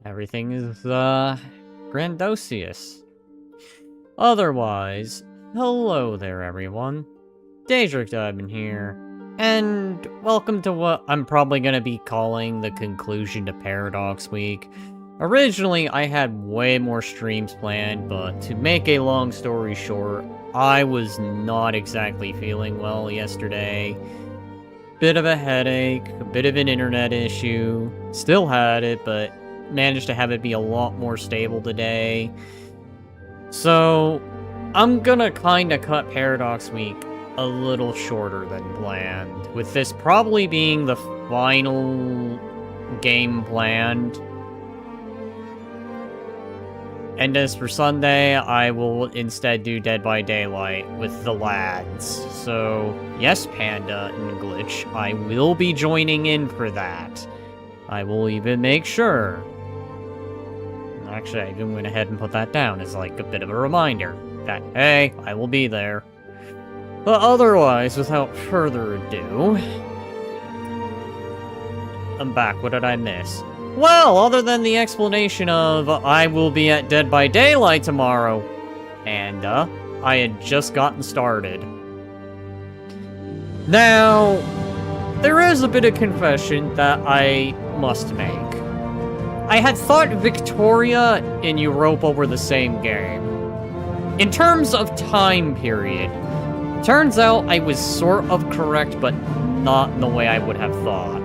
Everything is, grandiose. Otherwise, hello there, everyone. Daedric here, and welcome to what I'm probably gonna be calling the conclusion to Paradox Week. Originally, I had way more streams planned, but to make a long story short, I was not exactly feeling well yesterday. Bit of a headache, a bit of an internet issue, still had it, but managed to have it be a lot more stable today. So, I'm gonna kinda cut Paradox Week a little shorter than planned, with this probably being the final game planned. And as for Sunday, I will instead do Dead by Daylight with the lads. So, yes, Panda and Glitch, I will be joining in for that. I will even make sure. Actually, I even went ahead and put that down as like a bit of a reminder that, hey, I will be there. But otherwise, without further ado, I'm back. What did I miss? Well, other than the explanation of I will be at Dead by Daylight tomorrow, and I had just gotten started. Now, there is a bit of confession that I must make. I had thought Victoria and Europa were the same game. In terms of time period, turns out I was sort of correct, but not in the way I would have thought.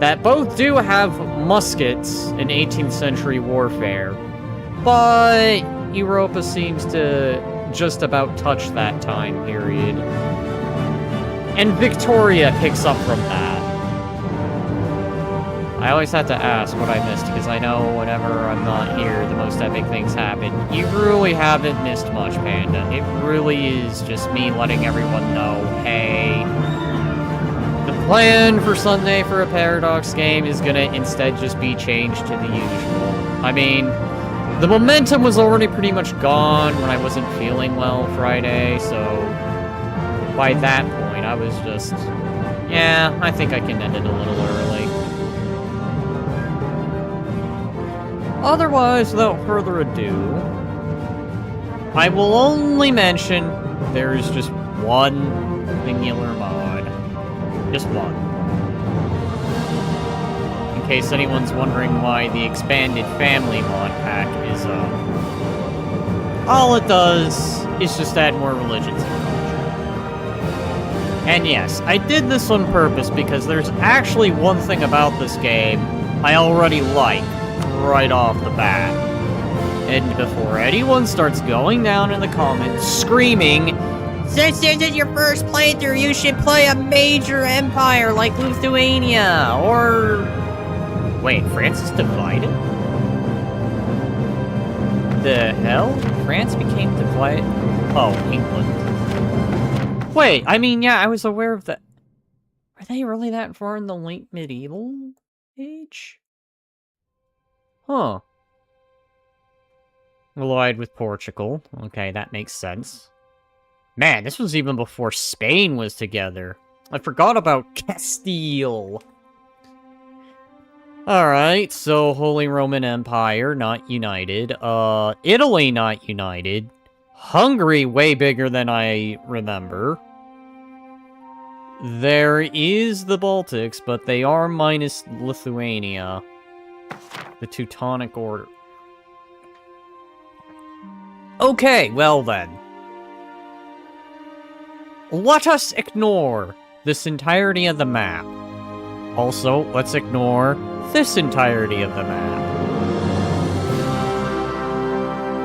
That both do have muskets in 18th century warfare, but Europa seems to just about touch that time period. And Victoria picks up from that. I always have to ask what I missed, because I know whenever I'm not here, the most epic things happen. You really haven't missed much, Panda. It really is just me letting everyone know, hey, the plan for Sunday for a Paradox game is gonna instead just be changed to the usual. I mean, the momentum was already pretty much gone when I wasn't feeling well Friday, so by that point, I was just, yeah, I think I can end it a little early. Otherwise, without further ado, I will only mention there is just one singular mod. Just one. In case anyone's wondering why the expanded family mod pack is all it does is just add more religions and culture. And yes, I did this on purpose because there's actually one thing about this game I already like right off the bat. And before anyone starts going down in the comments screaming, "Since this is your first playthrough, you should play a major empire like Lithuania, or..." Wait, France is divided? The hell? France became divided? Oh, England. Wait, I mean, yeah, I was aware of that. Are they really that far in the late medieval age? Huh. Allied with Portugal. Okay, that makes sense. Man, this was even before Spain was together. I forgot about Castile. Alright, so Holy Roman Empire, not united. Italy, not united. Hungary, way bigger than I remember. There is the Baltics, but they are minus Lithuania. The Teutonic Order. Okay, well then. Let us ignore this entirety of the map. Also, let's ignore this entirety of the map.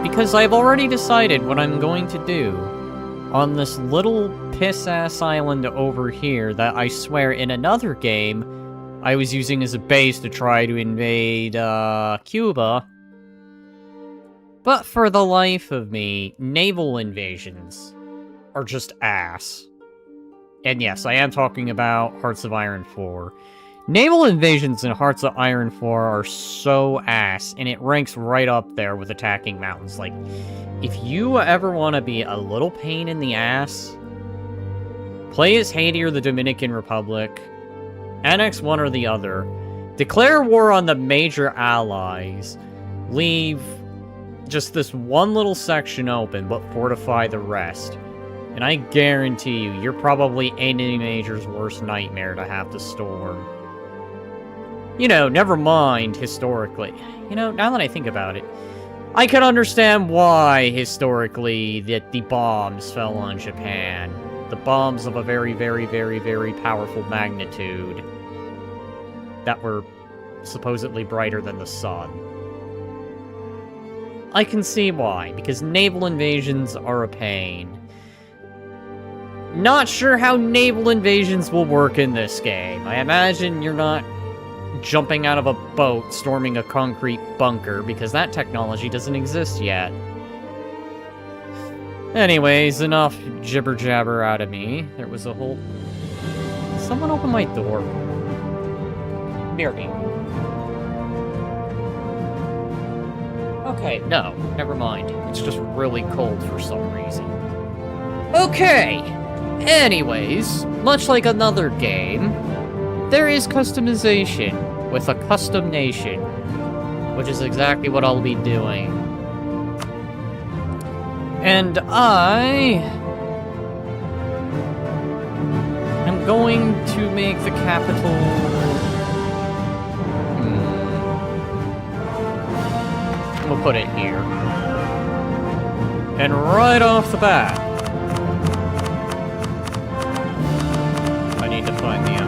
Because I've already decided what I'm going to do on this little piss-ass island over here that I swear in another game I was using as a base to try to invade, Cuba. But for the life of me, naval invasions are just ass. And yes, I am talking about Hearts of Iron 4. Naval invasions in Hearts of Iron 4 are so ass, and it ranks right up there with attacking mountains. Like, if you ever want to be a little pain in the ass, play as Haiti or the Dominican Republic, annex one or the other, Declare war on the major allies. Leave just this one little section open, but fortify the rest. And I guarantee you, you're probably any major's worst nightmare to have to storm. You know, never mind historically. You know, now that I think about it, I can understand why, historically, that the bombs fell on Japan. The bombs of a very, very, very, very powerful magnitude that were supposedly brighter than the sun. I can see why, because naval invasions are a pain. Not sure how naval invasions will work in this game. I imagine you're not jumping out of a boat, storming a concrete bunker, because that technology doesn't exist yet. Anyways, enough jibber-jabber out of me. There was a whole... Someone open my door. Near me. Okay, no, never mind. It's just really cold for some reason. Okay! Anyways, much like another game, there is customization with a custom nation, which is exactly what I'll be doing. And I am going to make the capital... We'll put it here. And right off the bat, I need to find the emperor.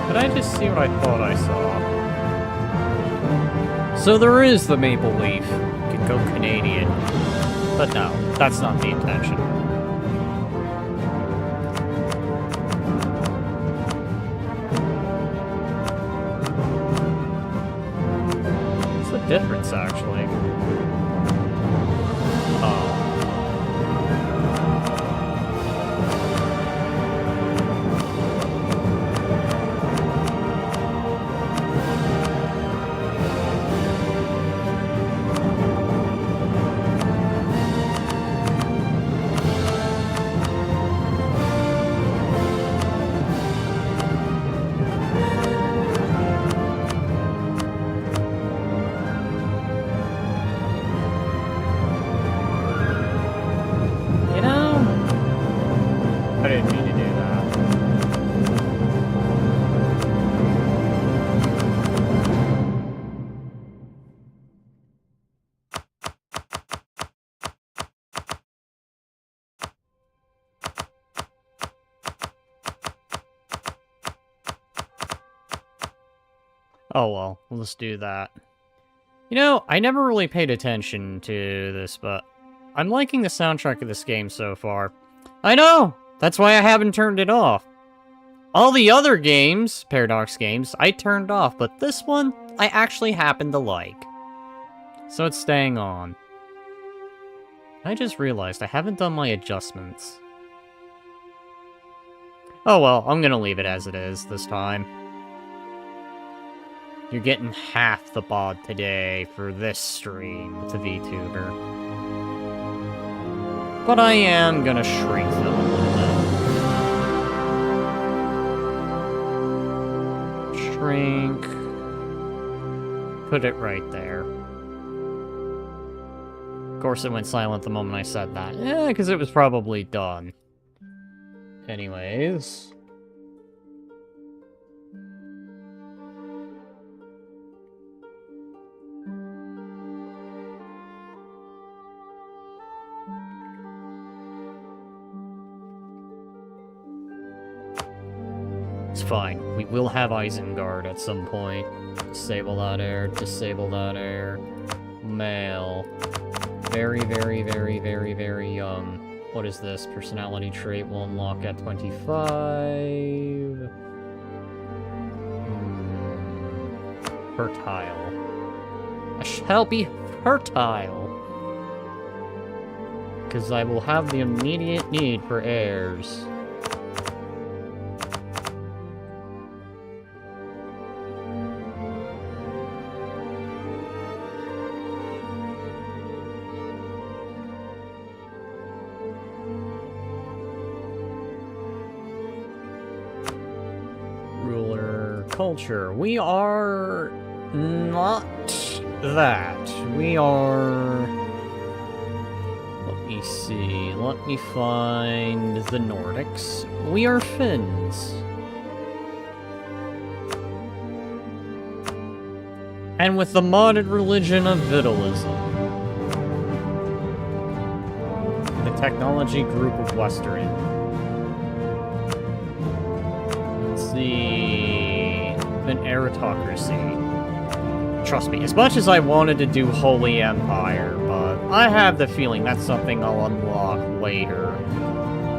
Did I just see what I thought I saw? So there is the maple leaf. You can go Canadian. But no, that's not the intention. Difference, actually. Oh. Oh well, we'll just do that. You know, I never really paid attention to this, but I'm liking the soundtrack of this game so far. I know! That's why I haven't turned it off. All the other games, Paradox games, I turned off, but this one, I actually happen to like. So it's staying on. I just realized I haven't done my adjustments. Oh well, I'm gonna leave it as it is this time. You're getting half the bod today for this stream to VTuber. But I am gonna shrink them a little bit. Shrink. Put it right there. Of course it went silent the moment I said that. Yeah, because it was probably done. Anyways... It's fine. We will have Isengard at some point. Disable that air. Disable that air. Male. Very, very, very, very, very young. What is this? Personality trait will unlock at 25. Fertile. I shall be fertile. Because I will have the immediate need for heirs. culture. We are not that. We are... Let me see. Let me find the Nordics. We are Finns. And with the modded religion of Vitalism. The technology group of Western. Let's see... An aristocracy. Trust me, as much as I wanted to do Holy Empire, but I have the feeling that's something I'll unlock later.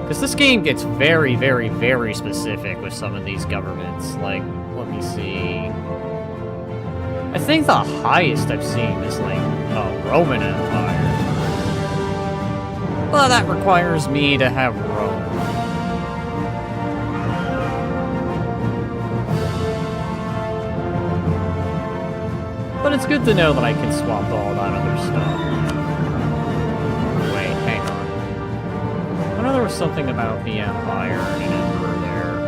Because this game gets very, very, very specific with some of these governments. Like, let me see... I think the highest I've seen is, like, a Roman Empire. Well, that requires me to have Rome. But it's good to know that I can swap all that other stuff. Wait, hang on. I know there was something about the Empire and an Emperor there.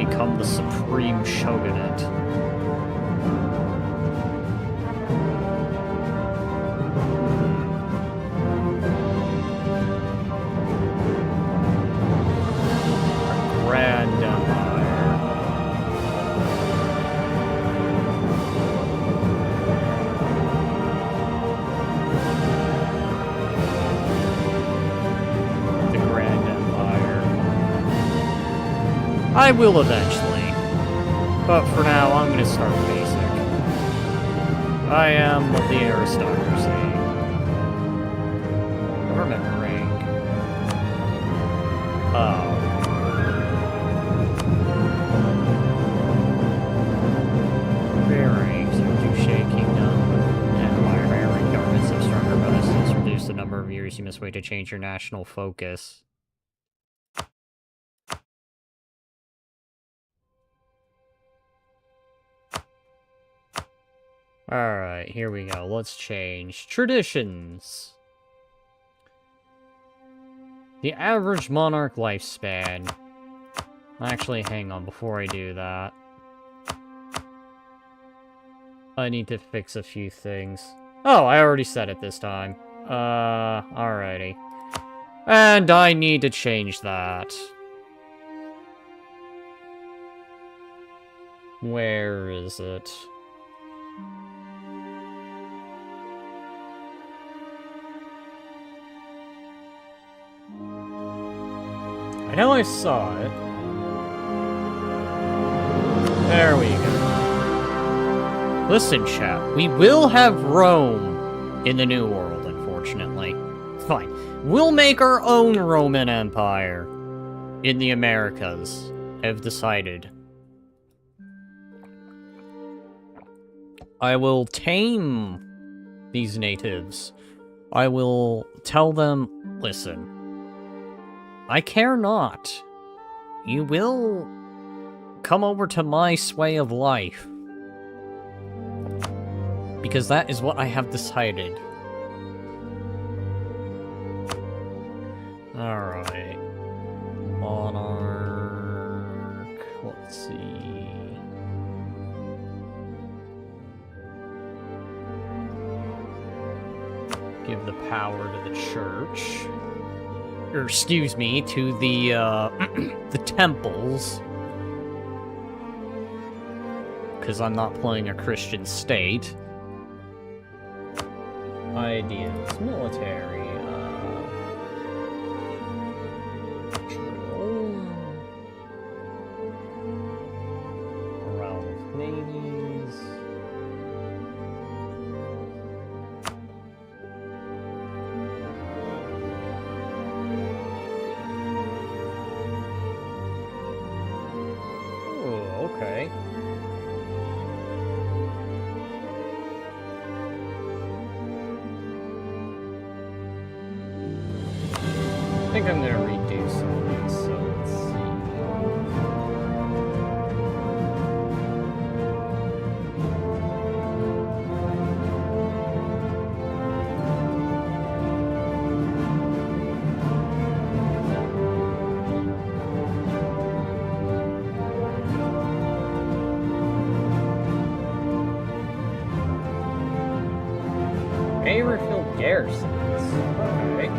Become the supreme shogunate. A grand empire. The grand empire. I will eventually. But for now, I'm gonna start basic. I am of the aristocracy. Government rank. Oh. Bearings of Duché Kingdom. Empire bearing governments have stronger bonuses. Reduce the number of years you must wait to change your national focus. Alright, here we go. Let's change. Traditions. The average monarch lifespan. Actually, hang on, before I do that. I need to fix a few things. Oh, I already said it this time. Alrighty. And I need to change that. Where is it? I know I saw it. There we go. Listen, chat. We will have Rome in the New World, unfortunately. Fine. We'll make our own Roman Empire in the Americas. I've decided. I will tame these natives. I will tell them, listen. I care not. You will come over to my sway of life. Because that is what I have decided. Alright. Monarch. Let's see. Give the power to the church. Or, excuse me, to the, the temples. Because I'm not playing a Christian state. Ideas. Military, morale of navies. Okay. I think I'm gonna redo some of these, so let's see. Garrisons. Okay.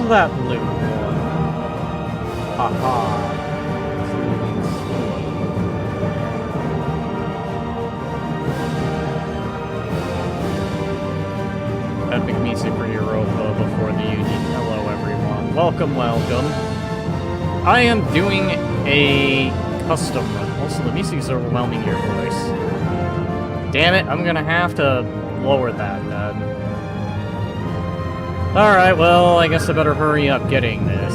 That blue one. Haha. Epic music for Europa before the Union. Hello everyone. Welcome, welcome. I am doing a custom run. Also, the music is overwhelming your voice. Damn it, I'm gonna have to lower that then. Alright, well, I guess I better hurry up getting this.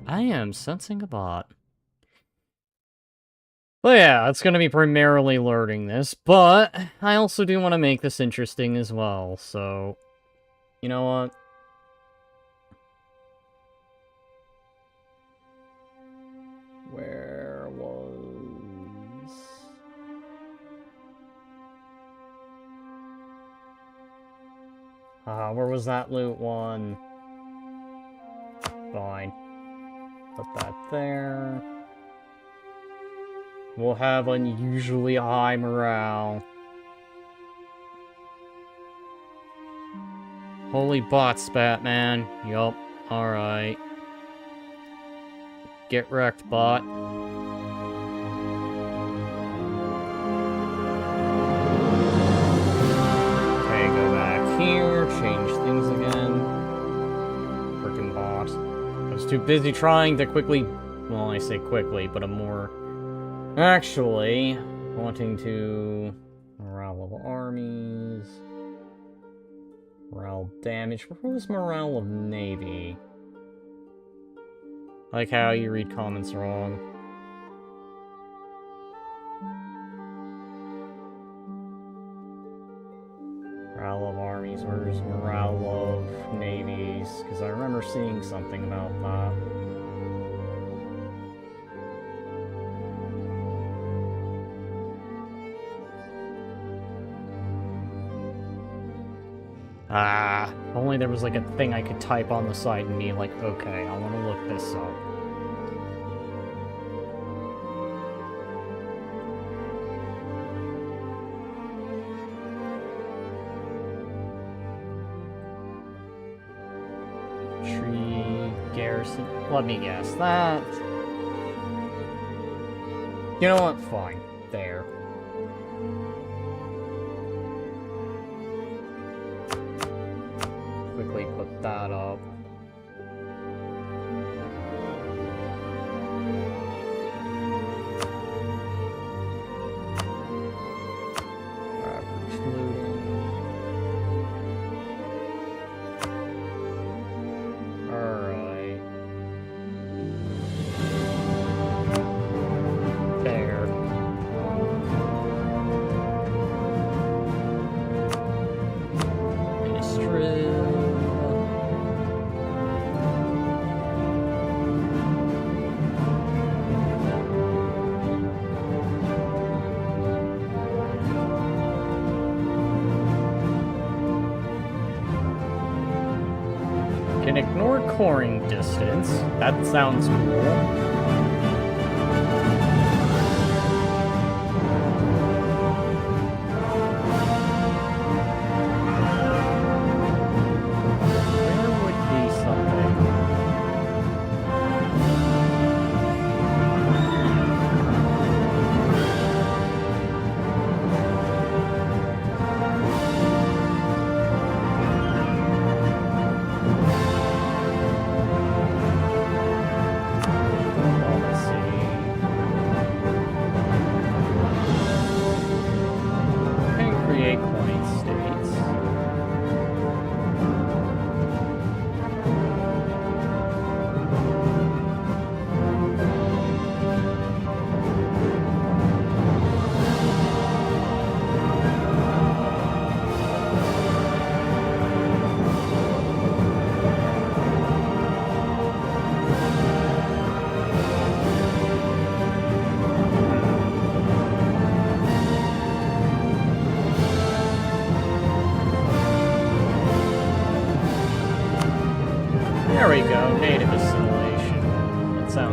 I am sensing a bot. But yeah, it's gonna be primarily learning this, but I also do want to make this interesting as well, so... You know what? Where was... where was that loot one? Fine. Put that there. We'll have unusually high morale. Holy bots, Batman. Yup. Alright. Get wrecked, bot. Okay, go back here, change things again. Frickin' bot. I was too busy trying to quickly... Well, I say quickly, but I'm more... Actually, wanting to... Morale of armies... Morale damage. Where was morale of navy? Like how you read comments wrong. Morale of armies, where's morale of navies? Because I remember seeing something about that. If only there was like a thing I could type on the side and be like, okay, I want to look this up. Tree, garrison, let me guess that. You know what, fine, there. Quickly put that up. Average looting. Alright. There. Ministry. Can ignore coring distance. That sounds cool.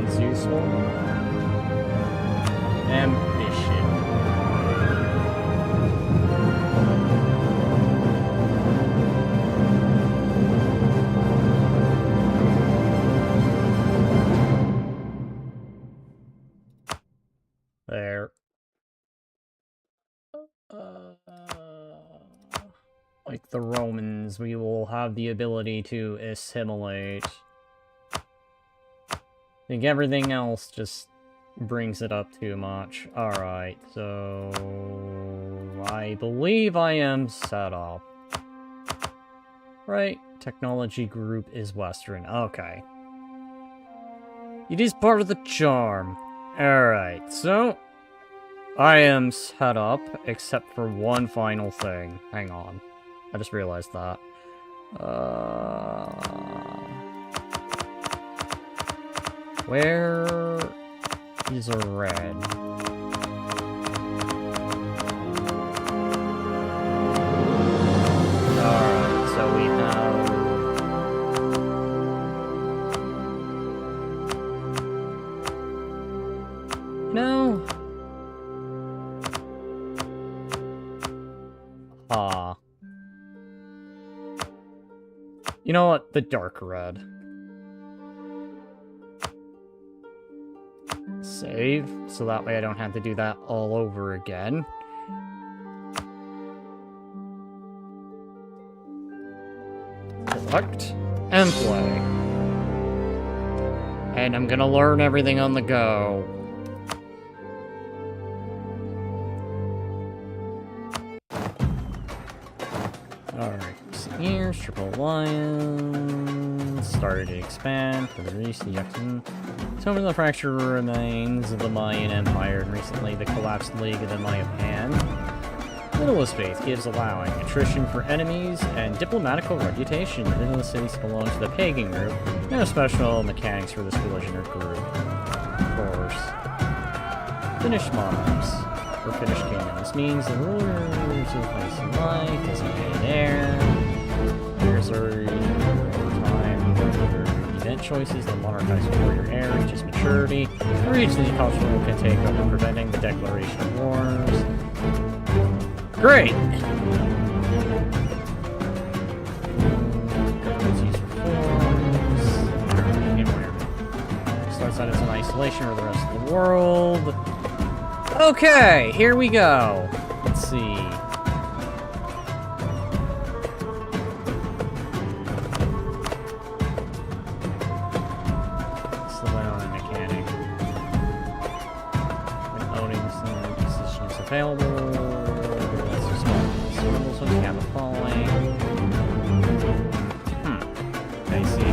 sounds useful. Ambition. There. Like the Romans, we will have the ability to assimilate. I think everything else just brings it up too much. Alright, so... I believe I am set up. Right, technology group is Western. Okay. It is part of the charm. Alright, so... I am set up, except for one final thing. Hang on. I just realized that. Where is a red? Alright, so we have... No. You know what? The dark red. Save, so that way I don't have to do that all over again. Select and play. And I'm gonna learn everything on the go. Alright, so here's Triple Lion. Started to expand for the Reese, the Yuxin. Some of the fractured remains of the Mayan Empire, and recently the collapsed League of the Mayapan. Littlest faith gives allowing attrition for enemies and diplomatical reputation. Littlest cities belong to the pagan group. No special mechanics for this religion or group. Of course. Finnish monarchs. For Finnish kingdom. This means the rulers of place in life, designated there. Here's our over time. Event choices, the monarchized warrior heir reaches maturity. The regions the cultural can take over, preventing the declaration of wars. Great! Government's use reforms. Starts out as an isolation for the rest of the world. Okay, here we go. Let's see. Slow down on mechanic. When owning some positions available. Let's just go. So we have the following. I see.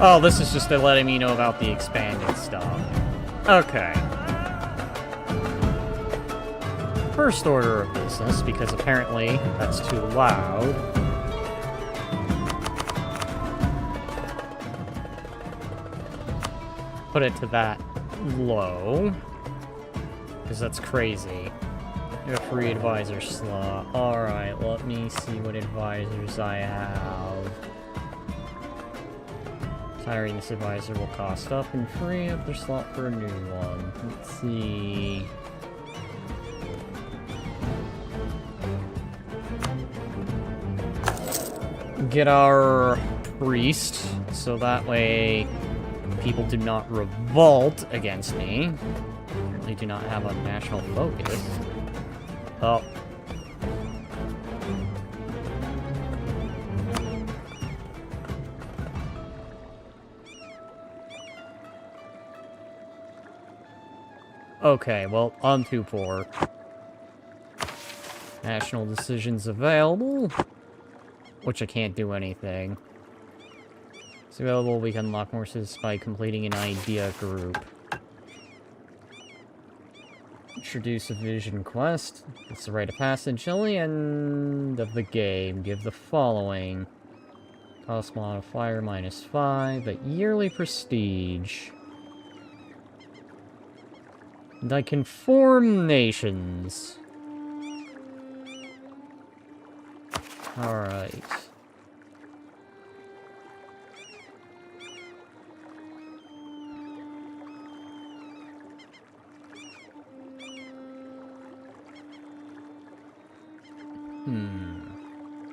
Oh, this is just letting me know about the expanded stuff. Okay. First order of business, because apparently that's too loud. Put it to that low. Because that's crazy. A free advisor slot. Alright, let me see what advisors I have. Hiring this advisor will cost up and free up their slot for a new one. Let's see. Get our priest, so that way people do not revolt against me. Apparently do not have a national focus. Oh. Okay, well, I'm too poor. National decisions available. Which I can't do anything. It's available, we can unlock more citizens by completing an idea group. Introduce a vision quest. It's the rite of passage till the end of the game. Give the following. Cost modifier -5, but yearly prestige. And I can form nations. Alright.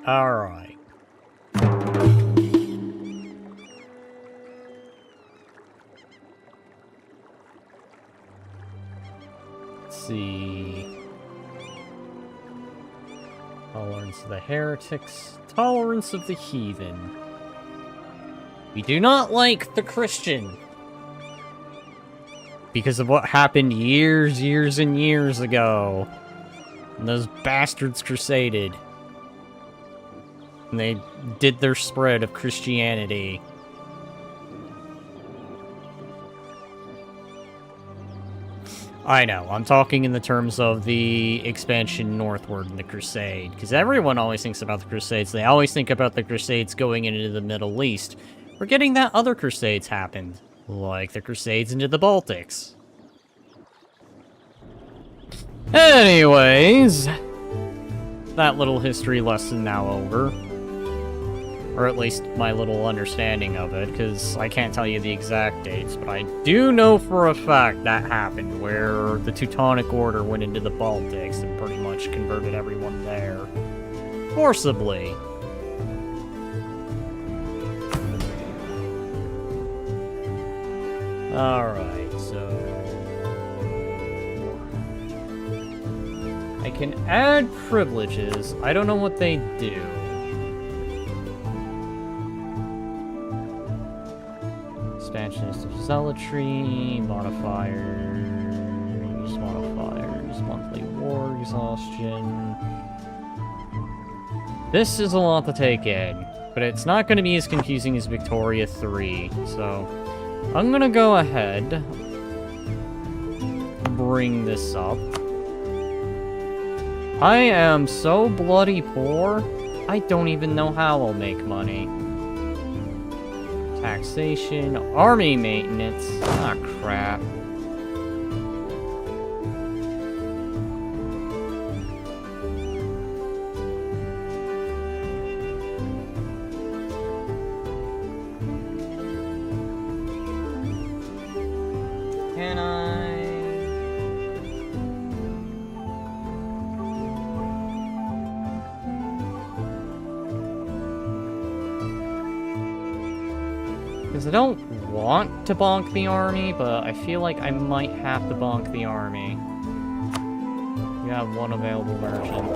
Alright. Let's see. Tolerance of the heretics. Tolerance of the heathen. We do not like the Christian. Because of what happened years and years ago. And those bastards crusaded. And they did their spread of Christianity. I know, I'm talking in the terms of the expansion northward in the Crusade, because everyone always thinks about the Crusades. They always think about the Crusades going into the Middle East, forgetting that other Crusades happened, like the Crusades into the Baltics. Anyways, that little history lesson now over. Or at least my little understanding of it, because I can't tell you the exact dates, but I do know for a fact that happened, where the Teutonic Order went into the Baltics and pretty much converted everyone there. Forcibly. Alright, so... I can add privileges. I don't know what they do. Expansionist of zealotry, modifiers, monthly war exhaustion. This is a lot to take in, but it's not going to be as confusing as Victoria 3, so I'm going to go ahead, bring this up. I am so bloody poor, I don't even know how I'll make money. Taxation, army maintenance. Ah, crap. Can I? Because I don't want to bonk the army, but I feel like I might have to bonk the army. You have one available merchant.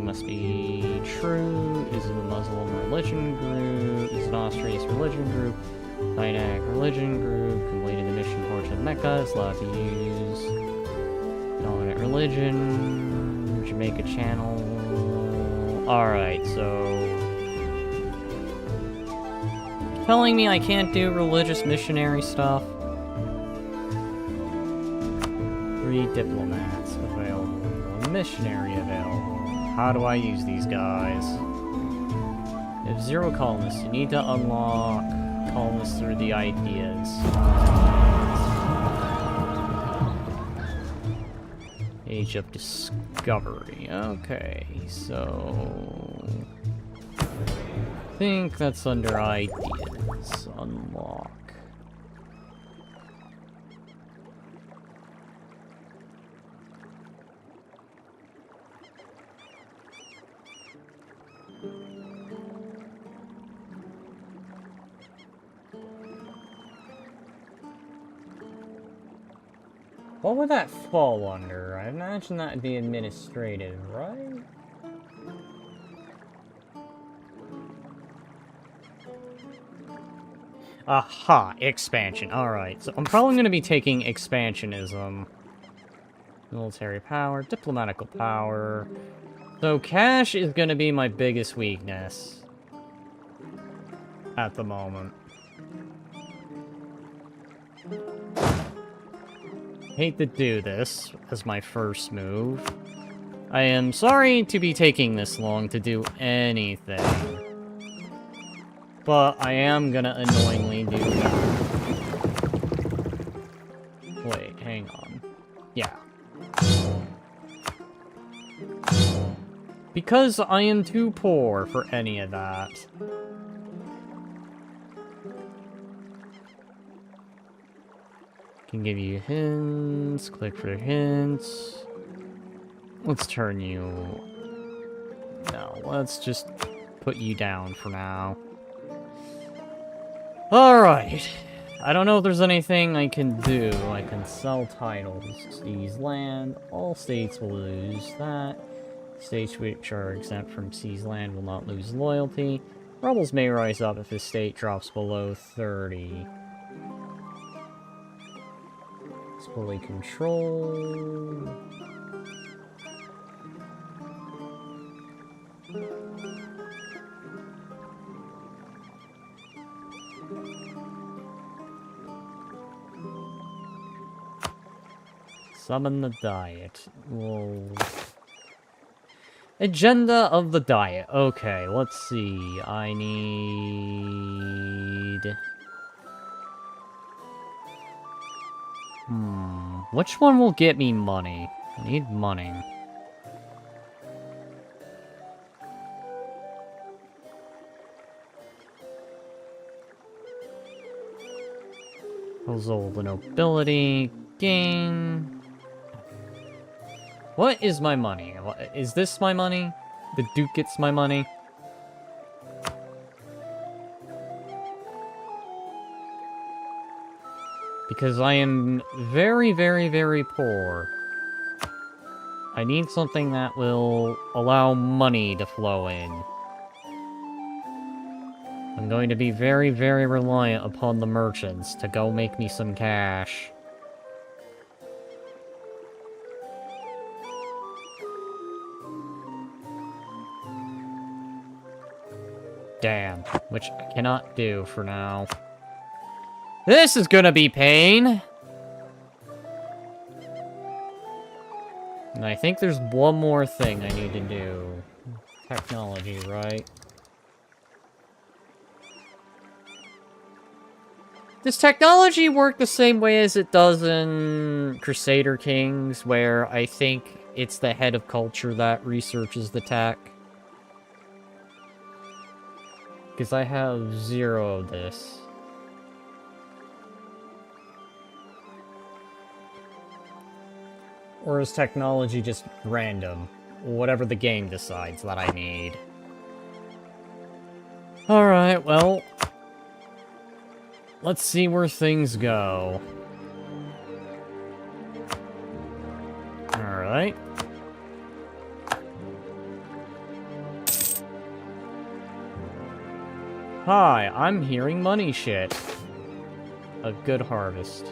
Must be true. Is it a Muslim religion group? Is it an Austrian religion group? Inak religion group. Completed the mission portion of Mecca. Is allowed to use dominant religion. Jamaica channel. Alright, so... telling me I can't do religious missionary stuff? 3 diplomats available. 1 missionary available. How do I use these guys? You have 0 colonists. You need to unlock colonists through the ideas. Age of Discovery. Okay, so... I think that's under ideas. Unlock. What would that fall under? I imagine that would be administrative, right? Aha, expansion. Alright, so I'm probably going to be taking expansionism. Military power, diplomatical power, So cash is gonna be my biggest weakness. At the moment. Hate to do this as my first move. I am sorry to be taking this long to do anything. But I am gonna annoyingly do that. Wait, hang on. Yeah. Because I am too poor for any of that. Can give you hints, click for hints. Let's turn you... No, let's just put you down for now. Alright. I don't know if there's anything I can do. I can sell titles. Seize land. All states will lose that. States which are exempt from seize land will not lose loyalty. Rebels may rise up if a state drops below 30. It's fully controlled. Summon the diet. Whoa. Agenda of the diet. Okay, let's see. I need... Which one will get me money? I need money. Puzzle the nobility. Gain. What is my money? Is this my money? The Duke gets my money? Because I am very, very, very poor. I need something that will allow money to flow in. I'm going to be very, very reliant upon the merchants to go make me some cash. Damn, which I cannot do for now. This is gonna be pain! And I think there's one more thing I need to do. Technology, right? Does technology work the same way as it does in Crusader Kings, where I think it's the head of culture that researches the tech? Because I have 0 of this. Or is technology just random? Whatever the game decides that I need. Alright, well... let's see where things go. Alright. Hi, I'm hearing money shit. A good harvest.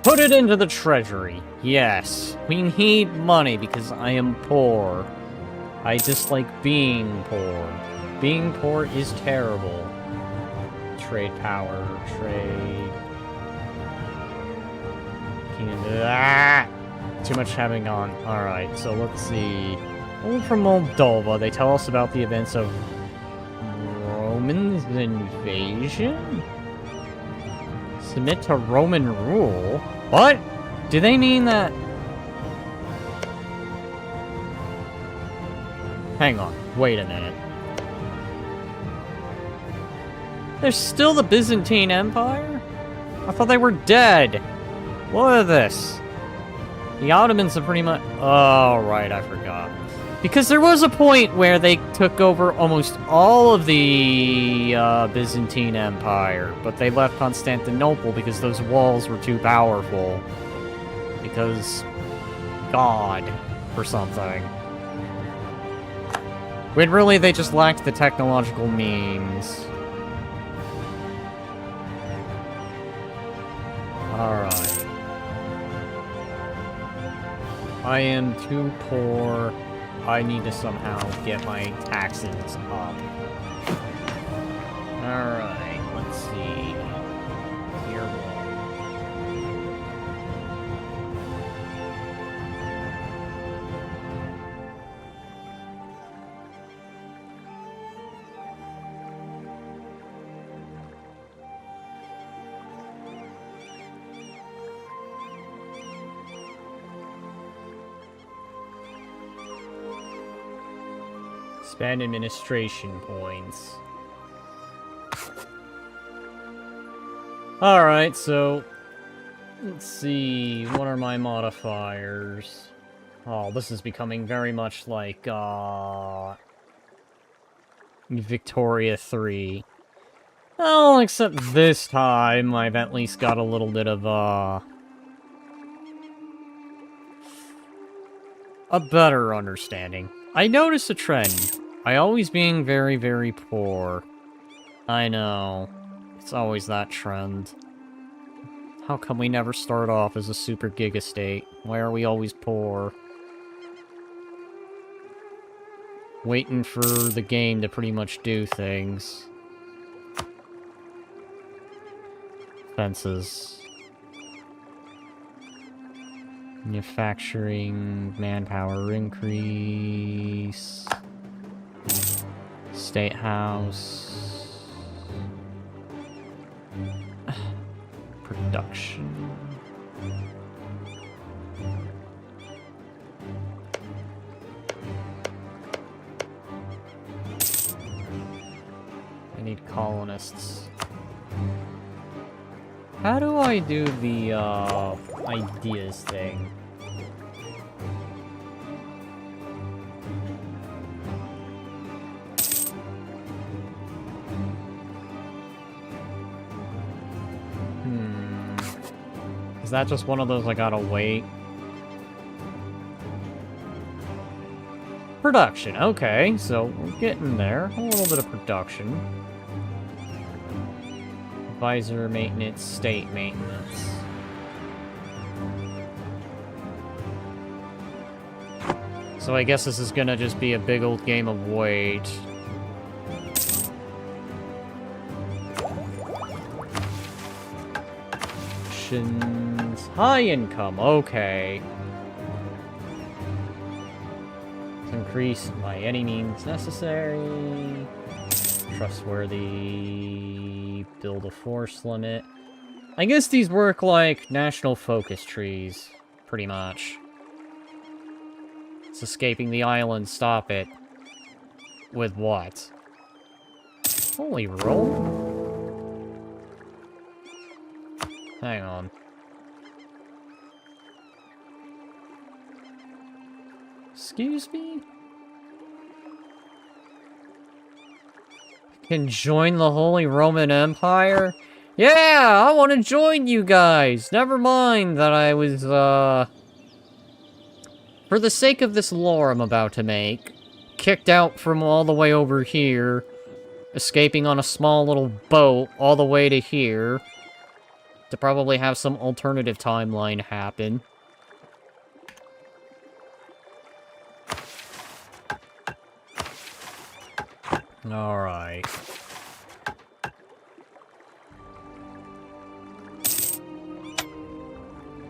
Put it into the treasury. Yes, we need money because I am poor. I dislike being poor. Being poor is terrible. Trade power, trade... Too much having on. Alright, so let's see. Only from Moldova, they tell us about the events of Roman's invasion? Submit to Roman rule? What? Do they mean that... Hang on, wait a minute. There's still the Byzantine Empire? I thought they were dead. Look at this. The Ottomans have pretty much... Oh, right, I forgot. Because there was a point where they took over almost all of the Byzantine Empire, but they left Constantinople because those walls were too powerful. Because... God, or something. When really they just lacked the technological means. Alright. I am too poor. I need to somehow get my taxes up. Alright, let's see. Tier 1. Spend administration points. Alright, so let's see, what are my modifiers? Oh, this is becoming very much like Victoria 3. Well, except this time I've at least got a little bit of a better understanding. I notice a trend. I always being very, very poor. I know. It's always that trend. How come we never start off as a super giga state? Why are we always poor? Waiting for the game to pretty much do things. Fences. Manufacturing, manpower increase. State house. Production. I need colonists. How do I do the, ideas thing? Is that just one of those I gotta wait? Production, okay, so we're getting there. A little bit of production. Advisor maintenance, state maintenance. So I guess this is gonna just be a big old game of wait. High income, okay. Increase by any means necessary. Trustworthy. Build a force limit. I guess these work like national focus trees, pretty much. It's escaping the island, stop it. With what? Holy roll. Hang on. Excuse me? Can join the Holy Roman Empire? Yeah, I want to join you guys! Never mind that I was, for the sake of this lore I'm about to make, kicked out from all the way over here, escaping on a small little boat all the way to here, to probably have some alternative timeline happen. Alright.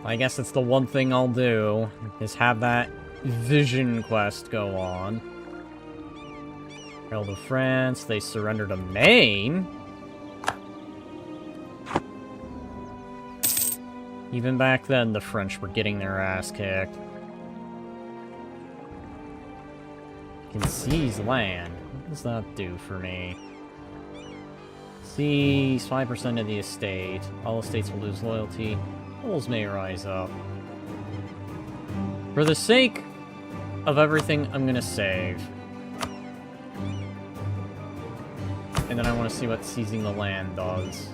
I guess it's the one thing I'll do, is have that vision quest go on. Herald of France, they surrender to Maine? Even back then, the French were getting their ass kicked. Can seize land. What does that do for me? Seize 5% of the estate. All estates will lose loyalty. Bulls may rise up. For the sake of everything, I'm gonna save. And then I want to see what seizing the land does.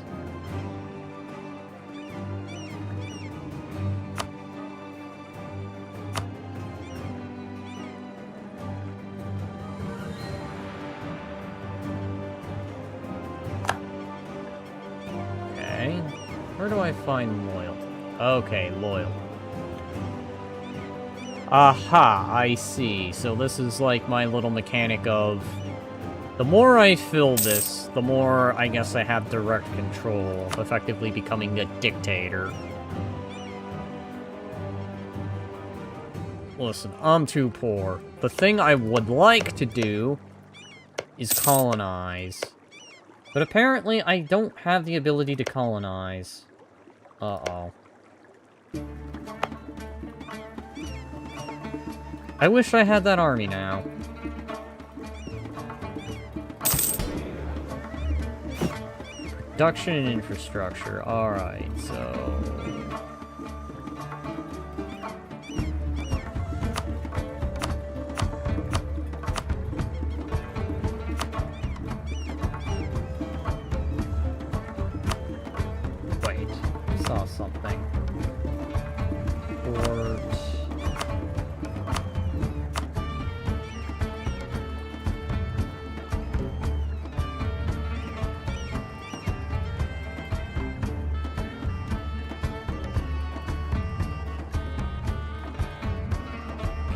Okay. Where do I find loyalty? Okay, loyalty. Aha, I see. So this is like my little mechanic of... The more I fill this, the more I guess I have direct control, effectively becoming a dictator. Listen, I'm too poor. The thing I would like to do is colonize. But apparently I don't have the ability to colonize. Uh-oh. I wish I had that army now. Reduction in infrastructure. Alright, so... Wait, I saw something. Port...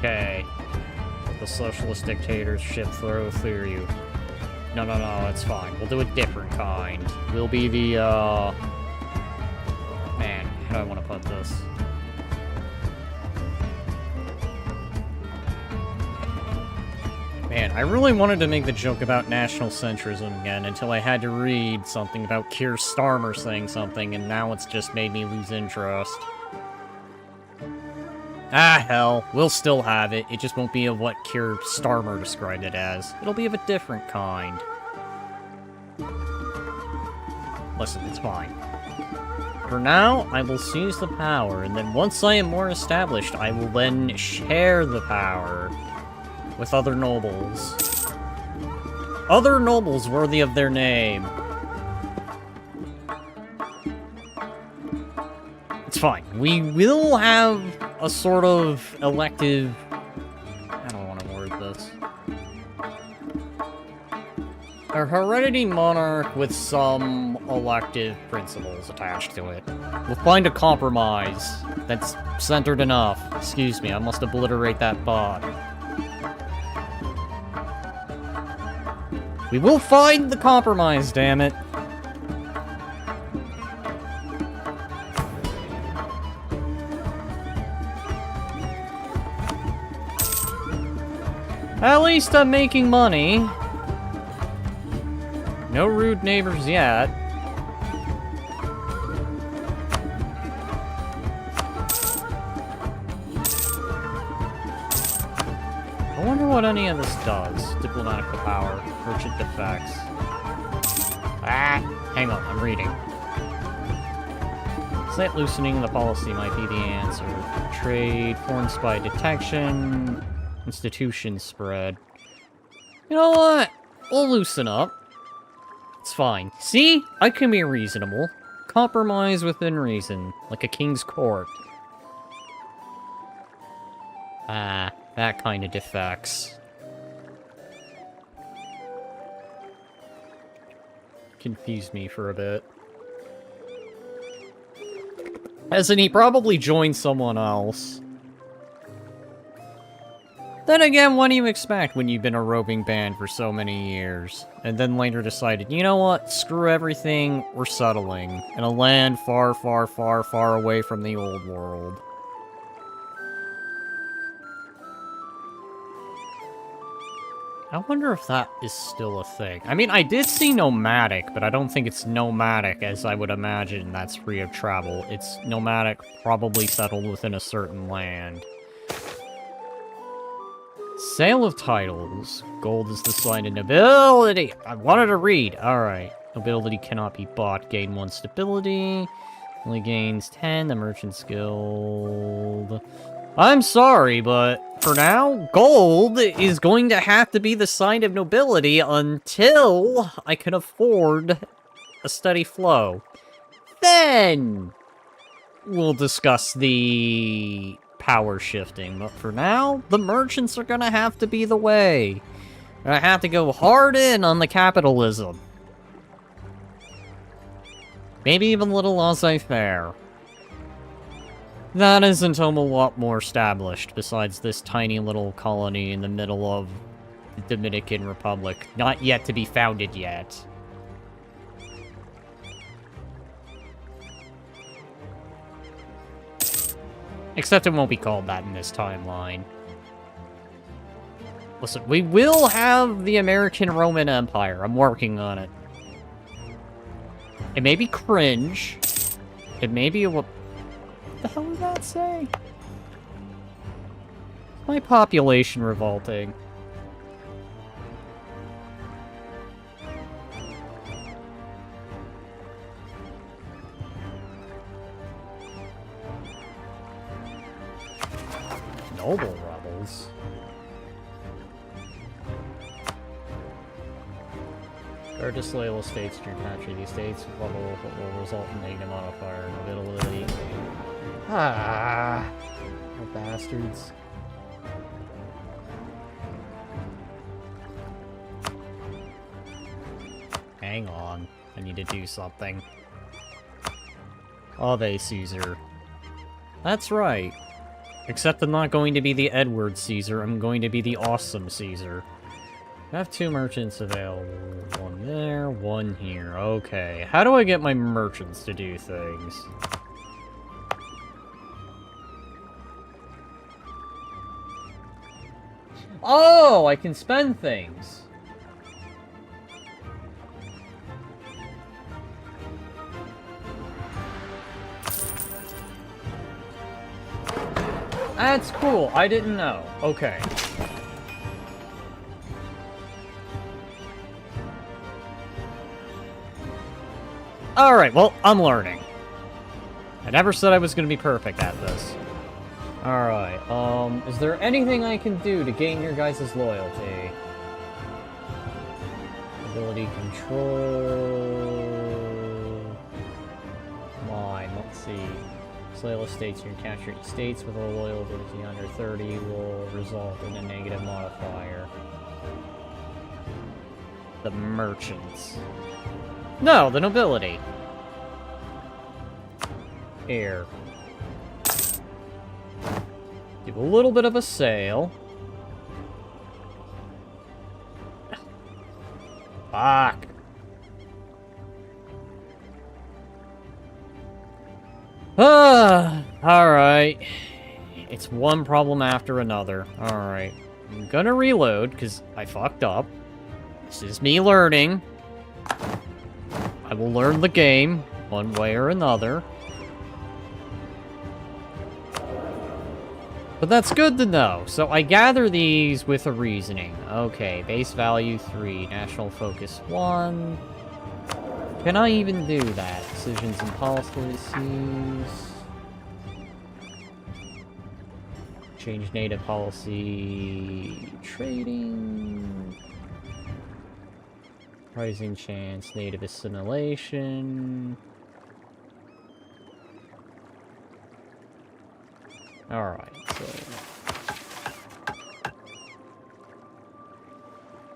Okay. The socialist dictatorship throw through you. No, it's fine. We'll do a different kind. We'll be the, Man, how do I want to put this? Man, I really wanted to make the joke about national centrism again until I had to read something about Keir Starmer saying something, and now it's just made me lose interest. Ah, hell. We'll still have it. It just won't be of what Keir Starmer described it as. It'll be of a different kind. Listen, it's fine. For now, I will seize the power, and then once I am more established, I will then share the power with other nobles. Other nobles worthy of their name. It's fine. We will have a sort of elective... I don't want to word this. A heredity monarch with some elective principles attached to it. We'll find a compromise that's centered enough. Excuse me, I must obliterate that bot. We will find the compromise, damn it. At least I'm making money. No rude neighbors yet. I wonder what any of this does. Diplomatic power, merchant defects. Ah, hang on, I'm reading. Slight loosening the policy might be the answer. Trade, foreign spy detection, institution spread. You know what? We'll loosen up. It's fine. See? I can be reasonable. Compromise within reason, like a king's court. Ah, that kind of defects. Confused me for a bit. Hasn't he probably joined someone else? Then again, what do you expect when you've been a roving band for so many years? And then later decided, you know what? Screw everything, we're settling. In a land far, far, far, far away from the old world. I wonder if that is still a thing. I mean, I did see nomadic, but I don't think it's nomadic as I would imagine that's free of travel. It's nomadic, probably settled within a certain land. Sale of titles. Gold is the sign of nobility. I wanted to read. Alright. Nobility cannot be bought. Gain 1 stability. Only gains 10. The Merchant's Guild. I'm sorry, but for now, gold is going to have to be the sign of nobility until I can afford a steady flow. Then we'll discuss the power shifting, but for now, the merchants are gonna have to be the way. I have to go hard in on the capitalism. Maybe even a little laissez-faire. That isn't a lot more established, besides this tiny little colony in the middle of the Dominican Republic. Not yet to be founded yet. Except it won't be called that in this timeline. Listen, we will have the American Roman Empire. I'm working on it. It may be cringe. It may be a... What the hell did that say? My population revolting. Noble rebels. Or disloyal states to your country. These states will result in negative modifier nobility. Ah, you bastards. Hang on, I need to do something. Ave Caesar. That's right. Except I'm not going to be the Edward Caesar, I'm going to be the awesome Caesar. I have 2 merchants available. One there, one here. Okay, how do I get my merchants to do things? Oh, I can spend things! That's cool, I didn't know. Okay. Alright, well, I'm learning. I never said I was gonna be perfect at this. Alright, is there anything I can do to gain your guys' loyalty? Ability control... Mine, let's see. Loyal states, your captured states with a loyalty under 30 will result in a negative modifier. The merchants. No, the nobility. Here. Give a little bit of a sale. Fuck. Alright. It's one problem after another. Alright. I'm gonna reload, because I fucked up. This is me learning. I will learn the game, one way or another. But that's good to know. So I gather these with a reasoning. Okay, base value 3, national focus 1. Can I even do that? Decisions and policies. Change native policy. Trading. Rising chance. Native assimilation. Alright, so...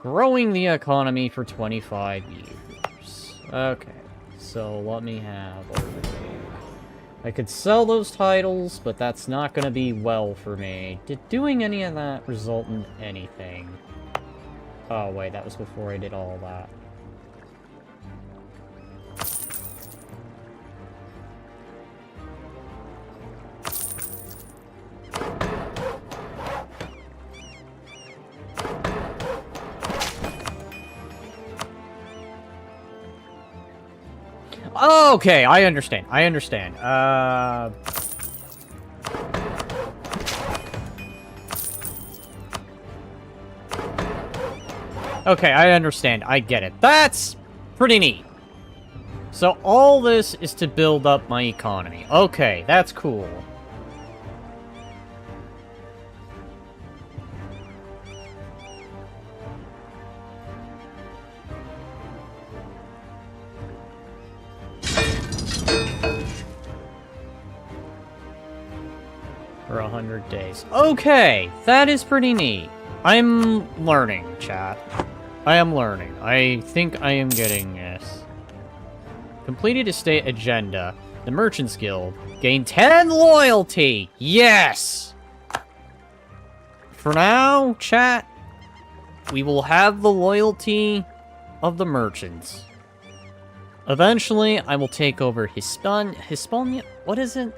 growing the economy for 25 years. Okay, so let me have overview. I could sell those titles, but that's not gonna be well for me. Did doing any of that result in anything? Oh wait, that was before I did all that. Okay, I understand. I understand. Okay, I understand. I get it. That's pretty neat. So all this is to build up my economy. Okay, that's cool. For 100 days. Okay, that is pretty neat. I'm learning, chat. I am learning. I think I am getting this. Completed estate agenda. The Merchants Guild. Gain 10 loyalty! Yes! For now, chat, we will have the loyalty of the merchants. Eventually, I will take over Hispania? What is it?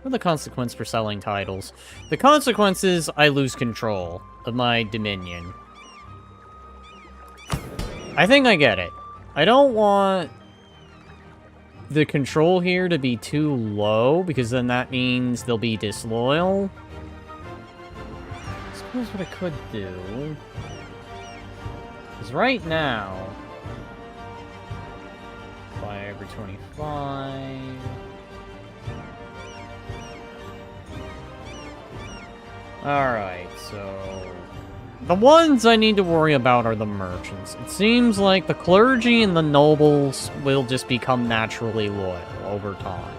What are the consequences for selling titles? The consequence is I lose control of my dominion. I think I get it. I don't want the control here to be too low, because then that means they'll be disloyal. I suppose what I could do is right now, buy every 25. Alright, so the ones I need to worry about are the merchants. It seems like the clergy and the nobles will just become naturally loyal over time.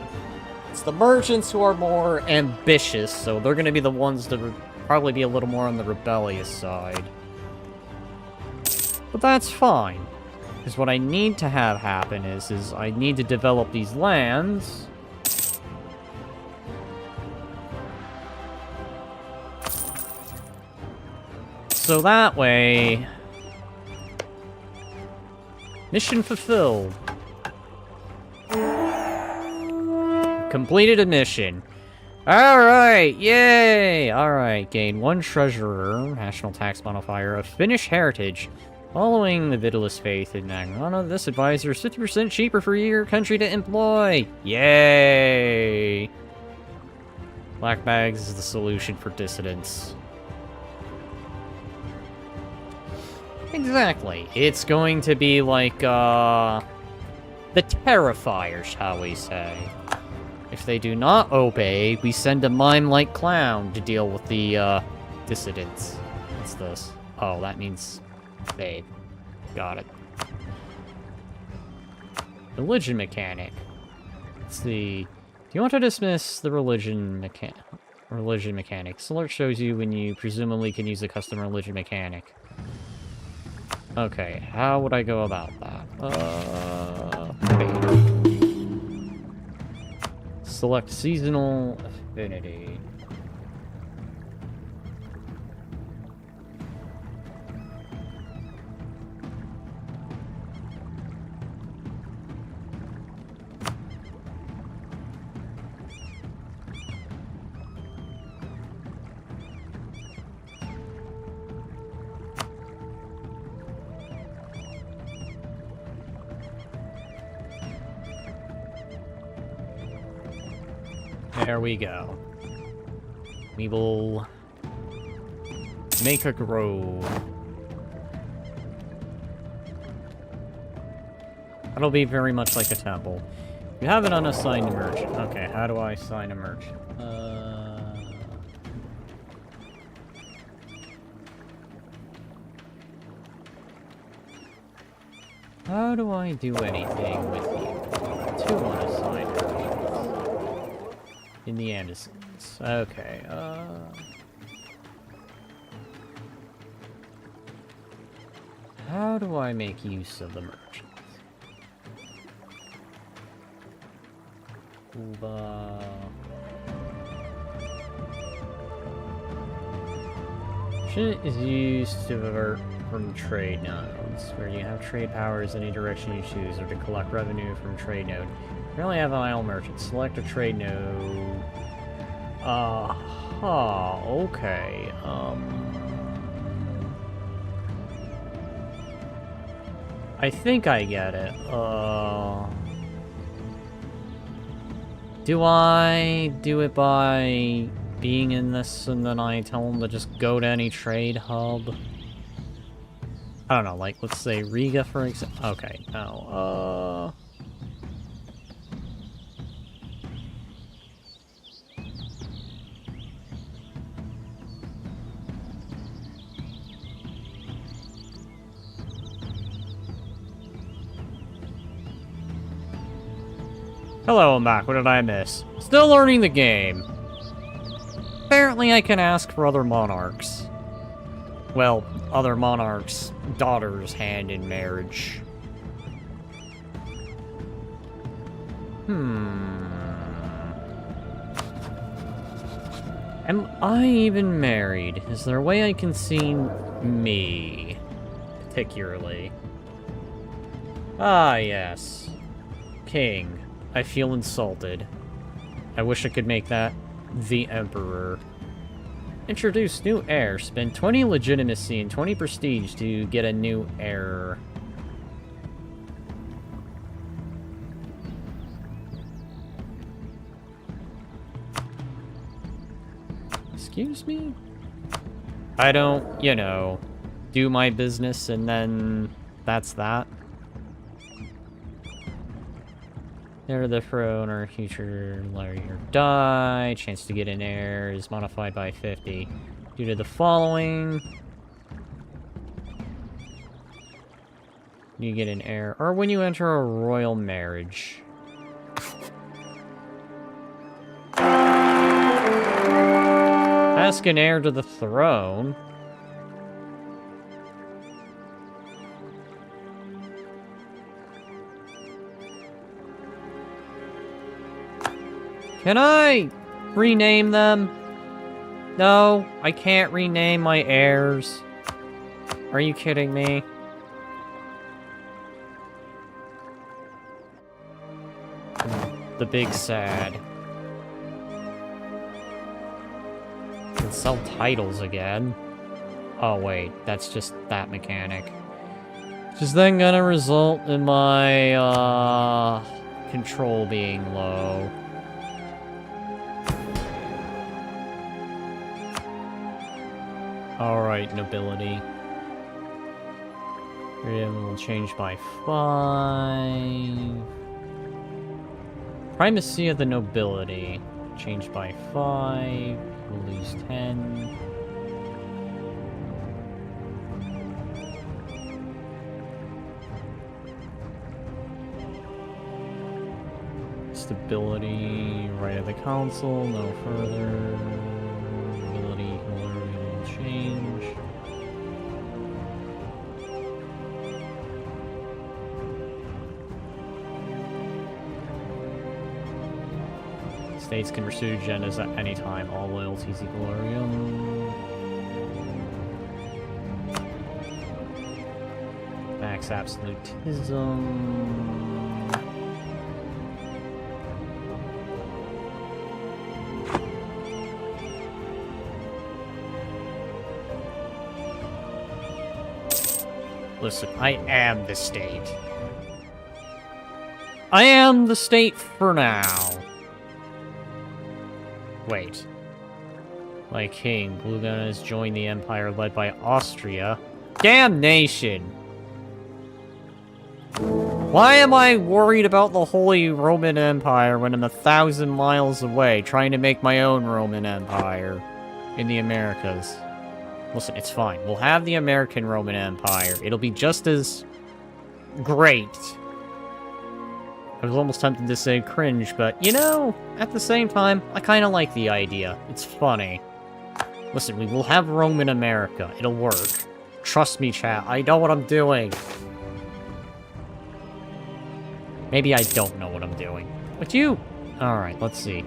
It's the merchants who are more ambitious, so they're going to be the ones that would probably be a little more on the rebellious side. But that's fine, because what I need to have happen is I need to develop these lands. So that way, mission fulfilled. Completed a mission. Alright, yay! Alright, gain 1 treasurer, national tax modifier of Finnish heritage. Following the Vitalist faith in Nagrana, this advisor is 50% cheaper for your country to employ. Yay! Black bags is the solution for dissidents. Exactly. It's going to be like, the Terrifier, shall we say. If they do not obey, we send a mime-like clown to deal with the, dissidents. What's this? Oh, that means babe. Got it. Religion mechanic. Let's see. Do you want to dismiss the religion mechanic? Select shows you when you presumably can use a custom religion mechanic. Okay, how would I go about that? Select seasonal affinity. There we go. We will make a grove. That'll be very much like a temple. You have an unassigned merchant. Okay, how do I assign a merchant? How do I do anything with you? 2 unassigned merchants. In the Andersons. Okay, how do I make use of the merchants? Cuba. Merchant is used to divert from trade nodes, where you have trade powers any direction you choose, or to collect revenue from trade node. Currently have an idle merchant. Select a trade node. Okay. I think I get it. Do I do it by being in this and then I tell them to just go to any trade hub? I don't know, like, let's say Riga, for example. Okay, no, Hello, I'm back. What did I miss? Still learning the game. Apparently I can ask for other monarchs. Well, other monarchs' daughters' hand in marriage. Am I even married? Is there a way I can see me? Particularly. Ah, yes. King. I feel insulted. I wish I could make that the Emperor. Introduce new heir. Spend 20 legitimacy and 20 prestige to get a new heir. Excuse me? I don't, you know, do my business and then that's that. Heir of the throne or future layer die. Chance to get an heir is modified by 50. Due to the following. You get an heir. Or when you enter a royal marriage. Ask an heir to the throne. Can I rename them? No, I can't rename my heirs. Are you kidding me? The big sad. Can sell titles again. Oh wait, that's just that mechanic. Which is then gonna result in my control being low. Alright, nobility. Freedom will change by 5. Primacy of the nobility. Change by 5. We'll lose 10. Stability, right of the council, no further. Ability will change. States can pursue agendas at any time. All loyalties equilibrium. Max absolutism. Listen, I am the state. I am the state for now. Wait. My king, Bluegun has joined the empire led by Austria. Damnation! Why am I worried about the Holy Roman Empire when I'm 1,000 miles away trying to make my own Roman Empire in the Americas? Listen, it's fine. We'll have the American Roman Empire. It'll be just as great. I was almost tempted to say cringe, but, you know, at the same time, I kind of like the idea. It's funny. Listen, we will have Roman America. It'll work. Trust me, chat. I know what I'm doing. Maybe I don't know what I'm doing. But you... Alright, let's see.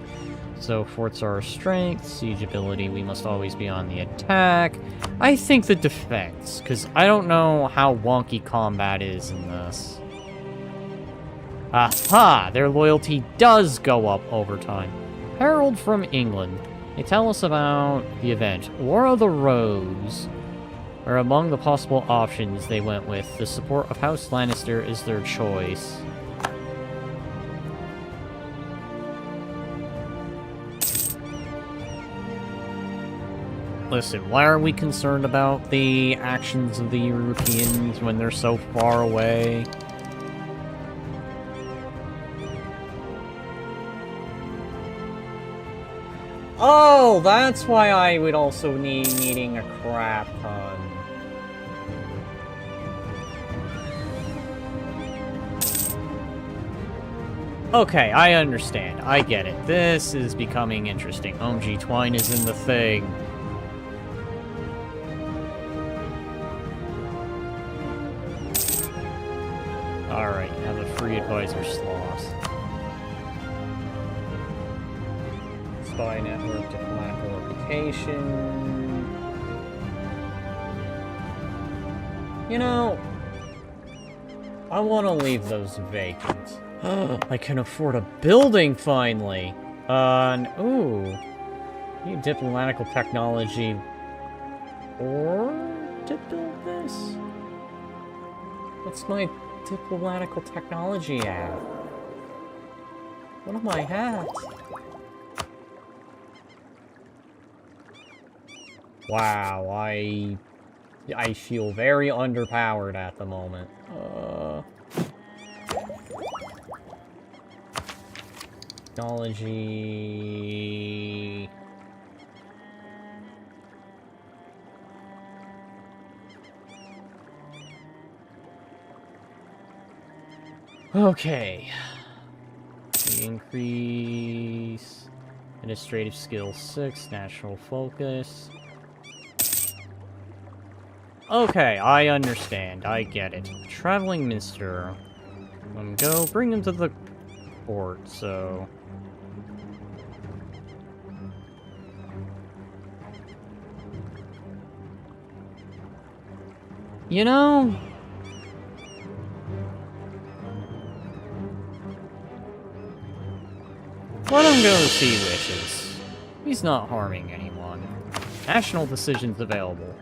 So, forts are our strength. Siege ability, we must always be on the attack. I think the defense, because I don't know how wonky combat is in this. Aha! Their loyalty does go up over time. Herald from England. They tell us about the event. War of the Rose are among the possible options they went with. The support of House Lannister is their choice. Listen, why are we concerned about the actions of the Europeans when they're so far away? Oh, that's why I would also needing a crap ton. Okay, I understand. I get it. This is becoming interesting. OMG, Twine is in the thing. Alright, have a free advisor sloth. spy network, diplomatical reputation. You know, I want to leave those vacant. I can afford a building finally. Ooh. Need diplomatical technology. Or to build this? What's my diplomatical technology at? What am I at? Wow, I feel very underpowered at the moment. Technology... Okay. Increase administrative skill 6, national focus. Okay, I understand. I get it. Traveling minster. Go bring him to the port, so... You know... let him go see wishes. He's not harming anyone. National decisions available.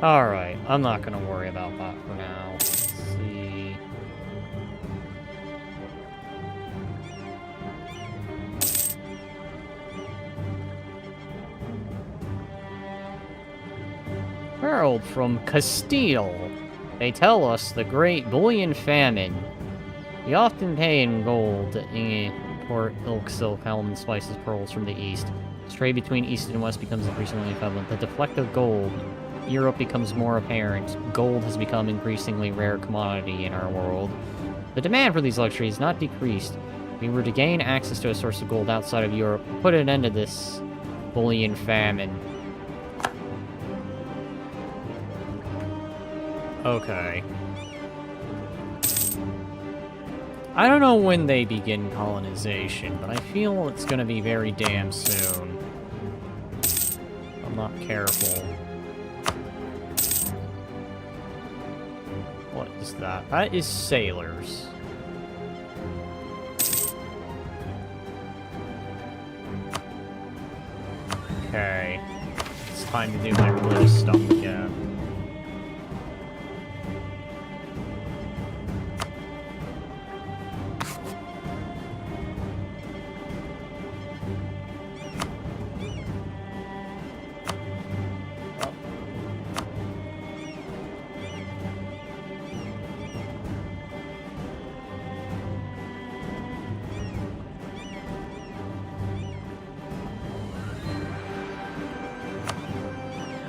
Alright, I'm not gonna worry about that for now. Let's see. Herald from Castile. They tell us the great bullion famine. We often pay in gold, import ilk, silk, almond, spices, pearls from the east. As trade between east and west becomes increasingly prevalent. The deflect of gold. Europe becomes more apparent. Gold has become increasingly rare commodity in our world. The demand for these luxuries has not decreased. If we were to gain access to a source of gold outside of Europe, put an end to this bullion famine. Okay. I don't know when they begin colonization, but I feel it's gonna be very damn soon. I'm not careful. What is that? That is sailors. Okay. It's time to do my religious stuff again.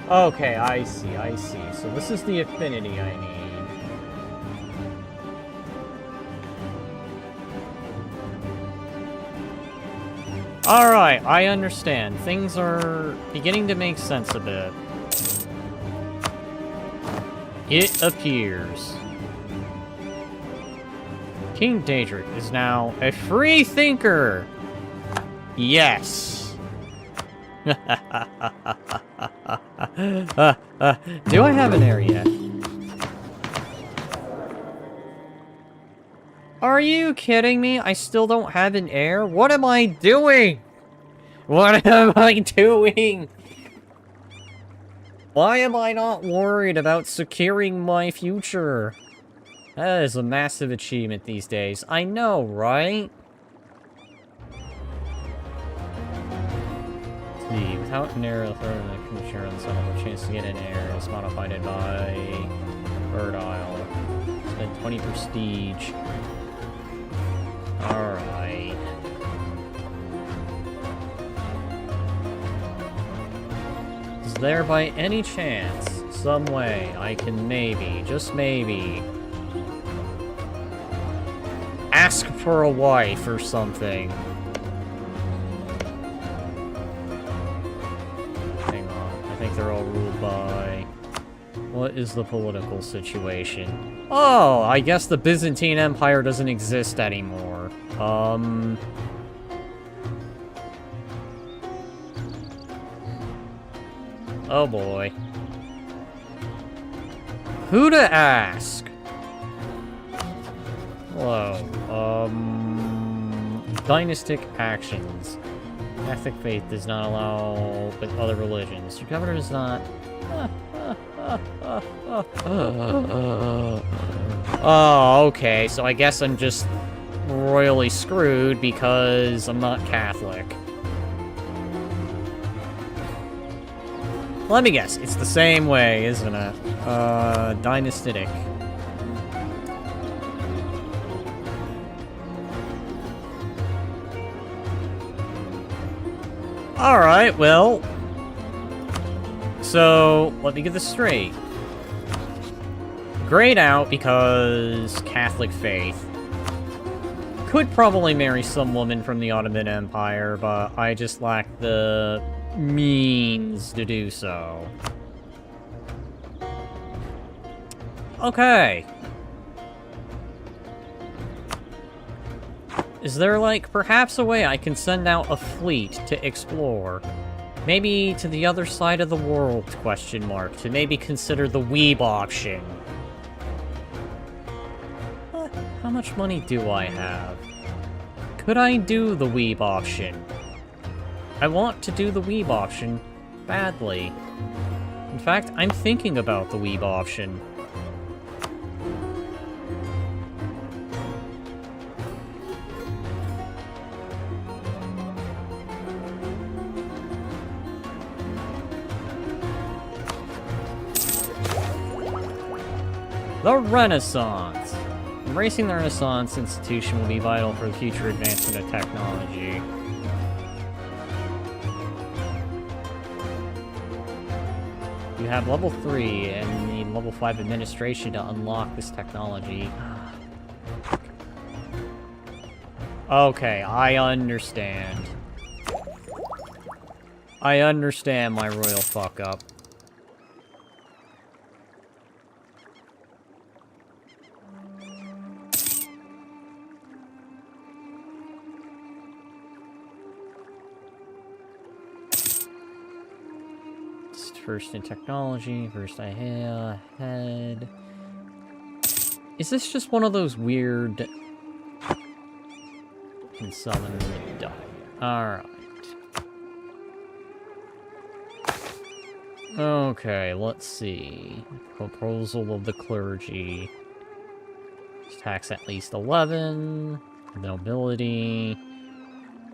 Okay, I see, I see. So this is the affinity I need. Alright, I understand. Things are beginning to make sense a bit. It appears King Daedric is now a free thinker! Yes! Do I have an heir yet? Are you kidding me? I still don't have an heir? What am I doing? What am I doing? Why am I not worried about securing my future? That is a massive achievement these days. I know, right? Without an heir, the third of the commissioner on the son of a chance to get an heir is modified by Bird Isle. Spend 20 prestige. Alright. Is there by any chance some way I can maybe, just maybe, ask for a wife or something. Hang on, I think they're all ruled by... What is the political situation? Oh, I guess the Byzantine Empire doesn't exist anymore. Oh boy. Who to ask? Hello. Dynastic actions. Catholic faith does not allow with other religions. Your governor does not... Oh, okay, so I guess I'm just royally screwed because I'm not Catholic. Let me guess, it's the same way, isn't it? Dynastic. Alright, well... So, let me get this straight. Grayed out because Catholic faith. Could probably marry some woman from the Ottoman Empire, but I just lack the means to do so. Okay. Is there, like, perhaps a way I can send out a fleet to explore? Maybe to the other side of the world, question mark, to maybe consider the weeb option. How much money do I have? Could I do the weeb option? I want to do the weeb option badly. In fact, I'm thinking about the weeb option. The Renaissance! Embracing the Renaissance institution will be vital for the future advancement of technology. You have level 3 and need level 5 administration to unlock this technology. Okay, I understand. I understand my royal fuck-up. First in technology, first I had... Is this just one of those weird... Can summon the die. Alright. Okay, let's see. Proposal of the clergy. Tax at least 11. Nobility.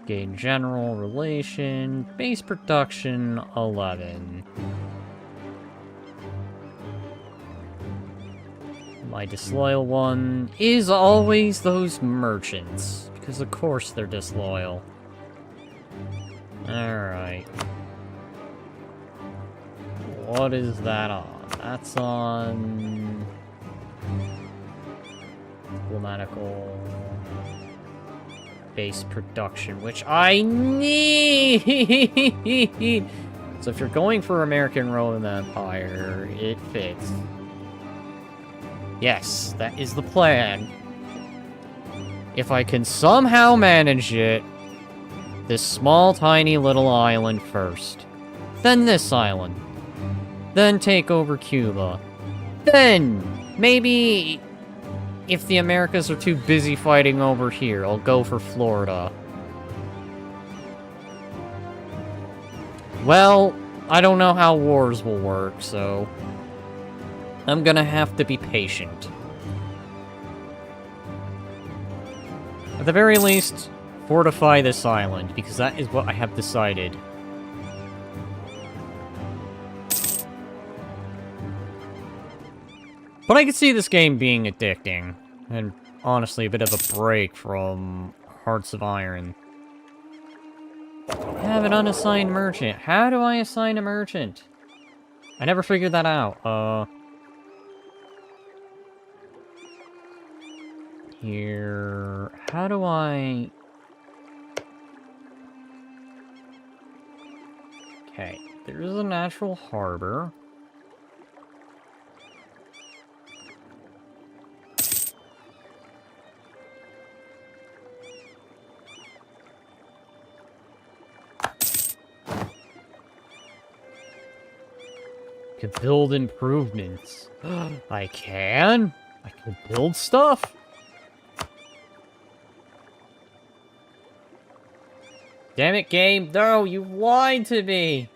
Gain general relation. Base production 11. My disloyal one is always those merchants, because of course they're disloyal. Alright. What is that on? That's on... Diplomatical... Base production, which I need! So if you're going for American Roman Empire, it fits. Yes, that is the plan. If I can somehow manage it, this small, tiny little island first. Then this island. Then take over Cuba. Then, maybe, if the Americas are too busy fighting over here, I'll go for Florida. Well, I don't know how wars will work, so... I'm gonna have to be patient. At the very least, fortify this island, because that is what I have decided. But I could see this game being addicting, and honestly a bit of a break from Hearts of Iron. I have an unassigned merchant. How do I assign a merchant? I never figured that out. here. How do I... Okay, there's a natural harbor. Could build improvements. I can? I could build stuff? Damn it, game. No, you lied to me.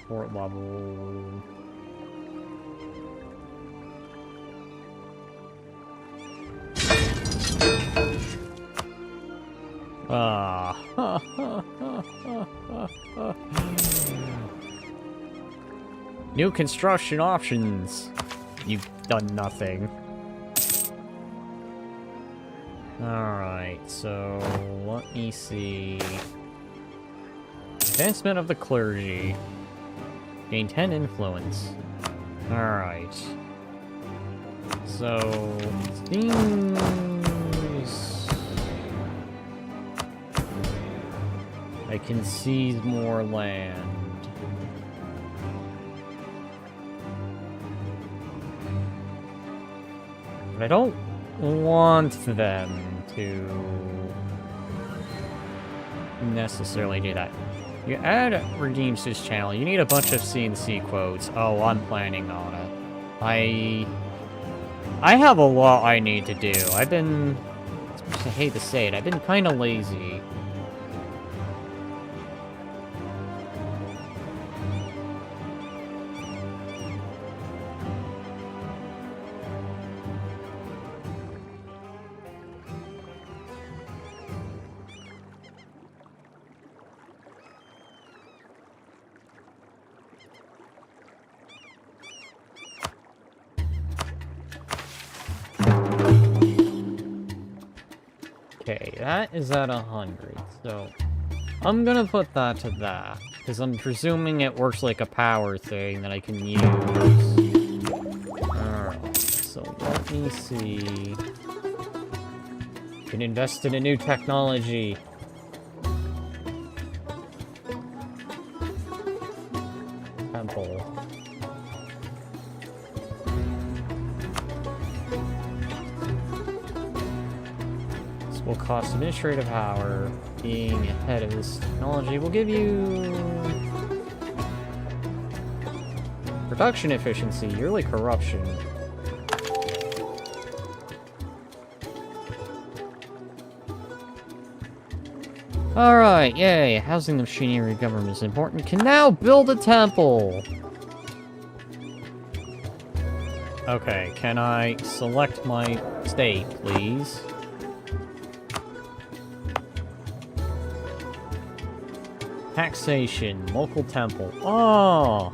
Port level. New construction options. You've done nothing. Alright, so let me see. Advancement of the clergy. Gain 10 influence. Alright. So, things... I can seize more land. But I don't want them to necessarily do that. You add redeems to this channel. You need a bunch of CNC quotes. Oh, I'm planning on it. I have a lot I need to do. I've been... I hate to say it. I've been kind of lazy. Okay, that is at 100, so I'm gonna put that to that, because I'm presuming it works like a power thing that I can use. Alright, so let me see. Can invest in a new technology. Temple. Will cost administrative power. Being ahead of this technology will give you production efficiency, yearly corruption. Alright, yay. Housing the machinery of government is important. Can now build a temple. Okay, can I select my state, please? Taxation, local temple. Oh!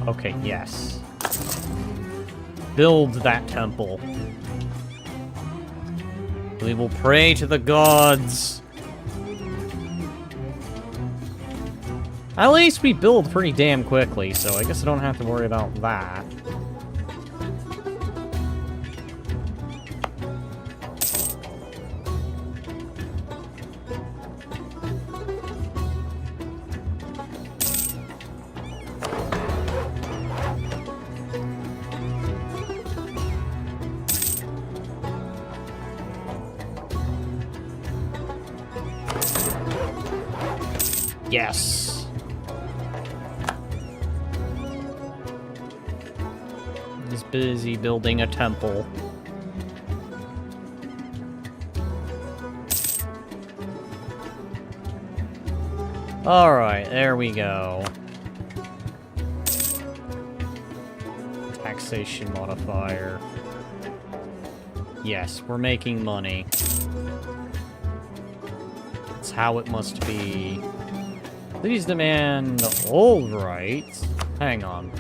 Okay, yes. Build that temple. We will pray to the gods. At least we build pretty damn quickly, so I guess I don't have to worry about that. Yes. He's busy building a temple. Alright, there we go. Taxation modifier. Yes, we're making money. That's how it must be. Please demand old rights. Hang on.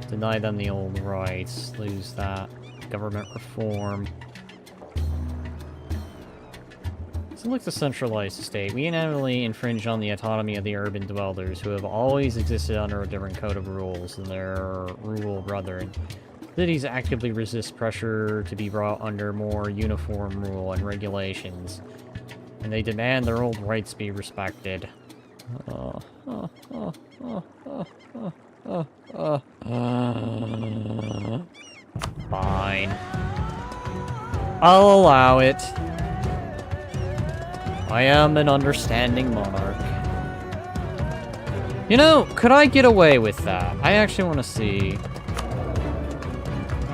Deny them the old rights. Lose that. Government reform. So like the centralized state, we inevitably infringe on the autonomy of the urban dwellers who have always existed under a different code of rules than their rural brethren. Cities actively resist pressure to be brought under more uniform rule and regulations, and they demand their old rights be respected. Fine. I'll allow it. I am an understanding monarch. You know, could I get away with that? I actually want to see.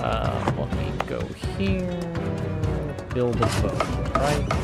Let me go here. Build a boat, right?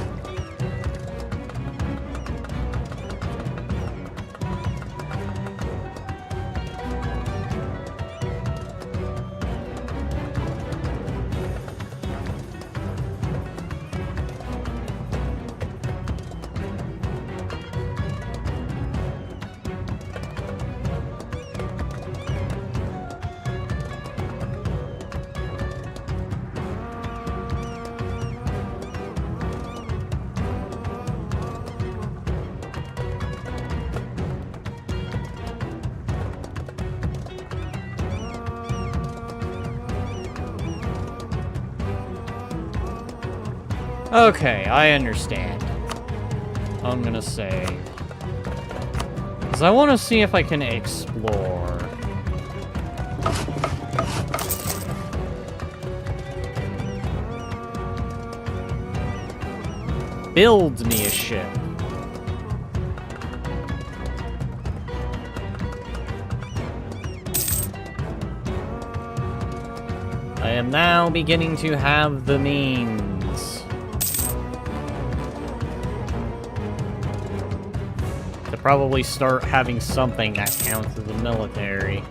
Okay, I understand. I'm gonna say. Because I want to see if I can explore. Build me a ship. I am now beginning to have the means to probably start having something that counts as a military.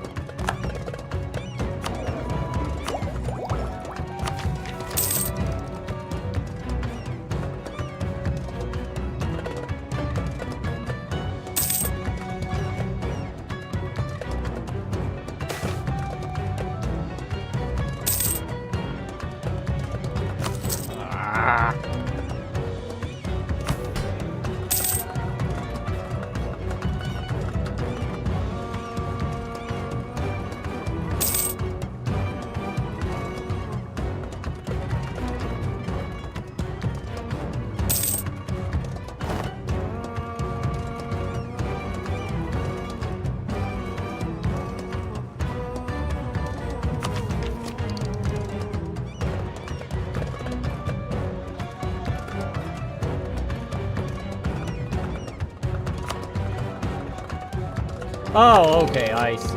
Oh, okay, I see.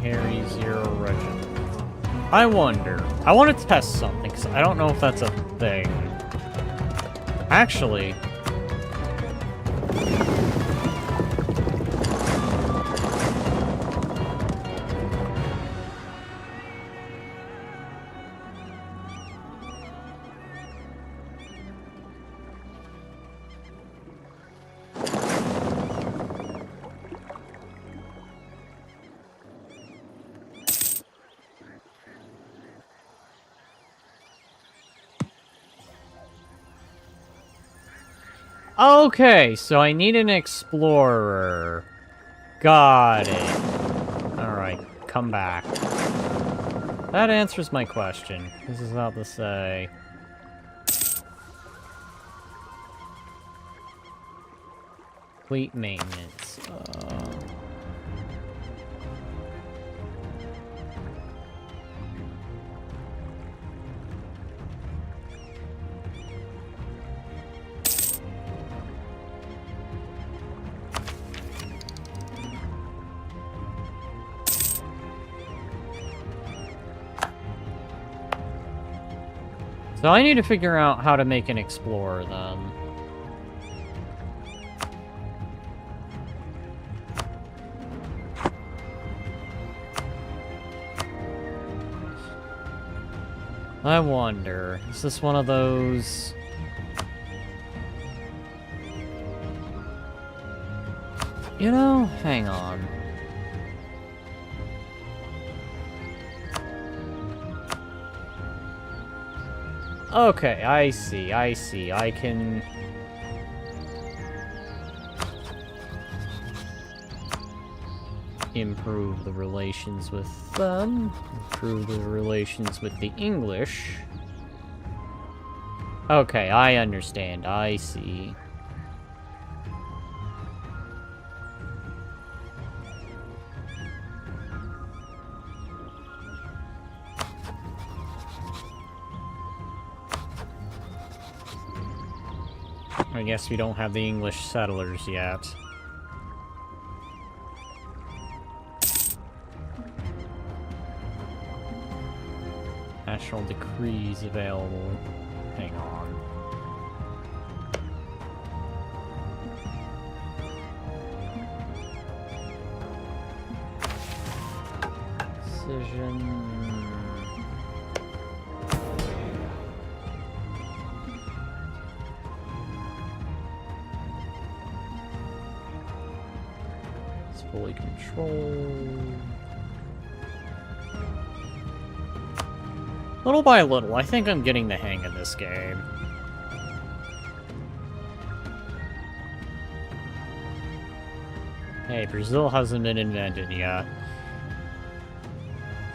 Harry Zero Regiment. I wonder. I want to test something, because I don't know if that's a thing. Actually... Okay, so I need an explorer. Got it. Alright, come back. That answers my question. This is about to say... Fleet maintenance. So I need to figure out how to make an explorer, then. I wonder, is this one of those... You know, hang on. Okay, I see, I can... improve the relations with them, improve the relations with the English. Okay, I understand, I see. I guess we don't have the English settlers yet. National decrees available. Hang on. Decision. It's fully controlled. Little by little, I think I'm getting the hang of this game. Hey, Brazil hasn't been invented yet.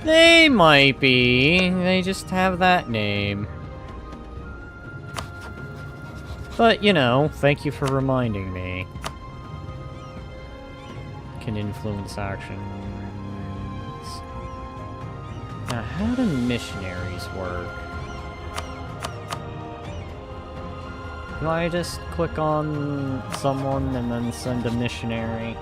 They might be. They just have that name. But, you know, thank you for reminding me. Can influence actions. Now, how do missionaries work? Do I just click on someone and then send a missionary?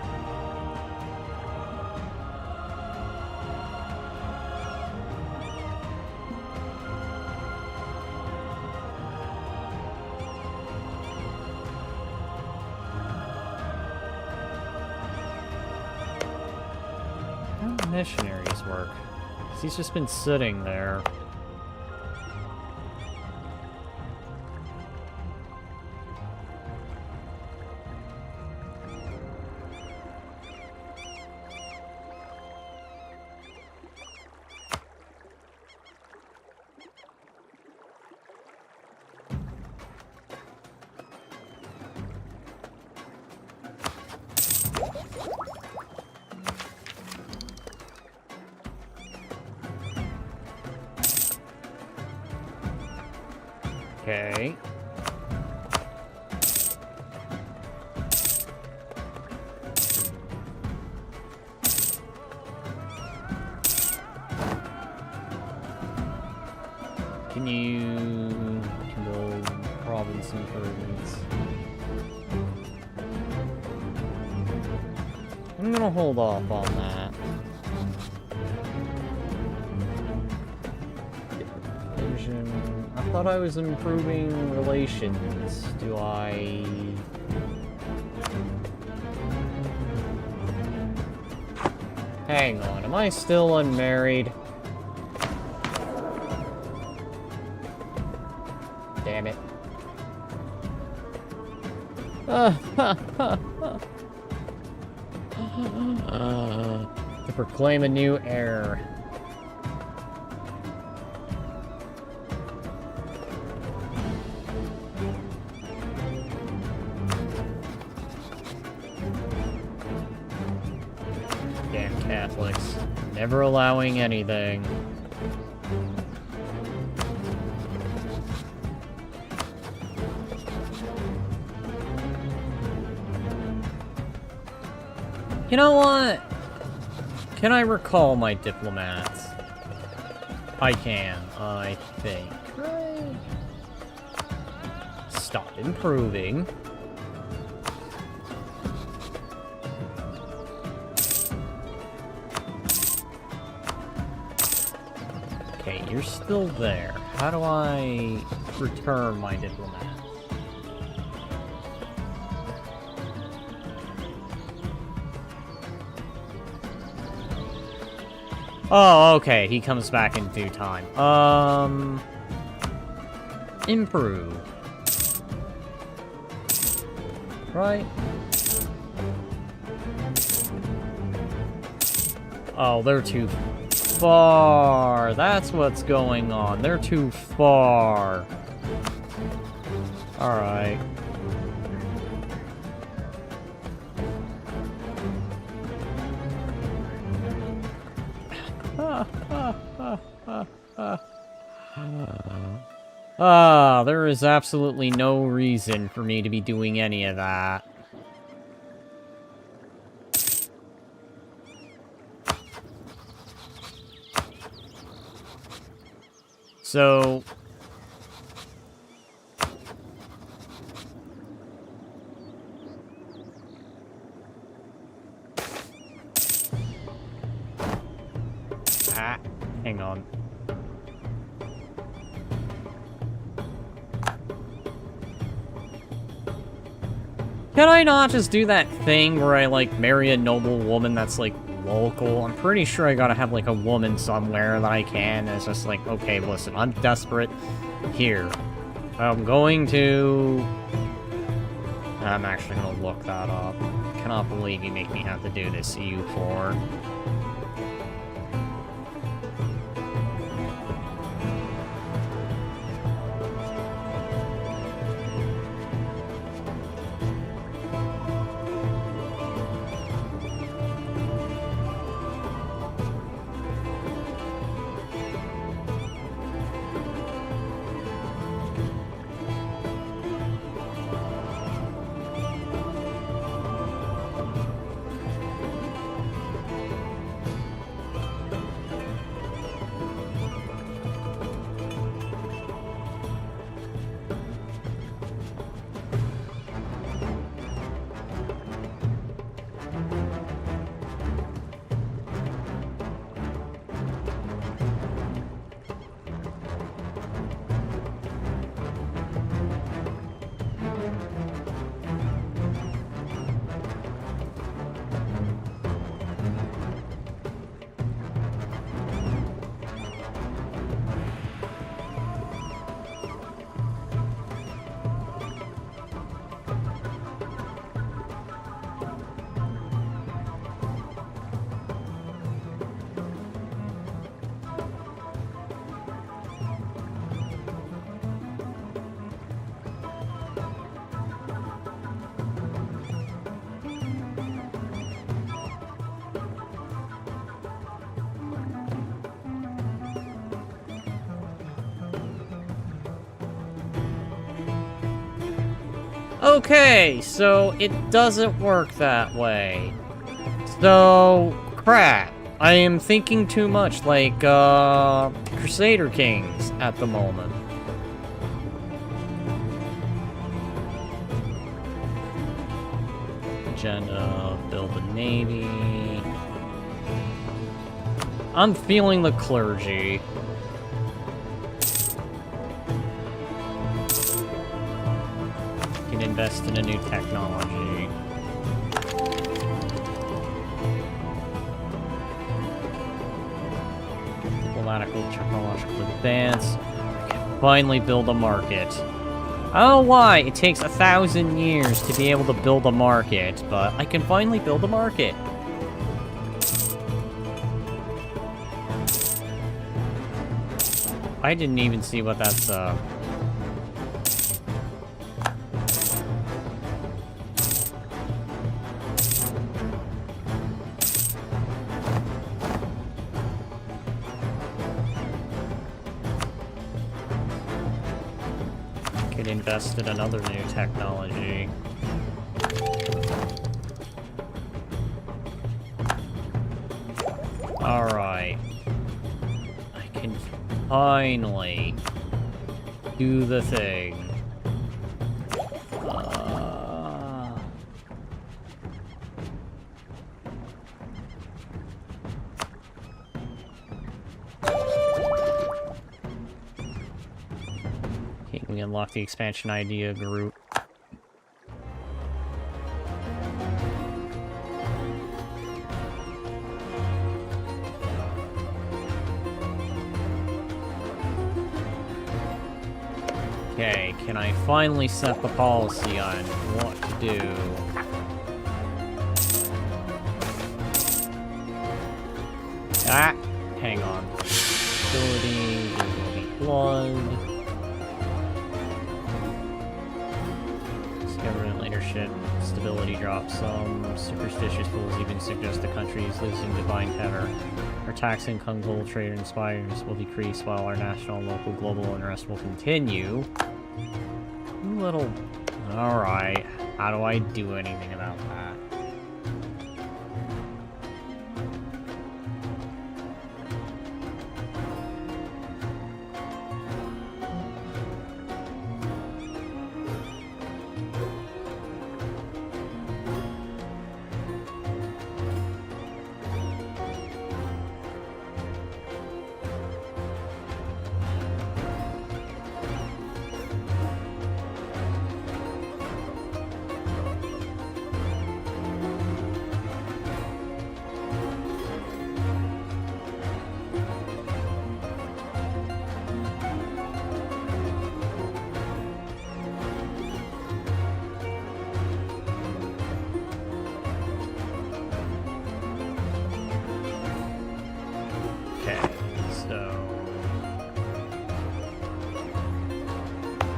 How do missionaries work? He's just been sitting there. Okay. Can you build province improvements? I'm gonna hold off on that. I thought I was improving relations. Do I... Hang on, am I still unmarried? Damn it. To proclaim a new heir. Catholics. Never allowing anything. You know what? Can I recall my diplomats? I can, I think. Right. Stop improving. Okay, you're still there. How do I return my diplomat? Oh, okay, he comes back in due time. Improve. Right? Oh, they're too far. That's what's going on. They're too far. Alright. There is absolutely no reason for me to be doing any of that. So... hang on. Can I not just do that thing where I, like, marry a noble woman that's, like, local? I'm pretty sure I gotta have, like, a woman somewhere that I can. And it's just like, okay, listen, I'm desperate. Here. I'm going to... I'm actually gonna look that up. I cannot believe you make me have to do this, EU4. Okay, so it doesn't work that way. So, crap. I am thinking too much like, Crusader Kings at the moment. Agenda, build a navy. I'm feeling the clergy. Invest in a new technology. Diplomatical, technological advance. I can finally build a market. I don't know why it takes 1,000 years to be able to build a market, but I can finally build a market. I didn't even see what that's, invest in another new technology. Alright. I can finally do the thing. We unlock the expansion idea group. Okay, can I finally set the policy on what to do? Ah, hang on. Ability, there will be blood. Government leadership, stability drops. Some superstitious fools even suggest the country is losing divine terror. Our tax income, global trade, and inspires will decrease while our national, local, global interest will continue. Little... Alright, how do I do anything about that?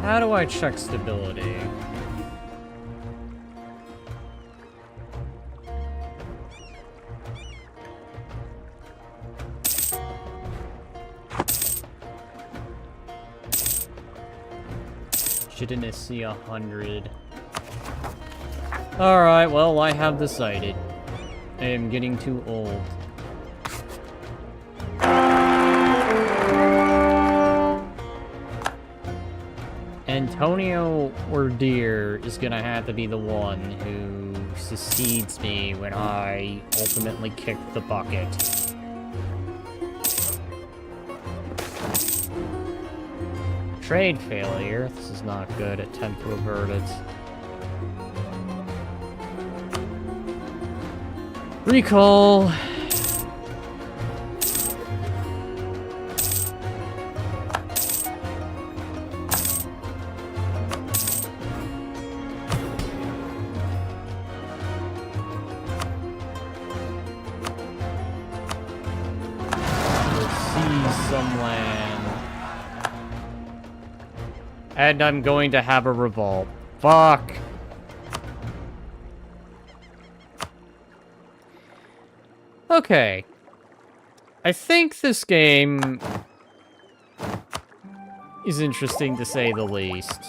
How do I check stability? Shouldn't see 100. Alright, well, I have decided. I am getting too old. Antonio Ordeer is gonna have to be the one who succeeds me when I ultimately kick the bucket. Trade failure. This is not good. Attempt to avert it. Recall. And I'm going to have a revolt. Fuck. Okay. I think this game is interesting to say the least.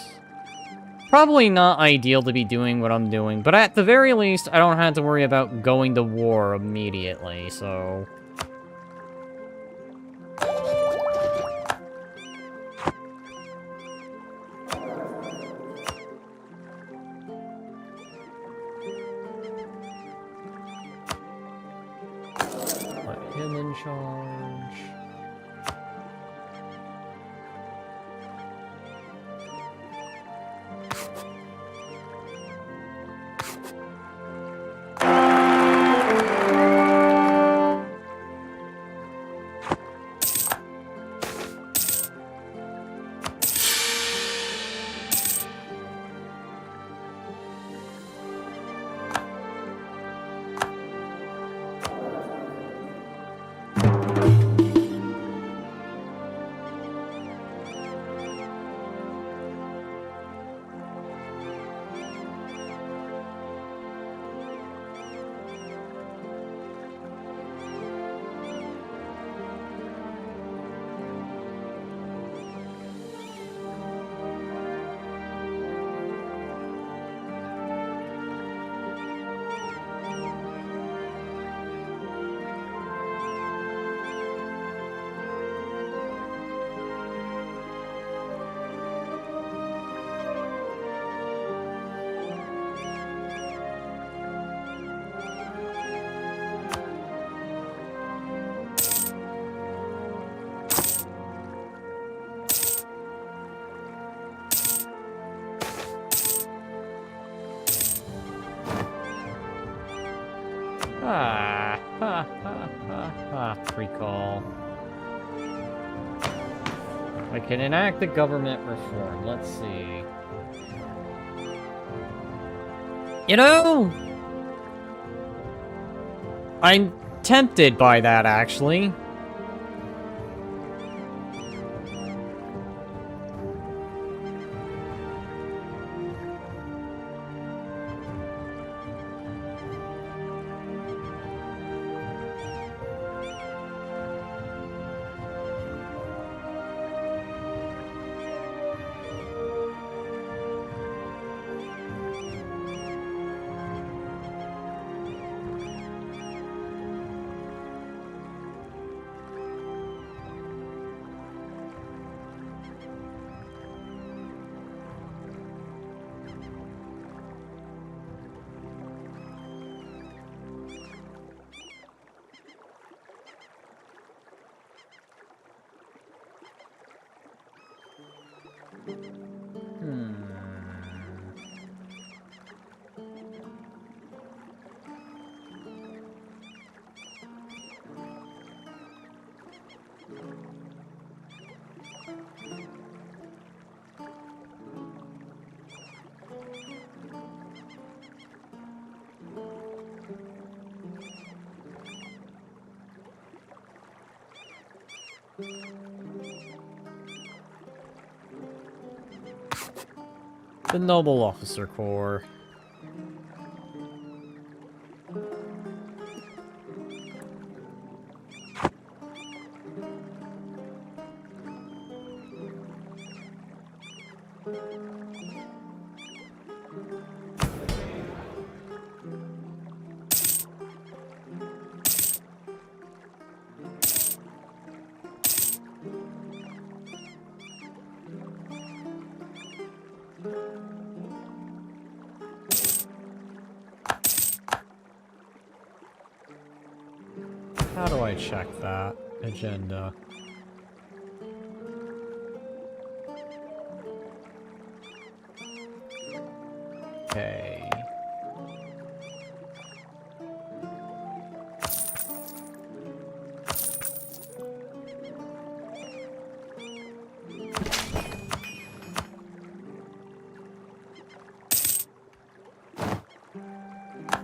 Probably not ideal to be doing what I'm doing, but at the very least, I don't have to worry about going to war immediately, so... charge. Recall. I can enact the government reform. Let's see. You know, tempted by that, actually. The Noble Officer Corps. How do I check that agenda? Okay.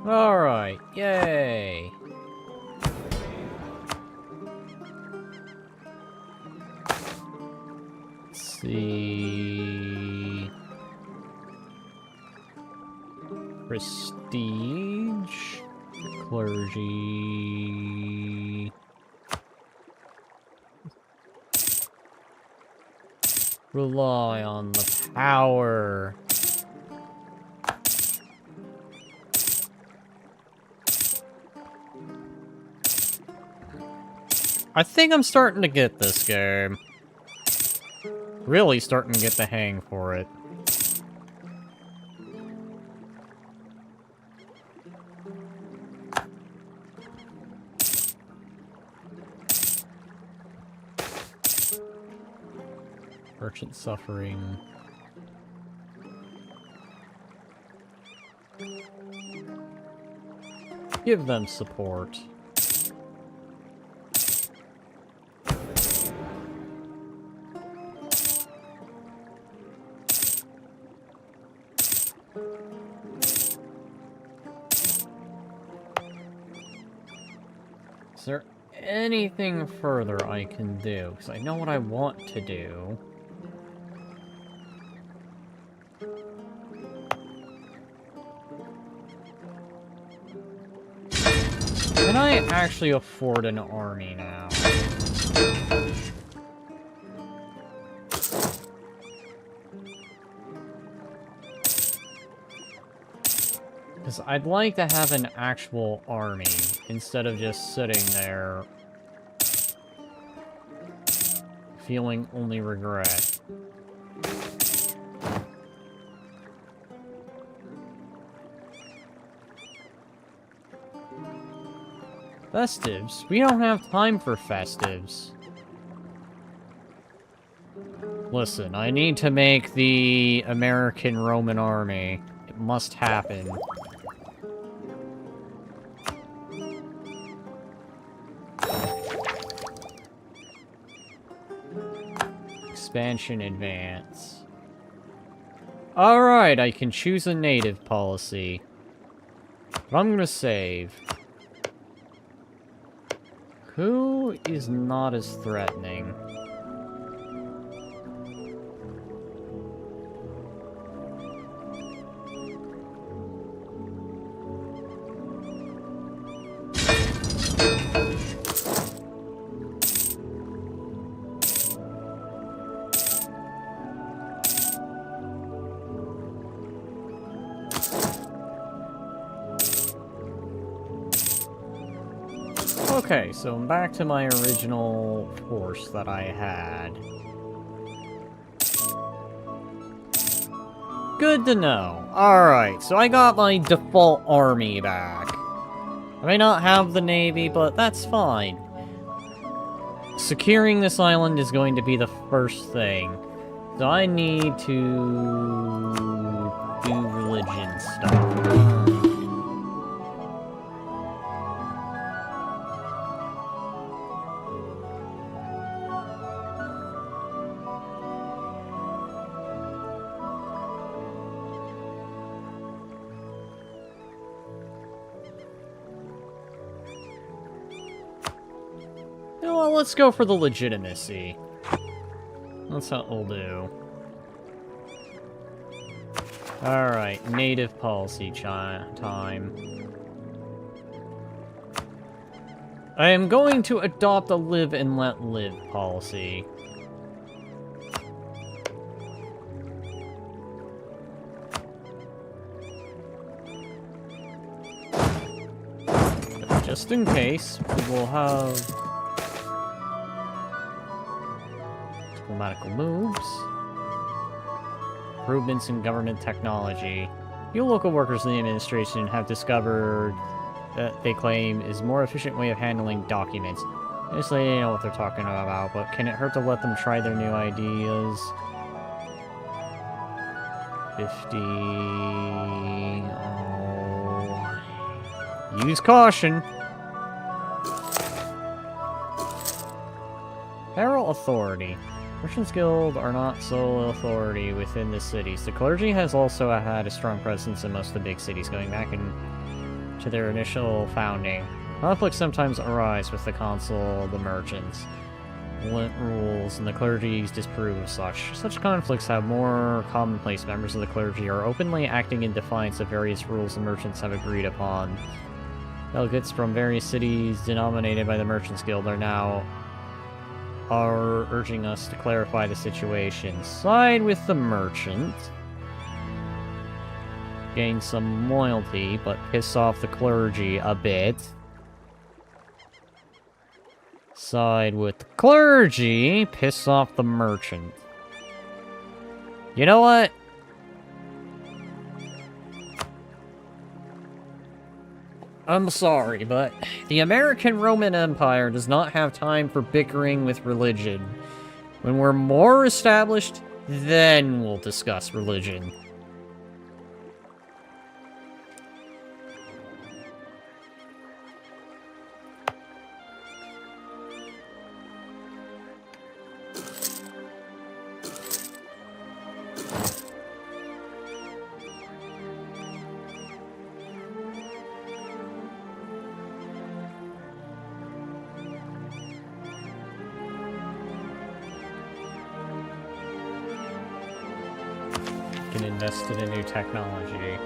All right, yay. Let's see. Prestige. Clergy. Rely on the power. I think I'm starting to get this game. Really starting to get the hang for it. Merchant suffering. Give them support. Is there anything further I can do? Because I know what I want to do. Can I actually afford an army now? Because I'd like to have an actual army, instead of just sitting there feeling only regret. Festives? We don't have time for festives. Listen, I need to make the American Roman army. It must happen. Expansion advance. Alright, I can choose a native policy. But I'm gonna save. Who is not as threatening? Okay, so I'm back to my original force that I had. Good to know. Alright, so I got my default army back. I may not have the navy, but that's fine. Securing this island is going to be the first thing. So I need to do religion stuff. Well, let's go for the legitimacy. That's what we'll do. Alright, native policy time. I am going to adopt a live and let live policy. But just in case, we will have diplomatical moves. Improvements in government technology. Few local workers in the administration have discovered that they claim is a more efficient way of handling documents. Obviously, they know what they're talking about, but can it hurt to let them try their new ideas? 50... Oh... Use caution! Feral authority. Merchants Guild are not sole authority within the cities. The clergy has also had a strong presence in most of the big cities, going back to their initial founding. Conflicts sometimes arise with the council, the merchants. Lent rules, and the clergy disapprove of such. Such conflicts have more commonplace. Members of the clergy are openly acting in defiance of various rules the merchants have agreed upon. Delegates from various cities denominated by the Merchants Guild are urging us to clarify the situation. Side with the merchant. Gain some loyalty, but piss off the clergy a bit. Side with the clergy, piss off the merchant. You know what? I'm sorry, but the American Roman Empire does not have time for bickering with religion. When we're more established, then we'll discuss religion. Invested in new technology.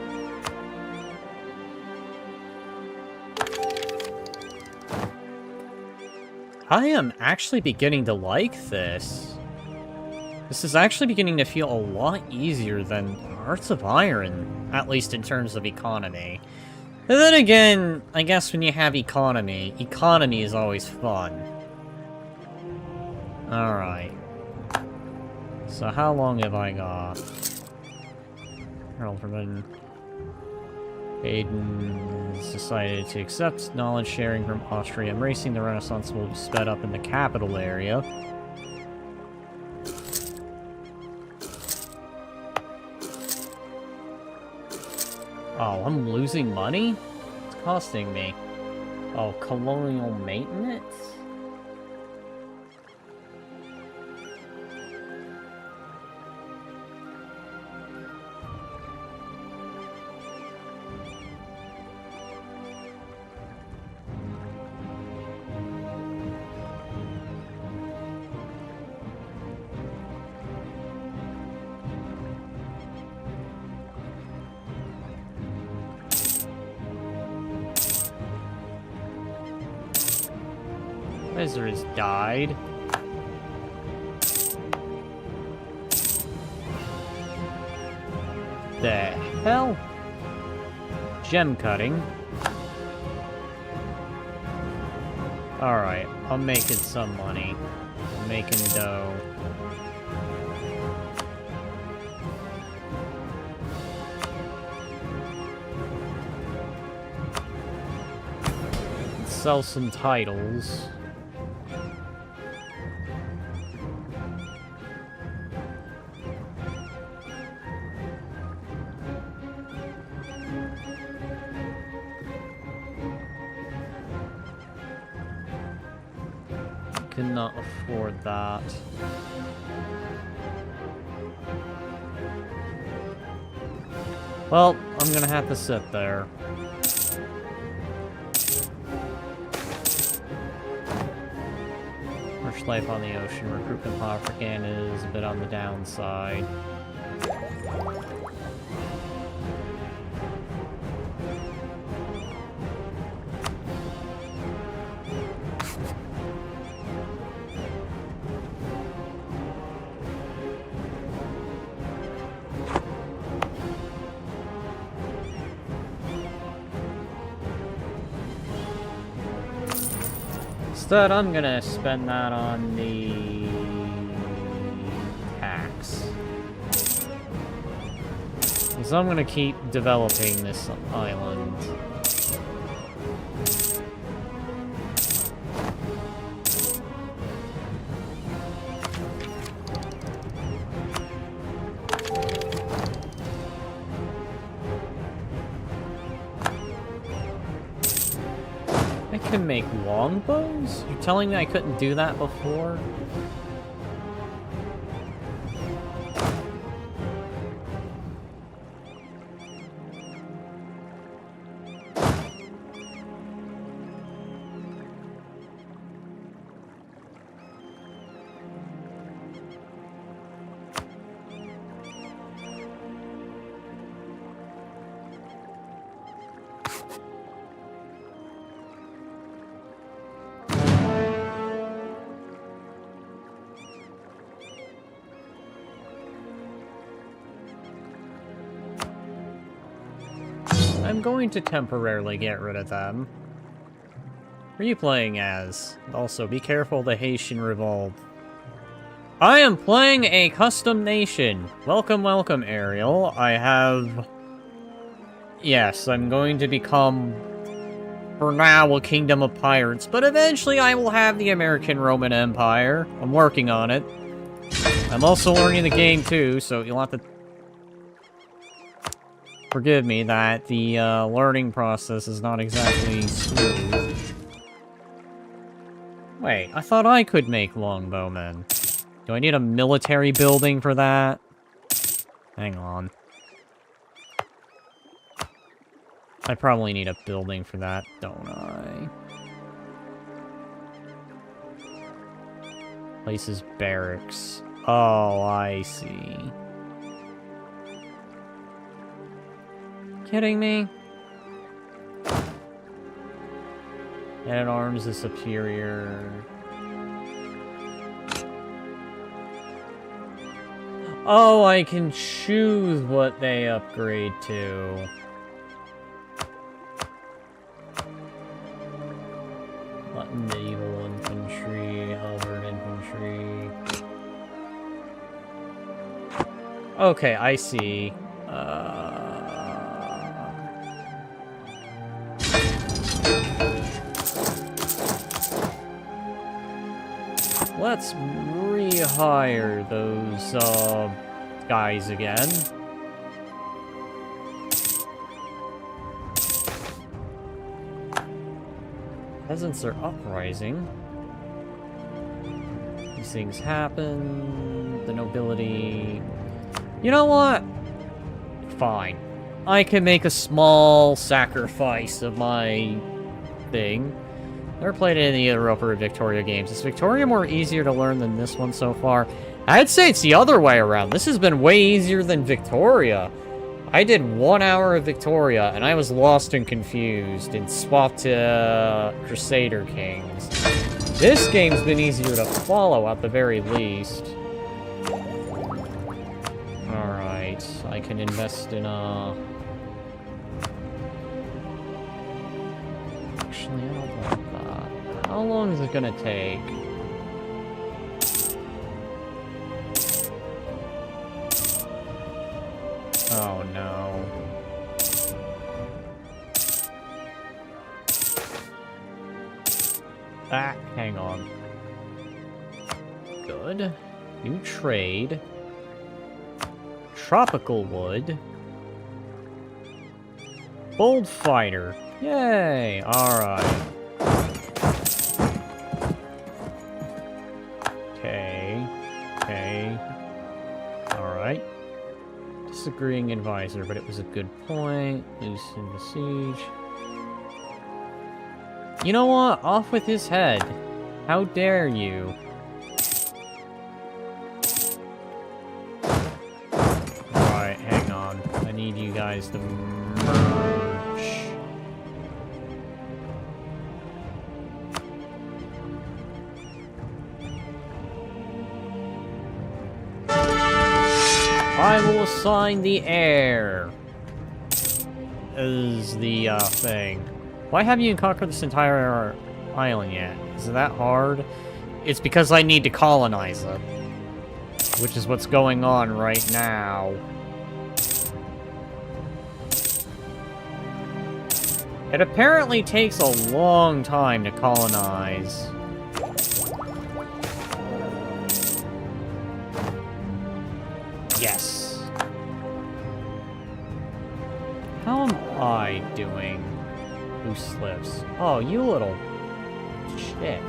I am actually beginning to like this. This is actually beginning to feel a lot easier than Hearts of Iron, at least in terms of economy. And then again, I guess when you have economy is always fun. Alright. So how long have I got? Harold Forbidden. Aiden's decided to accept knowledge sharing from Austria. Embracing the Renaissance will be sped up in the capital area. Oh, I'm losing money? It's costing me. Oh, colonial maintenance? Wizards died. The hell? Gem cutting. Alright, I'm making some money. I'm making dough. Let's sell some titles. Cannot afford that. Well, I'm gonna have to sit there. Harsh life on the ocean. Recruitment propaganda is a bit on the downside. Instead, I'm gonna spend that on the tax. Because I'm gonna keep developing this island. I can make longbows? You're telling me I couldn't do that before? I'm going to temporarily get rid of them. Who are you playing as? Also, be careful the Haitian Revolt. I am playing a custom nation. Welcome, welcome, Ariel. I have... Yes, I'm going to become, for now, a kingdom of pirates, but eventually I will have the American Roman Empire. I'm working on it. I'm also learning the game, too, so you'll have to forgive me that the learning process is not exactly smooth. Wait, I thought I could make longbowmen. Do I need a military building for that? Hang on. I probably need a building for that, don't I? Places barracks. Oh, I see. Kidding me? Man-at-Arms is superior. Oh, I can choose what they upgrade to. Medieval infantry, halberd infantry. Okay, I see. Let's rehire those, guys again. Peasants are uprising. These things happen. The nobility... You know what? Fine. I can make a small sacrifice of my thing. Never played any of the Europa or Victoria games. Is Victoria more easier to learn than this one so far? I'd say it's the other way around. This has been way easier than Victoria. I did 1 hour of Victoria, and I was lost and confused, and swapped to Crusader Kings. This game's been easier to follow at the very least. Alright, I can invest in a... Actually, I don't want that. How long is it gonna take? Oh no. Ah, hang on. Good. New trade. Tropical wood. Bold fighter. Yay! Alright. Okay. Okay. Alright. Disagreeing advisor, but it was a good point. Loosen the siege. You know what? Off with his head. How dare you? Alright, hang on. I need you guys to merge. I will assign the heir as the thing. Why haven't you conquered this entire island yet? Is it that hard? It's because I need to colonize it. Which is what's going on right now. It apparently takes a long time to colonize. Yes. How am I doing? Who slips? Oh, you little shit.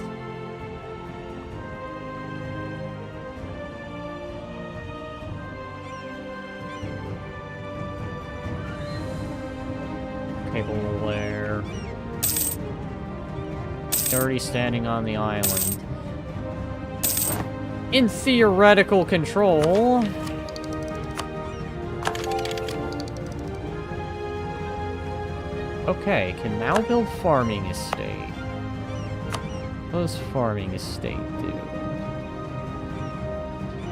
Cable layer. Already standing on the island. In theoretical control. Okay, can now build farming estate. What does farming estate do?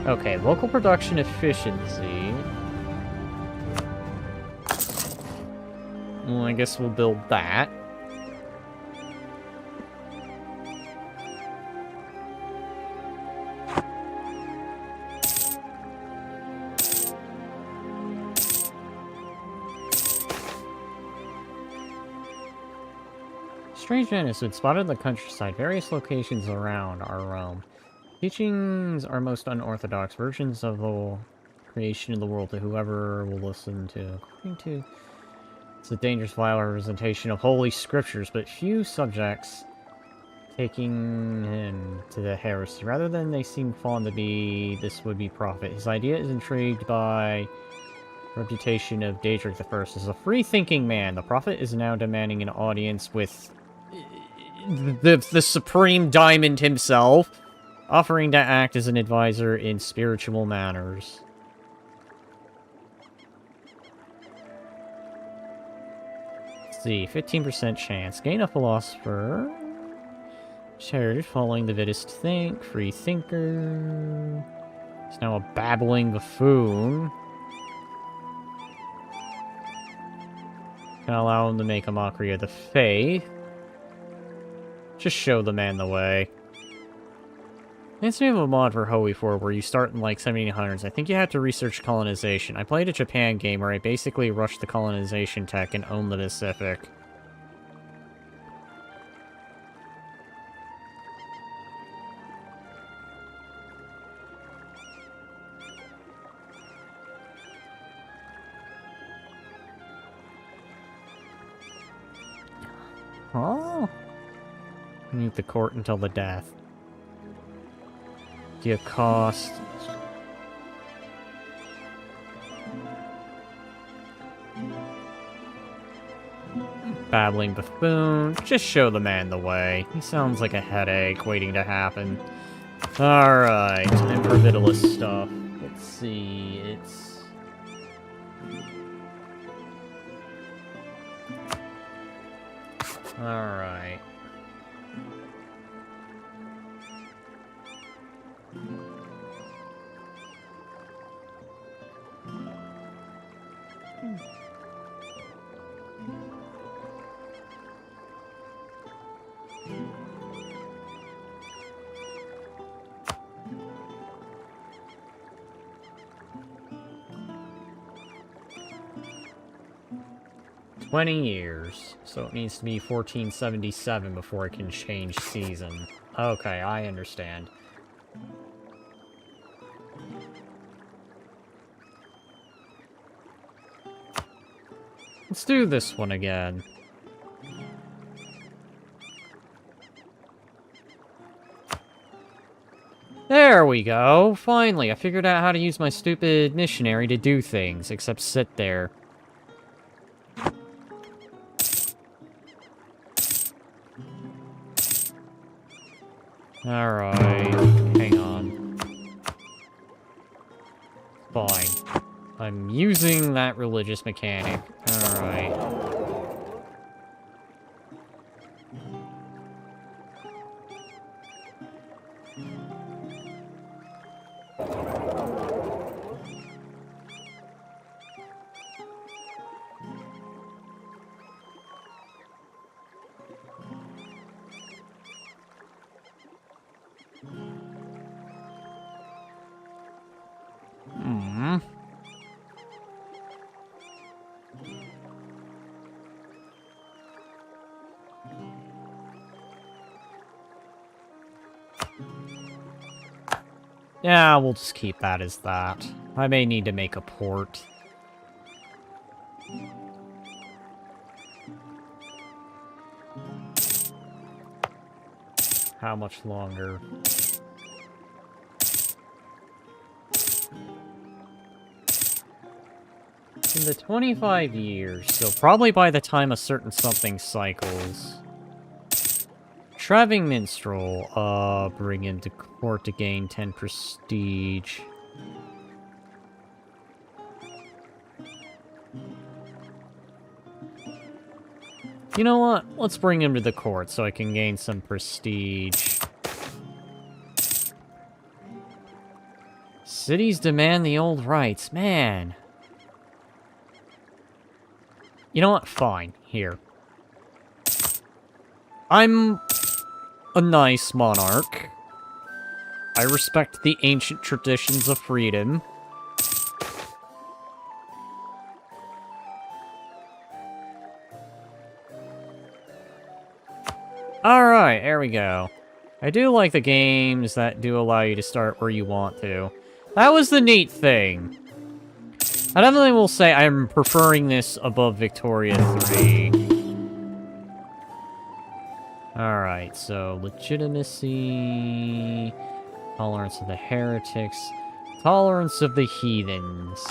Okay, local production efficiency. Well, I guess we'll build that. Strange man has been spotted in the countryside, various locations around our realm. Teachings are most unorthodox versions of the creation of the world to whoever will listen to. According to... It's a dangerous, vile representation of holy scriptures, but few subjects taking him to the heresy. Rather than they seem fond to be this would-be prophet. His idea is intrigued by the reputation of Daedric I. As a free-thinking man, the prophet is now demanding an audience with the Supreme Diamond himself, offering to act as an advisor in spiritual matters. Let's see, 15% chance. Gain a philosopher. Charity following the Vidist think. Free thinker. He's now a babbling buffoon. Can allow him to make a mockery of the faith. Just show the man the way. It's the name of a mod for Hoey 4 where you start in like 1700s. I think you have to research colonization. I played a Japan game where I basically rushed the colonization tech and owned the Pacific. Oh. Need the court until the death. Do you cost... Babbling buffoon. Just show the man the way. He sounds like a headache waiting to happen. Alright, time for Vitalist stuff. Let's see, it's... Alright. 20 years. So it needs to be 1477 before it can change season. Okay, I understand. Let's do this one again. There we go! Finally, I figured out how to use my stupid missionary to do things, except sit there. Alright, hang on. Fine. I'm using that religious mechanic. Alright. Yeah, we'll just keep that as that. I may need to make a port. How much longer? In the 25 years, so probably by the time a certain something cycles. Traveling Minstrel, bring him to court to gain 10 prestige. You know what? Let's bring him to the court so I can gain some prestige. Cities demand the old rights, man. You know what? Fine. Here. I'm a nice monarch. I respect the ancient traditions of freedom. Alright, there we go. I do like the games that do allow you to start where you want to. That was the neat thing. I definitely will say I'm preferring this above Victoria 3. Alright, so legitimacy, tolerance of the heretics, tolerance of the heathens.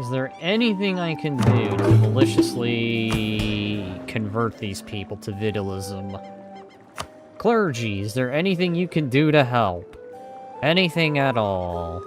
Is there anything I can do to maliciously convert these people to vitalism? Clergy, is there anything you can do to help? Anything at all?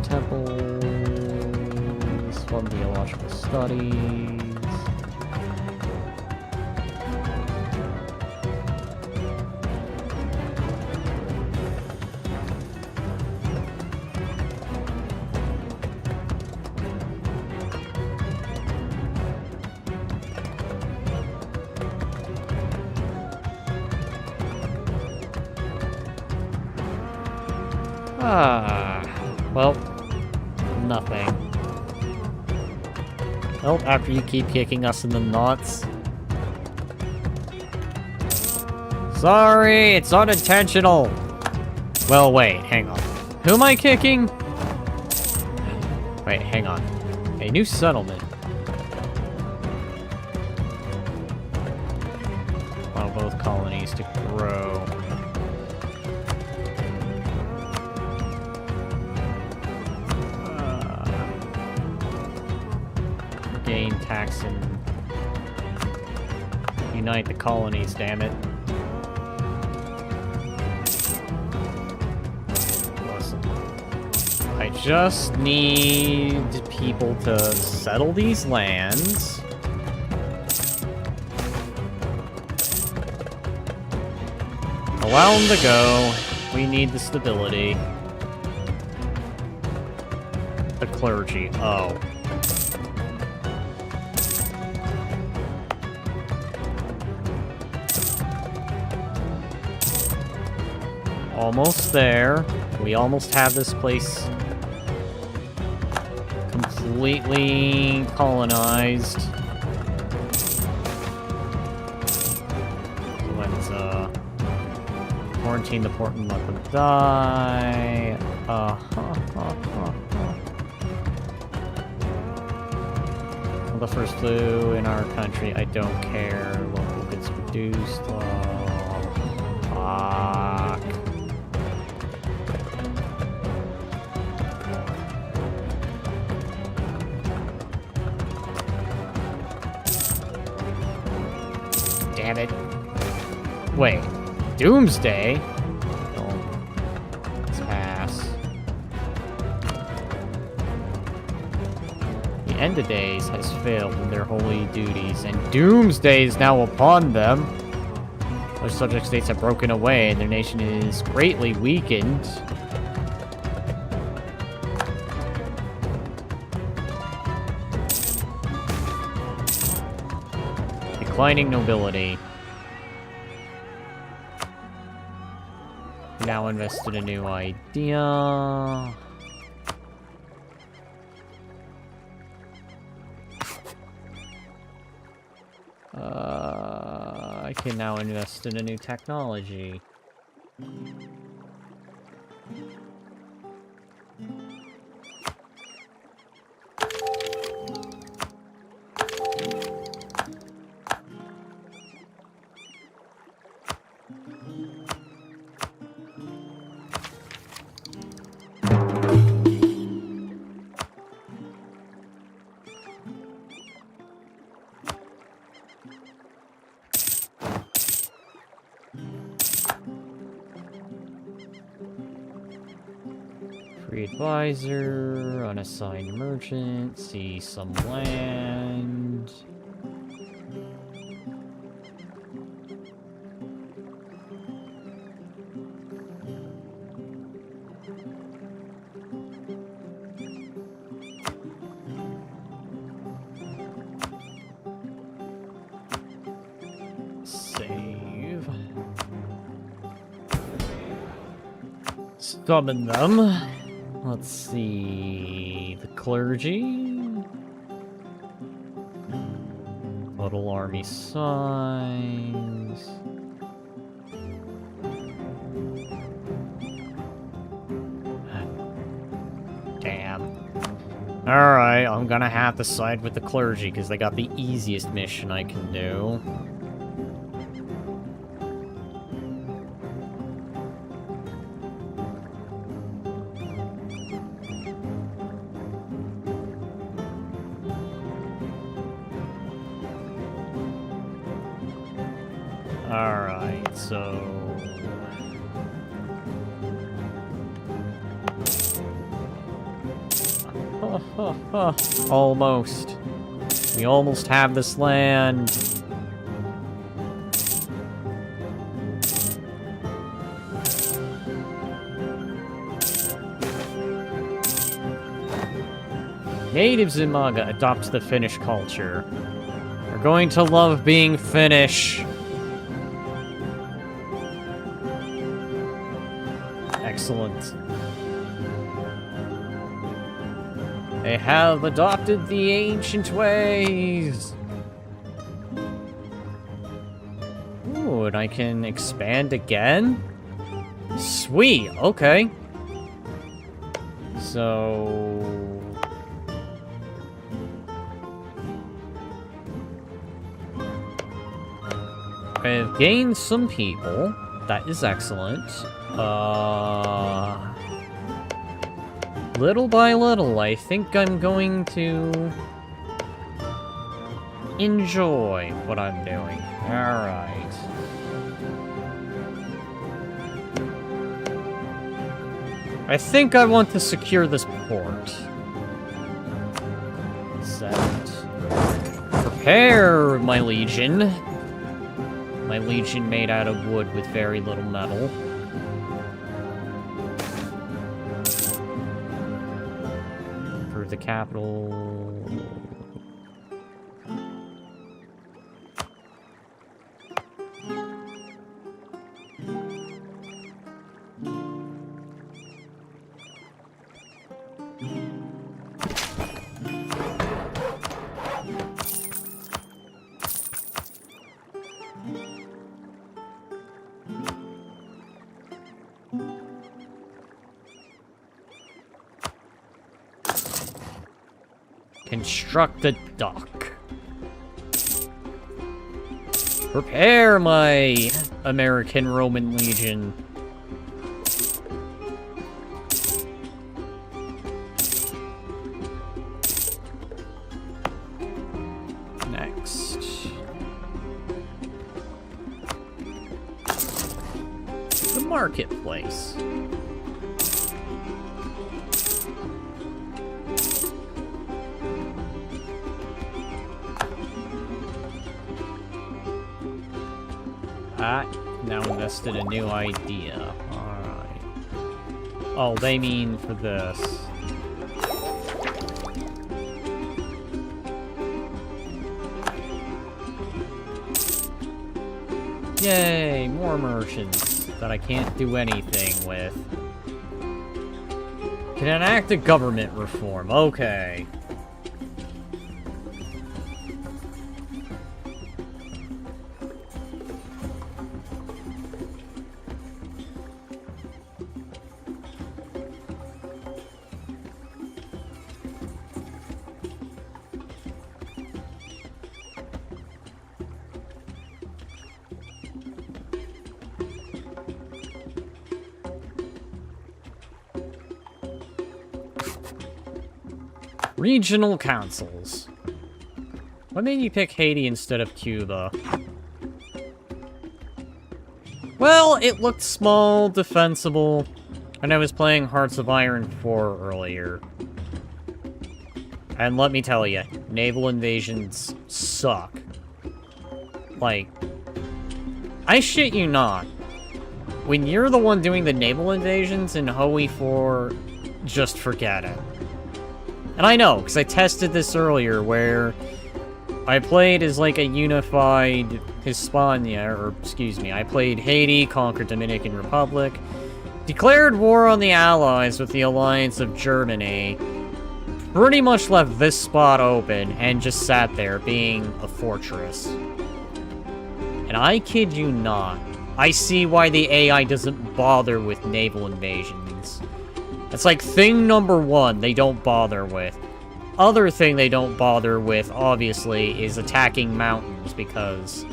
Temples, fund theological studies. Well, nothing. Well, after you keep kicking us in the nuts. Sorry, it's unintentional. Well, wait, hang on. Who am I kicking? Wait, hang on. A new settlement. Allow both colonies to grow. Gain tax and unite the colonies, damn it. Listen. I just need people to settle these lands. Allow them to go. We need the stability. The clergy. Oh. Almost there. We almost have this place completely colonized. Let's quarantine the port and let them die. The first flu in our country, I don't care. Local goods produced. Fuck. Damn it. Wait. Doomsday? Oh. Let's pass. The End of Days has failed in their holy duties, and Doomsday is now upon them. Their subject states have broken away, and their nation is greatly weakened. Declining nobility. Now invest in a new idea. I can now invest in a new technology. Free advisor, unassigned merchant, see some land. Save. Summon them. Let's see... the clergy? Total army size... Damn. Alright, I'm gonna have to side with the clergy, because they got the easiest mission I can do. Alright, so... Almost. We almost have this land. Natives in manga adopt the Finnish culture. They're going to love being Finnish. Excellent. They have adopted the ancient ways. Ooh, and I can expand again? Sweet, okay. So... I've gained some people. That is excellent. Little by little, I think I'm going to enjoy what I'm doing. Alright. I think I want to secure this port. Set. Prepare, my legion. My legion made out of wood with very little metal. For the capital... Construct a dock. Prepare, my American Roman Legion. Next. The marketplace. Now invested a new idea. Alright. Oh, they mean for this. Yay, more merchants that I can't do anything with. Can enact a government reform. Okay. Regional councils. What made you pick Haiti instead of Cuba? Well, it looked small, defensible, and I was playing Hearts of Iron 4 earlier. And let me tell you, naval invasions suck. Like, I shit you not. When you're the one doing the naval invasions in Hoey 4, just forget it. And I know, because I tested this earlier, where I played as, like, a unified Hispania, or, excuse me, I played Haiti, conquered Dominican Republic, declared war on the Allies with the alliance of Germany, pretty much left this spot open, and just sat there, being a fortress. And I kid you not, I see why the AI doesn't bother with naval invasions. It's like thing number one they don't bother with. Other thing they don't bother with, obviously, is attacking mountains, because...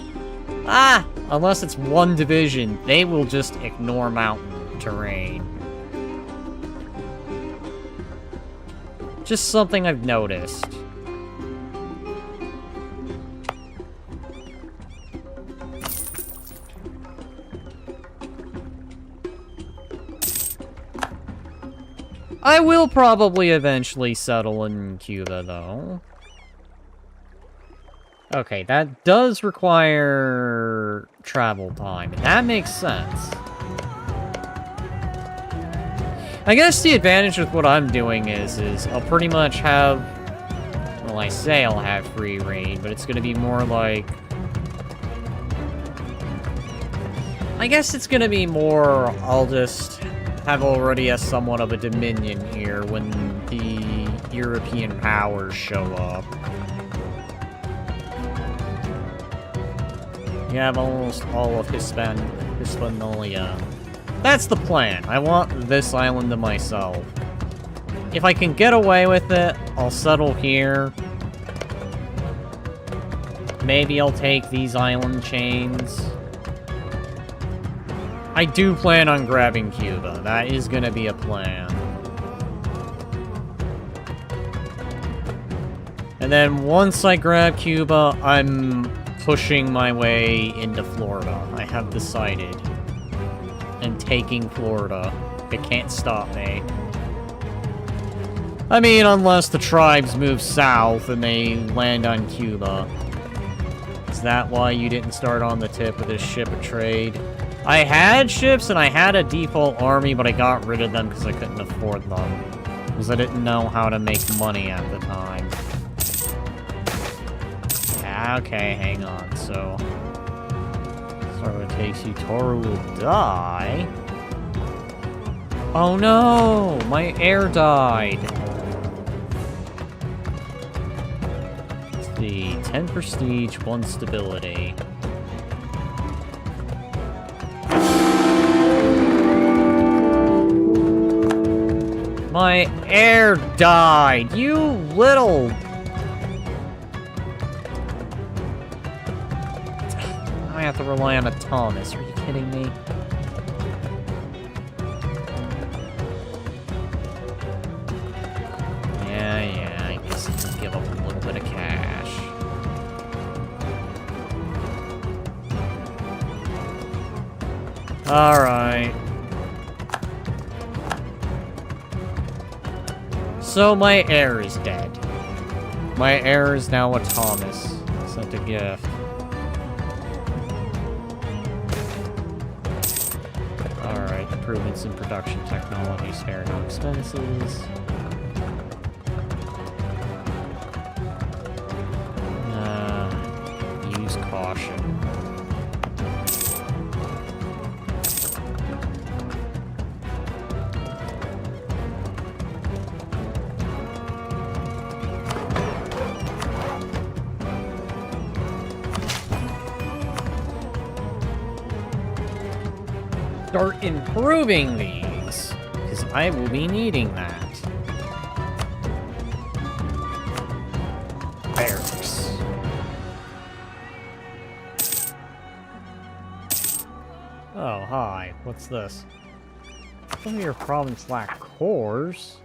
unless it's one division, they will just ignore mountain terrain. Just something I've noticed. I will probably eventually settle in Cuba, though. Okay, that does require travel time, and that makes sense. I guess the advantage with what I'm doing is I'll pretty much have... Well, I say I'll have free reign, but it's gonna be more like... I guess it's gonna be more, I'll just have already a somewhat of a dominion here when the European powers show up. You have almost all of Hispanolia. That's the plan. I want this island to myself. If I can get away with it, I'll settle here. Maybe I'll take these island chains. I do plan on grabbing Cuba. That is gonna be a plan. And then once I grab Cuba, I'm pushing my way into Florida. I have decided. I'm taking Florida. It can't stop me. I mean, unless the tribes move south and they land on Cuba. Is that why you didn't start on the tip of this ship of trade? I had ships and I had a default army, but I got rid of them because I couldn't afford them. Because I didn't know how to make money at the time. Okay, hang on. So it takes you. Toru will die. Oh no! My heir died. Let's see. 10 prestige, 1 stability. My heir died! You little... I have to rely on a Thomas. Are you kidding me? Yeah, I guess I can give up a little bit of cash. Alright. So my heir is dead. My heir is now a Thomas. Sent a gift. Alright, improvements in production technology, spare no expenses. Use caution. Start improving these, because I will be needing that. Barracks. Oh, hi. What's this? Some of your province lack cores.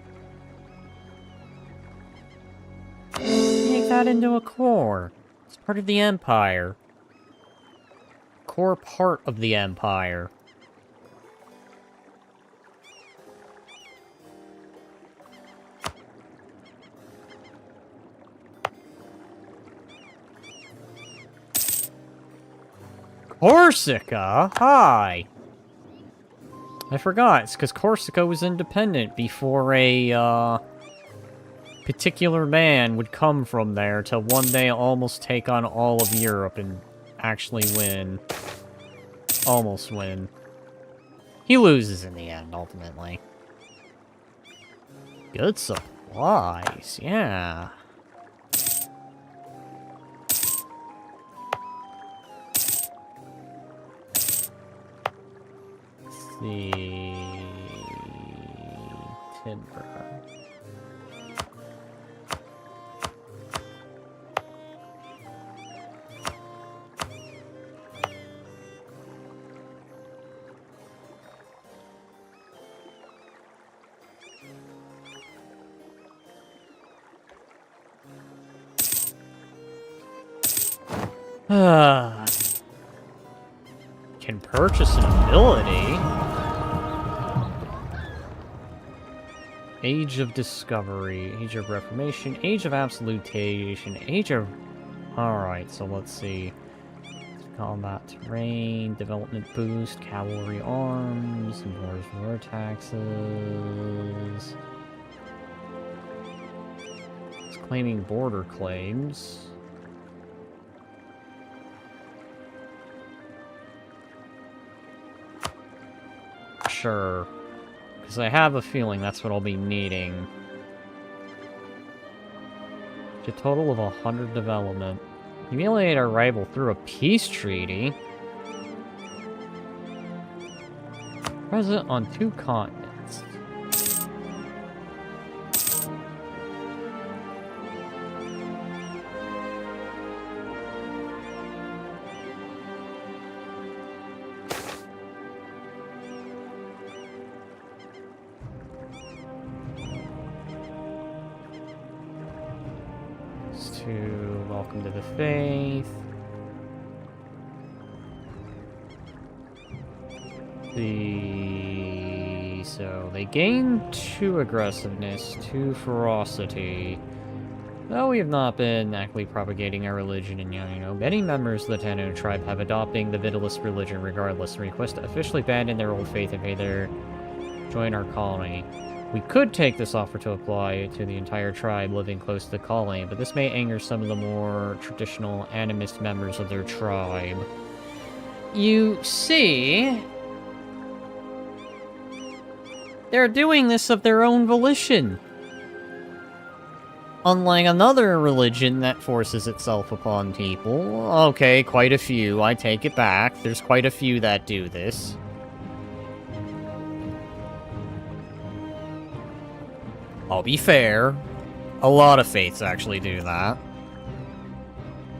Make that into a core. It's part of the Empire. Core part of the Empire. Corsica? Hi! I forgot, it's because Corsica was independent before a, particular man would come from there to one day almost take on all of Europe and actually win. Almost win. He loses in the end, ultimately. Good supplies, yeah. The timber. Can purchase an ability. Age of Discovery, Age of Reformation, Age of Absolutation, Age of... Alright, so let's see. Combat terrain, development boost, cavalry arms, war taxes. It's claiming border claims. Sure. Because I have a feeling that's what I'll be needing. A total of 100 development. Humiliate our rival through a peace treaty. Present on 2 continents. Welcome to the faith. see. So they gain 2 aggressiveness, 2 ferocity. Though we have not been actively propagating our religion, and many members of the Tano tribe have adopting the Vitalist religion regardless, and request to officially abandon their old faith and join our colony. We could take this offer to apply to the entire tribe living close to the colony, but this may anger some of the more traditional animist members of their tribe. You see, they're doing this of their own volition. Unlike another religion that forces itself upon people. Okay, quite a few, I take it back. There's quite a few that do this. I'll be fair. A lot of faiths actually do that.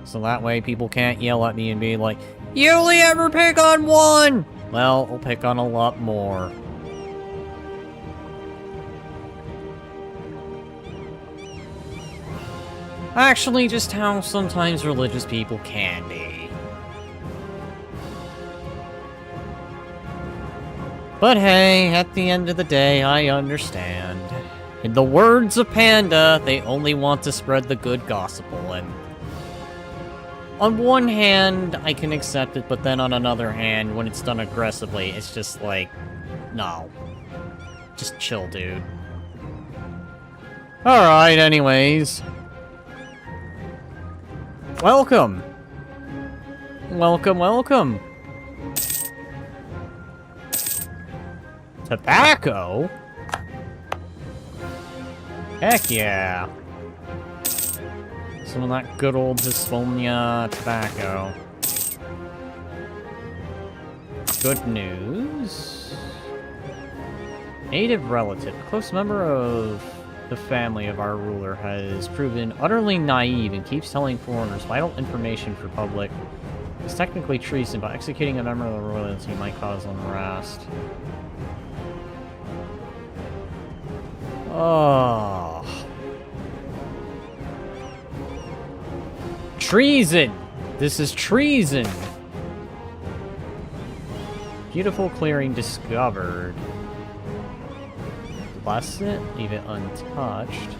So that way people can't yell at me and be like, "You only ever pick on one!" Well, I'll pick on a lot more. Actually, just how sometimes religious people can be. But hey, at the end of the day, I understand. In the words of Panda, they only want to spread the good gospel, and on one hand, I can accept it, but then on another hand, when it's done aggressively, it's just like, no. Just chill, dude. Alright, anyways. Welcome! Welcome, welcome! Tobacco? Heck yeah! Some of that good old Hispania tobacco. Good news. Native relative, a close member of the family of our ruler, has proven utterly naive and keeps telling foreigners vital information for public. It's technically treason, but executing a member of the royalty might cause unrest. Oh. Treason! This is treason! Beautiful clearing discovered. Bless it, leave it untouched.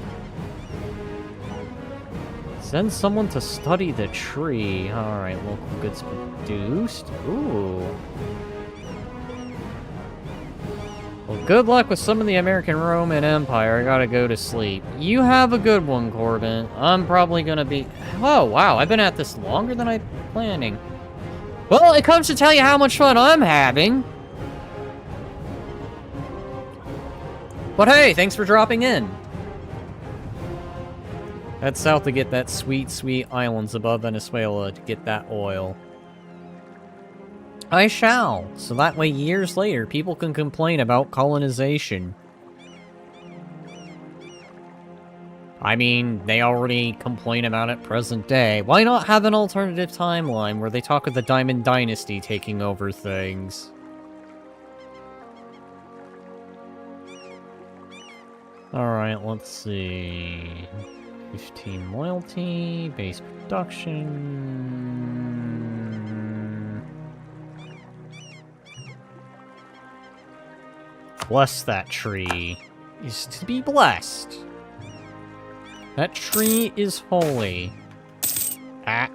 Send someone to study the tree. Alright, local goods produced. Ooh. Well, good luck with some of the American Roman Empire. I gotta go to sleep. You have a good one, Corbin. I'm probably gonna be... Oh, wow, I've been at this longer than I'm planning. Well, it comes to tell you how much fun I'm having. But hey, thanks for dropping in. Head south to get that sweet, sweet islands above Venezuela to get that oil. I shall, so that way years later people can complain about colonization. I mean, they already complain about it present day. Why not have an alternative timeline where they talk of the Diamond Dynasty taking over things? Alright, let's see. 15 loyalty, base production... Bless that tree. Is to be blessed. That tree is holy. Ah.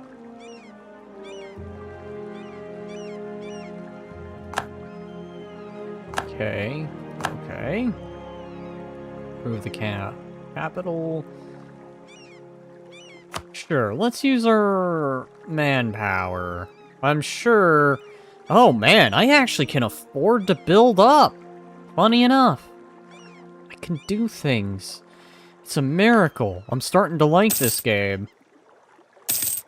Okay. Okay. Improve the capital. Sure, let's use our manpower. I'm sure... Oh man, I actually can afford to build up. Funny enough. I can do things. It's a miracle. I'm starting to like this game.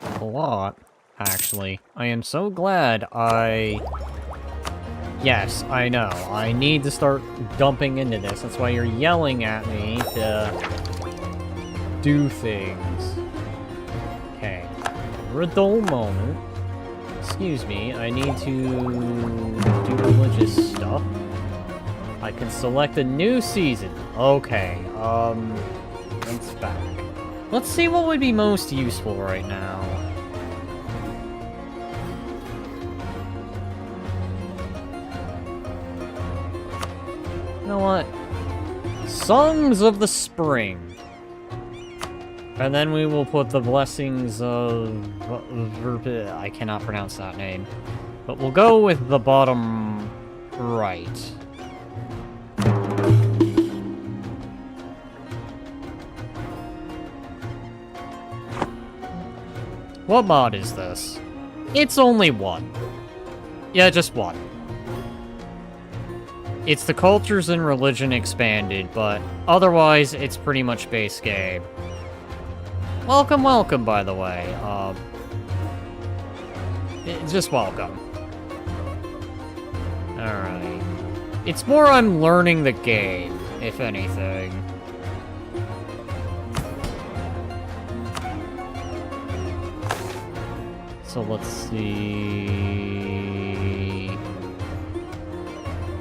A lot, actually. I am so glad I... Yes, I know. I need to start dumping into this. That's why you're yelling at me to do things. Okay. For a dull moment. Excuse me, I need to do religious stuff. I can select a new season. Okay, let's back. Let's see what would be most useful right now. know what? Songs of the Spring. And then we will put the blessings of... I cannot pronounce that name. But we'll go with the bottom right. What mod is this? It's only one. Yeah, just one. It's the Cultures and Religion expanded, but otherwise it's pretty much base game. Welcome, welcome, by the way. Just welcome. Alright. It's more I'm learning the game, if anything. So let's see...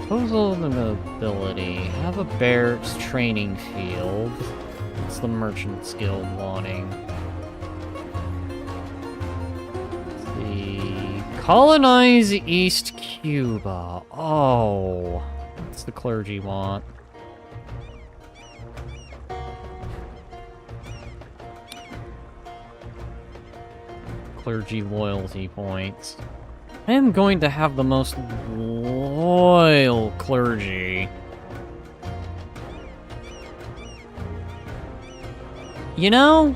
Proposal of Mobility. Have a barracks training field. What's the Merchants Guild wanting? Let's see... Colonize East Cuba. Oh. What's the clergy want? Clergy loyalty points. I am going to have the most loyal clergy. You know?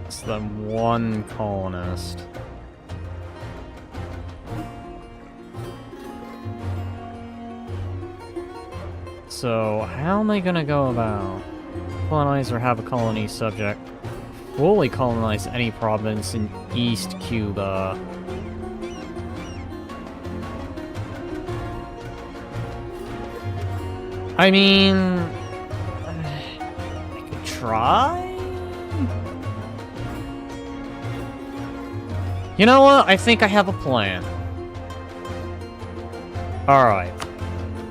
It's the one colonist. So, how am I gonna go about? Colonize or have a colony subject. Fully colonize any province in East Cuba. I mean... I could try? You know what? I think I have a plan. Alright.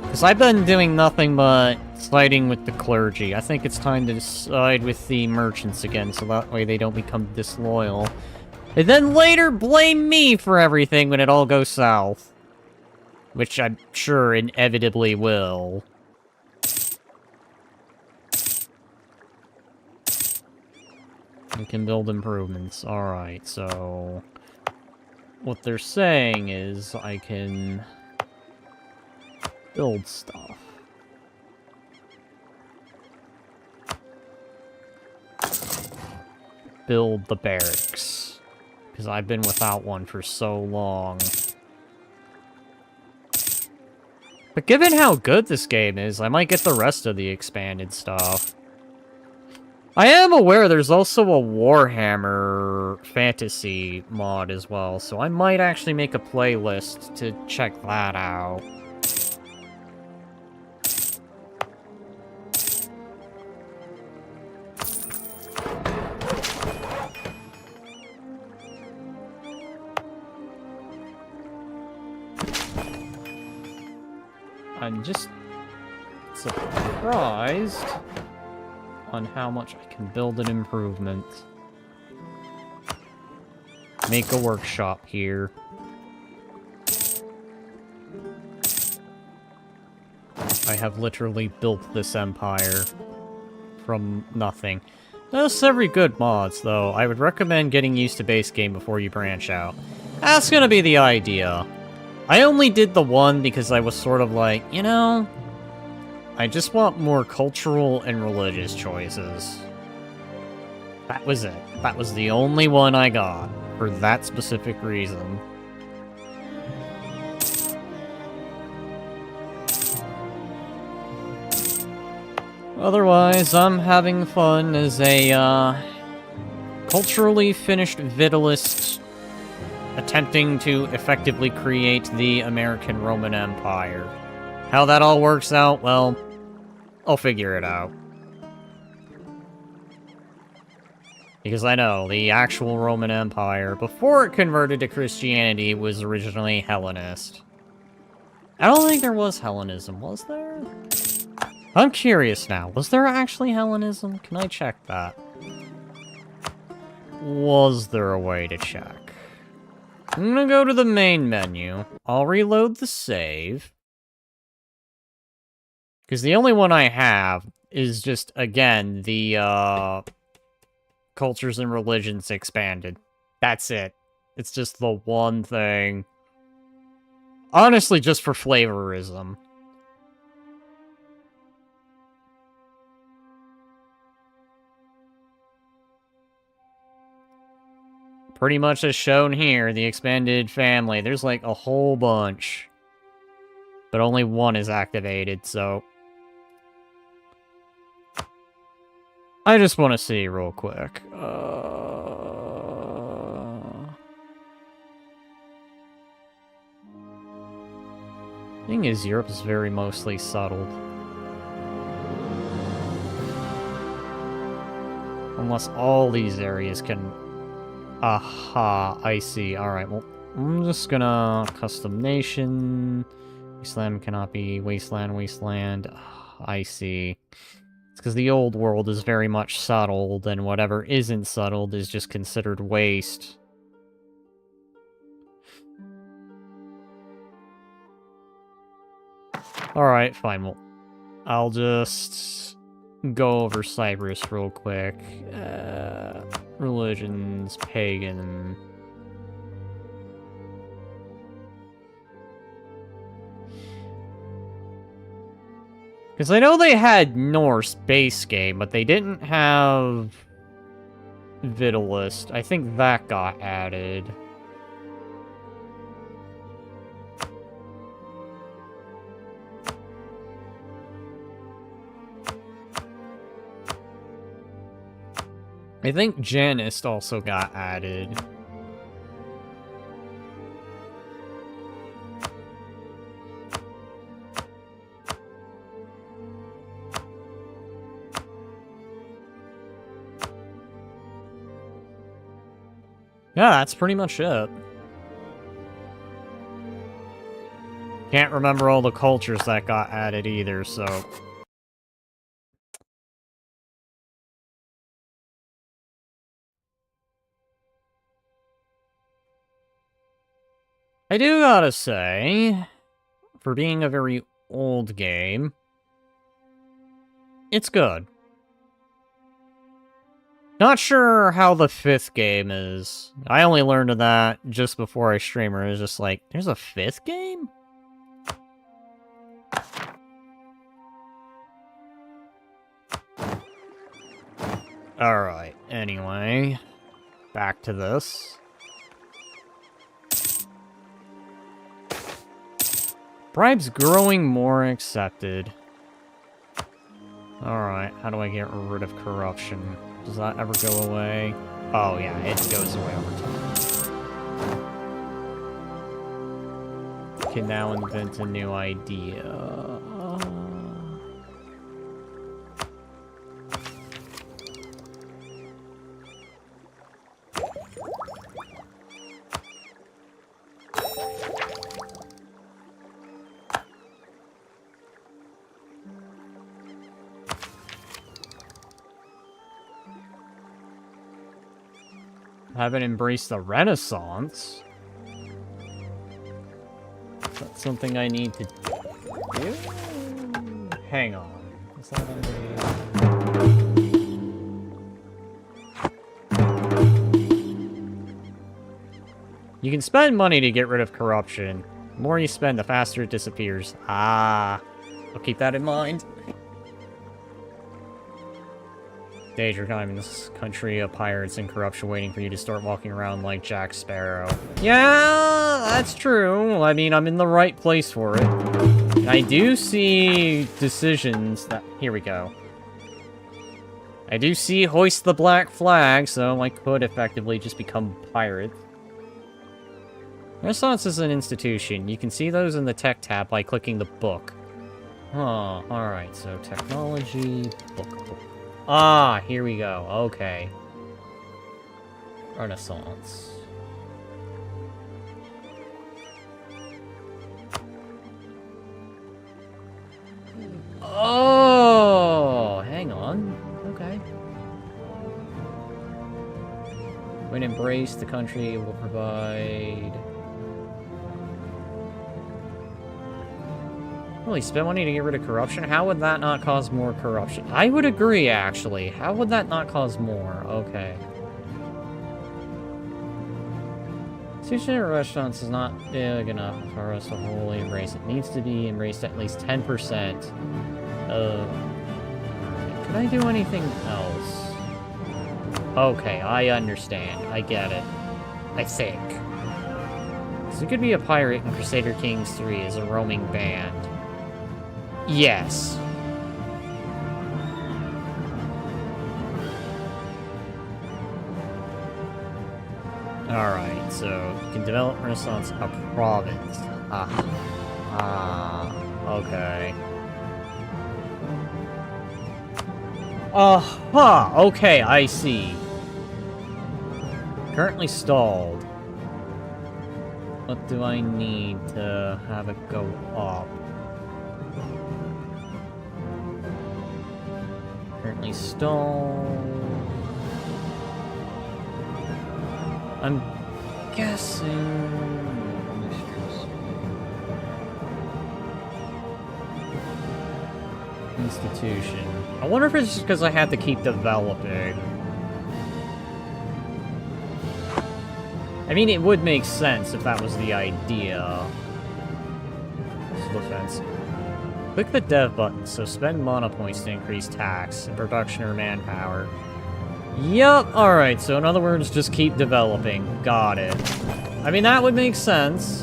Because I've been doing nothing but siding with the clergy. I think it's time to side with the merchants again, so that way they don't become disloyal. And then later blame me for everything when it all goes south. Which I'm sure inevitably will. We can build improvements. Alright, so... what they're saying is I can... build stuff. Build the barracks. Because I've been without one for so long. But given how good this game is, I might get the rest of the expanded stuff. I am aware there's also a Warhammer fantasy mod as well, so I might actually make a playlist to check that out. I'm just surprised on how much I can build an improvement. Make a workshop here. I have literally built this empire from nothing. That's every good mods, though. I would recommend getting used to base game before you branch out. That's gonna be the idea. I only did the one because I was sort of like, you know, I just want more cultural and religious choices. That was it. That was the only one I got, for that specific reason. Otherwise, I'm having fun as a, culturally finished vitalist attempting to effectively create the American Roman Empire. How that all works out, well, I'll figure it out. Because I know, the actual Roman Empire, before it converted to Christianity, was originally Hellenist. I don't think there was Hellenism, was there? I'm curious now, was there actually Hellenism? Can I check that? Was there a way to check? I'm gonna go to the main menu. I'll reload the save. Because the only one I have is just, again, the, Cultures and Religions Expanded. That's it. It's just the one thing. Honestly, just for flavorism. Pretty much as shown here, the expanded family. There's like a whole bunch. But only one is activated, so... I just want to see real quick. Thing is, Europe is very mostly settled. Unless all these areas can... Aha, I see. Alright, well, I'm just gonna... Custom nation... Wasteland cannot be... Wasteland... I see. It's because the old world is very much settled, and whatever isn't settled is just considered waste. Alright, fine, well... I'll just... go over Cyprus real quick. Religions, pagan... Because I know they had Norse base game, but they didn't have... Vitalist. I think that got added. I think Janist also got added. Yeah, that's pretty much it. Can't remember all the cultures that got added either, so... I do gotta say, for being a very old game, it's good. Not sure how the 5th game is. I only learned of that just before I streamer. It was just like, there's a 5th game? Alright, anyway. Back to this. Bribes growing more accepted. Alright, how do I get rid of corruption? Does that ever go away? Oh yeah, it goes away over time. Can now invent a new idea. Haven't embraced the Renaissance. Is that something I need to do? Hang on. Is that You can spend money to get rid of corruption. The more you spend, the faster it disappears. Ah. I'll keep that in mind. Danger time in this country of pirates and corruption waiting for you to start walking around like Jack Sparrow. Yeah, that's true. I mean, I'm in the right place for it. And I do see decisions that... Here we go. I do see hoist the black flag, so I could effectively just become pirate. Renaissance is an institution. You can see those in the tech tab by clicking the book. Huh, alright, so technology, book. Ah, here we go. Okay. Renaissance. Oh, hang on. Okay. When embraced, the country will provide... Really, spend money to get rid of corruption? How would that not cause more corruption? I would agree, actually. How would that not cause more? Okay. Sushi restaurants is not big enough for us to wholly embrace. It needs to be embraced at least 10%. Could I do anything else? Okay, I understand. I get it. I think. So it could be a pirate in Crusader Kings 3 as a roaming band. Yes. Alright, so you can develop Renaissance a province. Okay. Okay, I see. Currently stalled. What do I need to have it go up? Currently stalled. I'm guessing... Institution. I wonder if it's just because I had to keep developing. I mean, it would make sense if that was the idea. Defense. Click the dev button, so spend mana points to increase tax and production or manpower. Yup, alright, so in other words, just keep developing. Got it. I mean, that would make sense.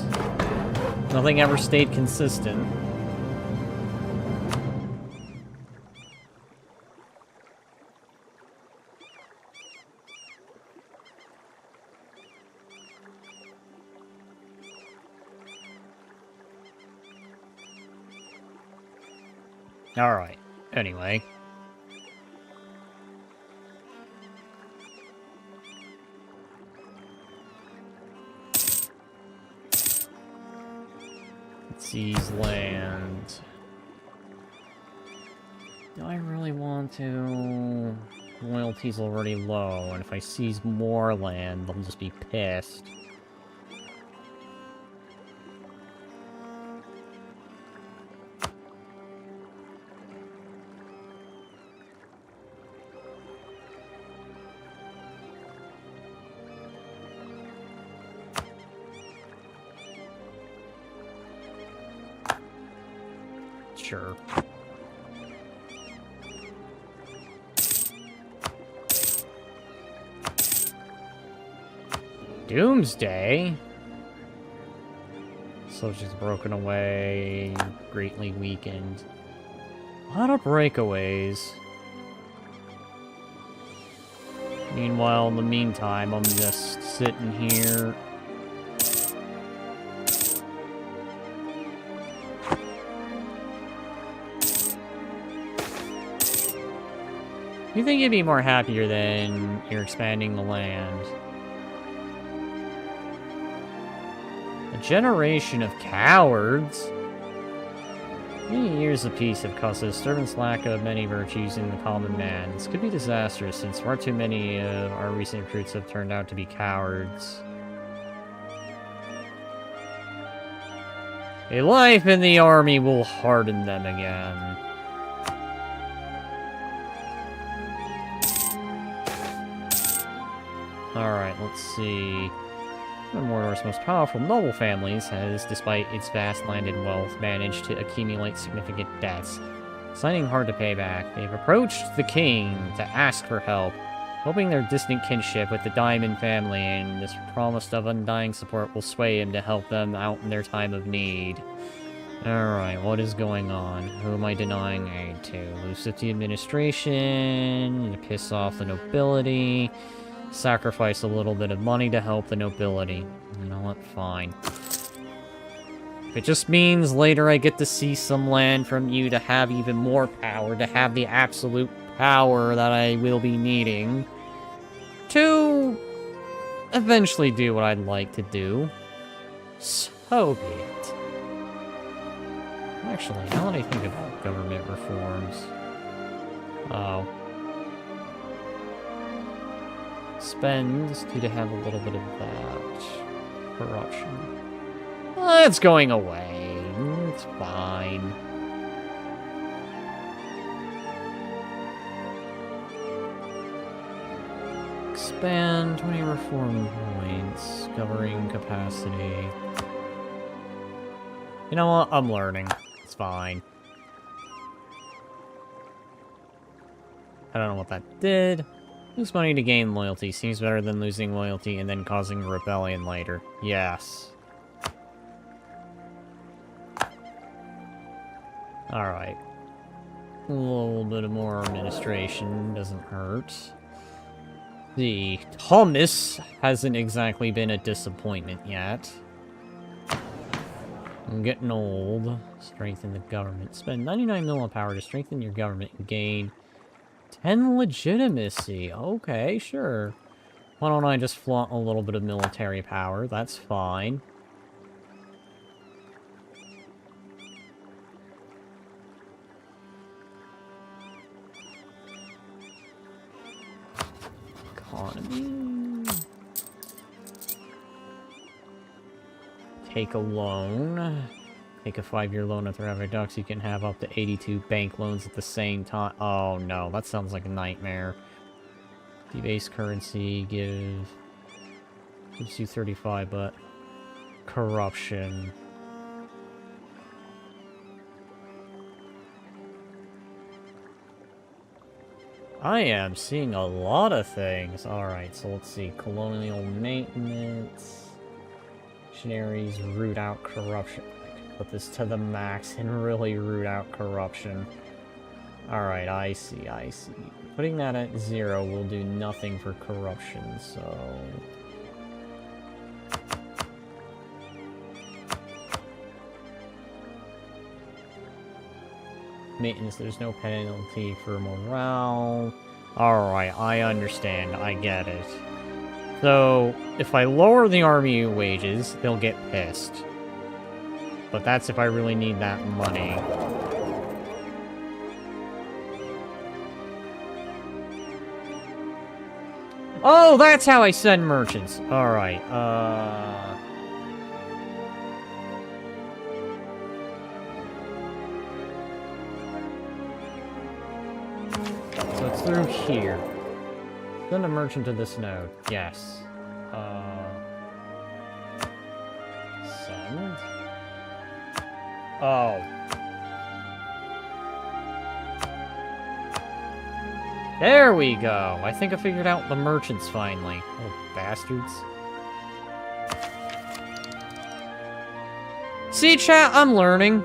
Nothing ever stayed consistent. Alright, anyway. Seize land. Do I really want to? Loyalty's already low, and if I seize more land, they'll just be pissed. Sure. Doomsday? Soldier's broken away, greatly weakened. A lot of breakaways. Meanwhile, in the meantime, I'm just sitting here. You think you'd be more happier than you're expanding the land? A generation of cowards? Many years of peace have caused a disturbance lack of many virtues in the common man. This could be disastrous, since far too many of our recent recruits have turned out to be cowards. A life in the army will harden them again. Alright, let's see. One of Mordor's most powerful noble families has, despite its vast landed wealth, managed to accumulate significant debts. Signing hard to pay back, they've approached the king to ask for help, hoping their distant kinship with the Diamond family and this promise of undying support will sway him to help them out in their time of need. Alright, what is going on? Who am I denying aid to? Loose up the administration, to piss off the nobility, sacrifice a little bit of money to help the nobility. You know what? Fine. If it just means later I get to see some land from you to have even more power, to have the absolute power that I will be needing to eventually do what I'd like to do, so be it. Actually, now that I think about government reforms... Oh. Spend to have a little bit of that corruption. It's going away. It's fine. Expand 20 reform points, covering capacity. You know what? I'm learning. It's fine. I don't know what that did. Lose money to gain loyalty. Seems better than losing loyalty and then causing rebellion later. Yes. Alright. A little bit more administration doesn't hurt. The Thomas hasn't exactly been a disappointment yet. I'm getting old. Strengthen the government. Spend 99 mil power to strengthen your government and gain 10 legitimacy. Okay, sure. Why don't I just flaunt a little bit of military power? That's fine. Economy. Take a loan. Take a 5-year loan with Paradox. You can have up to 82 bank loans at the same time. Oh no, that sounds like a nightmare. Debase currency gives you 35, but corruption. I am seeing a lot of things. Alright, so let's see. Colonial maintenance. Missionaries root out corruption. I can put this to the max and really root out corruption. Alright, I see, I see. Putting that at 0 will do nothing for corruption, so... Maintenance, there's no penalty for morale. Alright, I understand. I get it. So, if I lower the army wages, they'll get pissed. But that's if I really need that money. Oh, that's how I send merchants. Alright, So it's through here. Send a merchant to this node. Yes. Send. Oh. There we go. I think I figured out the merchants finally. Oh, bastards. See, chat, I'm learning.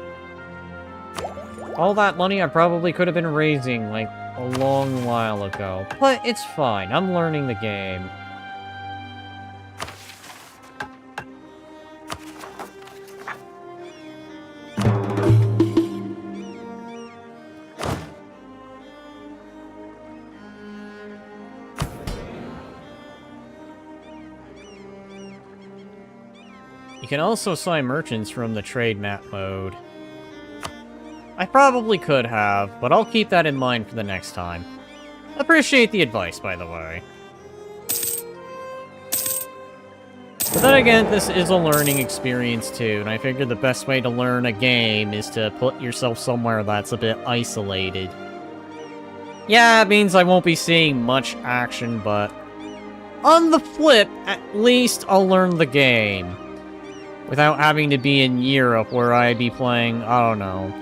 All that money I probably could have been raising, like, a long while ago. But it's fine. I'm learning the game. You can also assign merchants from the trade map mode. I probably could have, but I'll keep that in mind for the next time. Appreciate the advice, by the way. But then again, this is a learning experience too, and I figured the best way to learn a game is to put yourself somewhere that's a bit isolated. Yeah, it means I won't be seeing much action, but... on the flip, at least I'll learn the game. Without having to be in Europe, where I'd be playing, I don't know.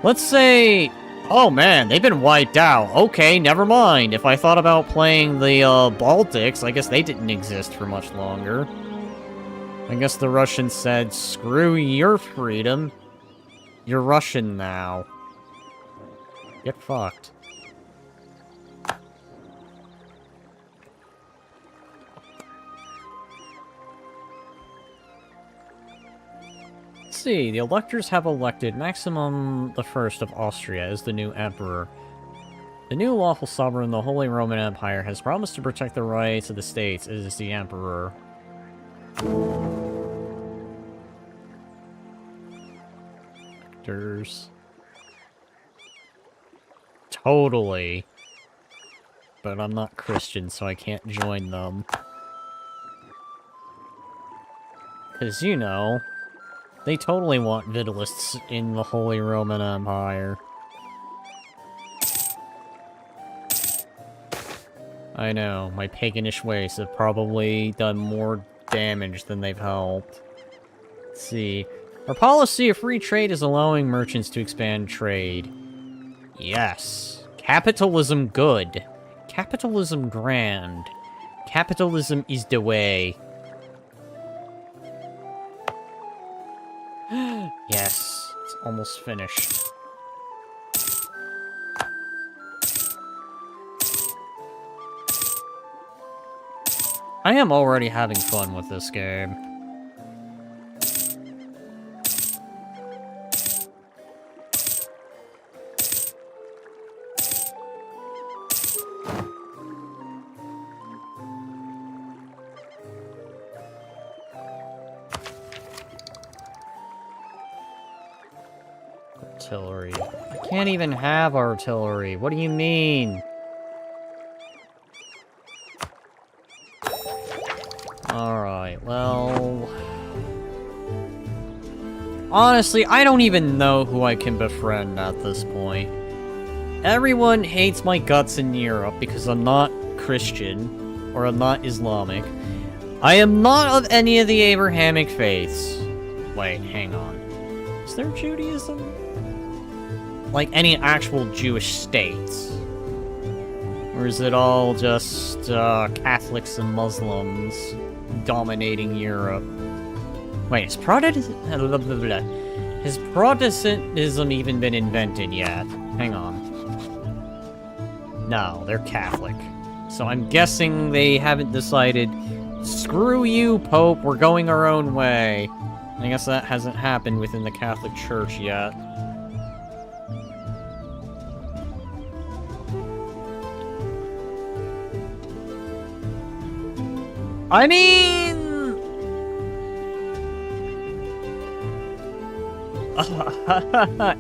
Let's say... oh man, they've been wiped out. Okay, never mind. If I thought about playing the Baltics, I guess they didn't exist for much longer. I guess the Russians said, screw your freedom. You're Russian now. Get fucked. Let's see, the electors have elected Maximum I of Austria as the new emperor. The new lawful sovereign of the Holy Roman Empire has promised to protect the rights of the states as the emperor. Electors. Totally. but I'm not Christian, so I can't join them. Because, you know, they totally want Vitalists in the Holy Roman Empire. I know, my paganish ways have probably done more damage than they've helped. Let's see. Our policy of free trade is allowing merchants to expand trade. Yes. Capitalism good. Capitalism grand. Capitalism is the way. Yes, it's almost finished. I am already having fun with this game. Artillery. I can't even have artillery. What do you mean? Alright, well... honestly, I don't even know who I can befriend at this point. Everyone hates my guts in Europe because I'm not Christian, or I'm not Islamic. I am not of any of the Abrahamic faiths. Wait, hang on. Is there Judaism? Like any actual Jewish states? Or is it all just Catholics and Muslims dominating Europe? Wait, has Protestantism even been invented yet? Hang on. No, they're Catholic. So I'm guessing they haven't decided, screw you, Pope, we're going our own way. I guess that hasn't happened within the Catholic Church yet. I mean...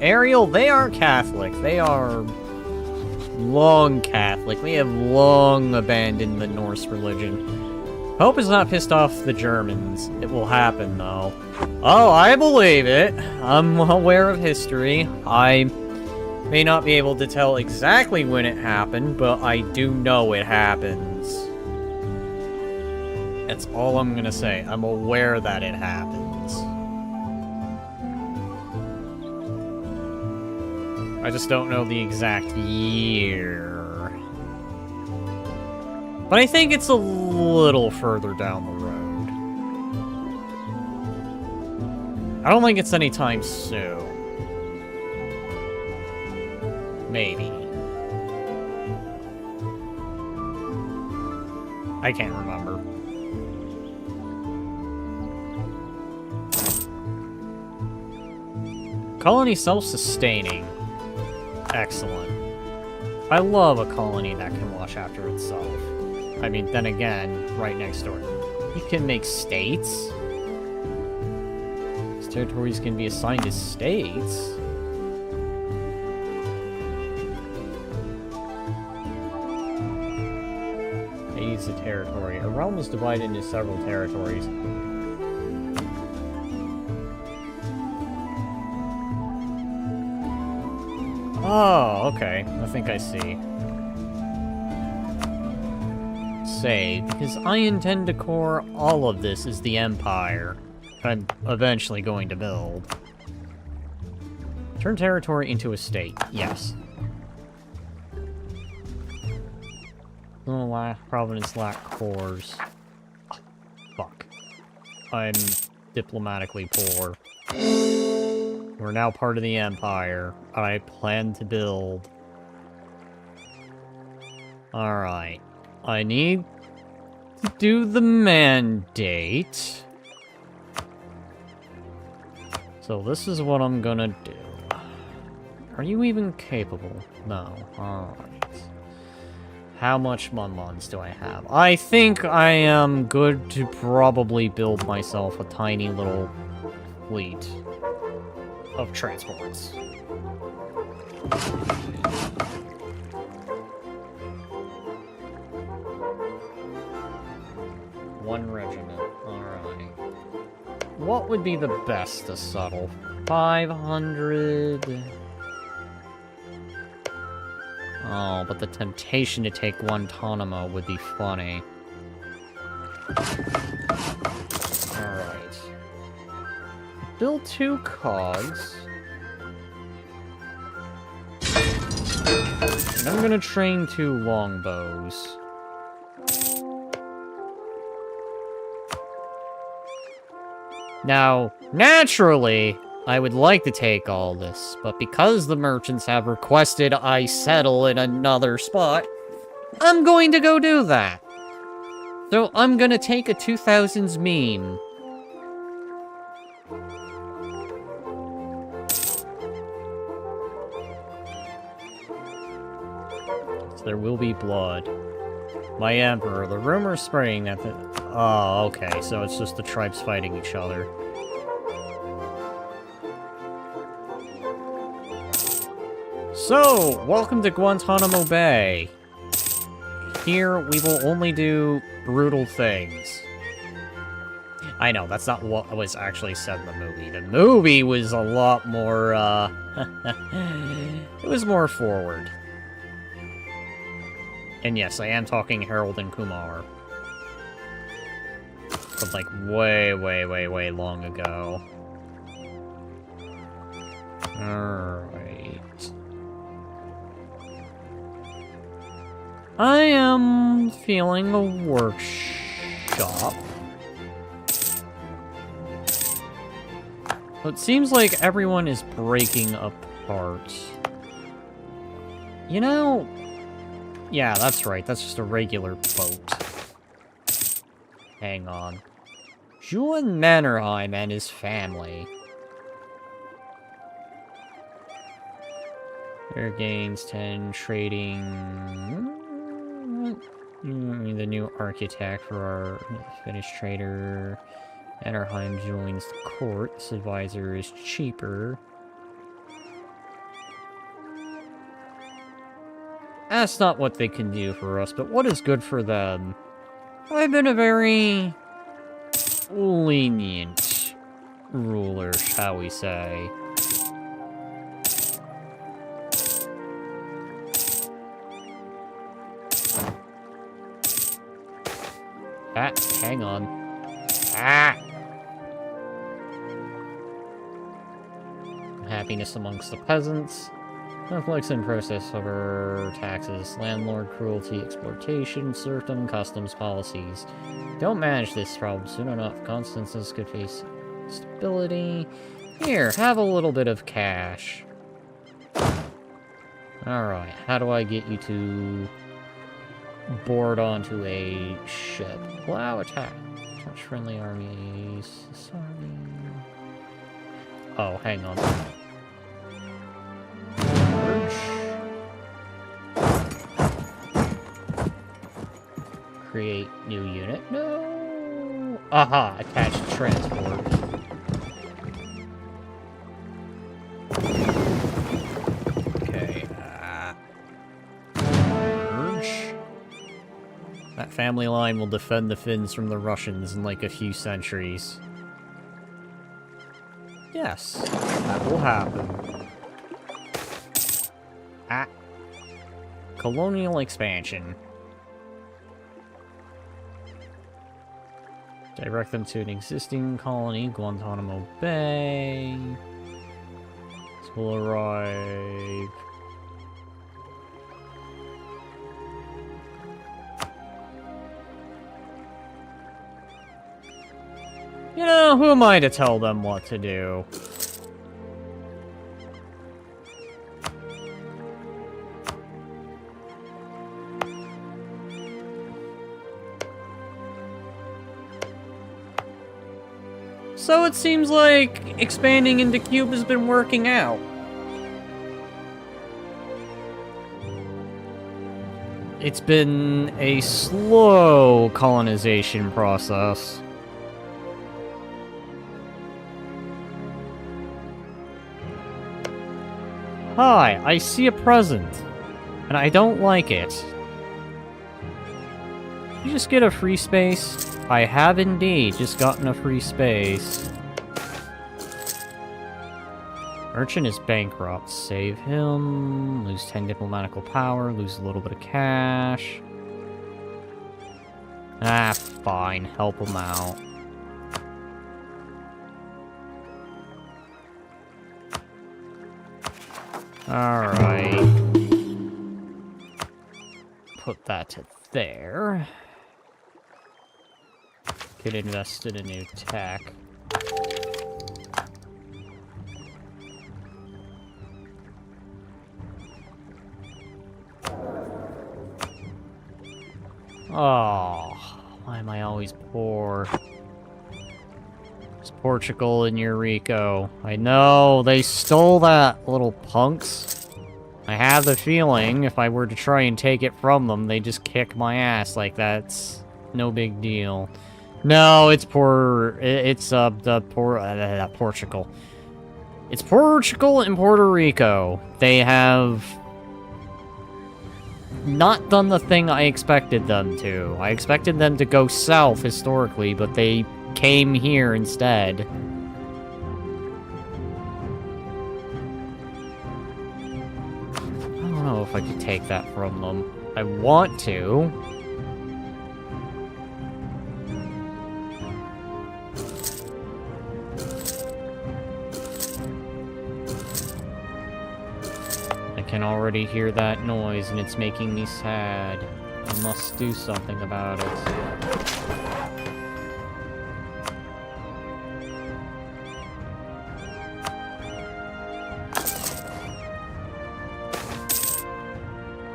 Ariel, they are Catholic. They are long Catholic. They have long abandoned the Norse religion. Hope is not pissed off the Germans. It will happen, though. Oh, I believe it. I'm aware of history. I may not be able to tell exactly when it happened, but I do know it happens. That's all I'm gonna say. I'm aware that it happens. I just don't know the exact year. But I think it's a little further down the road. I don't think it's anytime soon. Maybe. I can't remember. Colony self-sustaining. Excellent. I love a colony that can watch after itself. I mean, then again, right next door. You can make states. These territories can be assigned to states. Use a territory. A realm is divided into several territories. Oh, okay. I think I see. Save, because I intend to core all of this as the Empire I'm eventually going to build. Turn territory into a state. Yes. Providence lack cores. Oh, fuck. I'm diplomatically poor. We're now part of the Empire. I plan to build. Alright. I need to do the mandate. So this is what I'm gonna do. Are you even capable? No. Alright. How much Mon-Mons do I have? I think I am good to probably build myself a tiny little fleet of transports. what would be the best to settle? 500... Oh, but the temptation to take Guantanamo would be funny. Alright. Build 2 cogs. And I'm gonna train 2 longbows. Now, naturally, I would like to take all this, but because the merchants have requested I settle in another spot, I'm going to go do that. So I'm gonna take a 2000s meme. So there will be blood. My emperor, the rumor's spreading that the... Oh, okay, so it's just the tribes fighting each other. So, welcome to Guantanamo Bay. Here, we will only do brutal things. I know, that's not what was actually said in the movie. The movie was a lot more, it was more forward. And yes, I am talking Harold and Kumar. But like, way, way, way, way long ago. Alright. I am feeling a workshop. So it seems like everyone is breaking apart. You know... Yeah, that's right. That's just a regular boat. Hang on. Julian Mannerheim and his family. Air gains 10, trading... The new architect for our Finnish trader. Mannerheim joins the court. This advisor is cheaper. That's not what they can do for us, but what is good for them? I've been a very lenient ruler, shall we say. Ah, hang on. Ah! Happiness amongst the peasants. Conflicts in process over taxes, landlord cruelty, exploitation, serfdom, customs policies. Don't manage this problem soon enough. Constances could face stability. Here, have a little bit of cash. Alright, how do I get you to board onto a ship? Allow attack. Touch friendly armies. Sorry. Oh, hang on. Create new unit. No! Aha! Attached transport. Okay. Merge. That family line will defend the Finns from the Russians in like a few centuries. Yes, that will happen. Ah. Colonial expansion. Direct them to an existing colony, Guantanamo Bay. This will arrive. You know, who am I to tell them what to do? So it seems like expanding into Cube has been working out. It's been a slow colonization process. Hi, I see a present, and I don't like it. Did you just get a free space? I have indeed just gotten a free space. Merchant is bankrupt. Save him. Lose 10 diplomatical power. Lose a little bit of cash. Ah, fine. Help him out. Alright. Put that to there. Could invest in a new tech. Oh, why am I always poor? It's Portugal and Eureka. I know, they stole that, little punks. I have the feeling if I were to try and take it from them, they just kick my ass like that's no big deal. No, it's Portugal. It's Portugal and Puerto Rico. They have not done the thing I expected them to. I expected them to go south historically, but they came here instead. I don't know if I could take that from them. I want to. I can already hear that noise and it's making me sad. I must do something about it.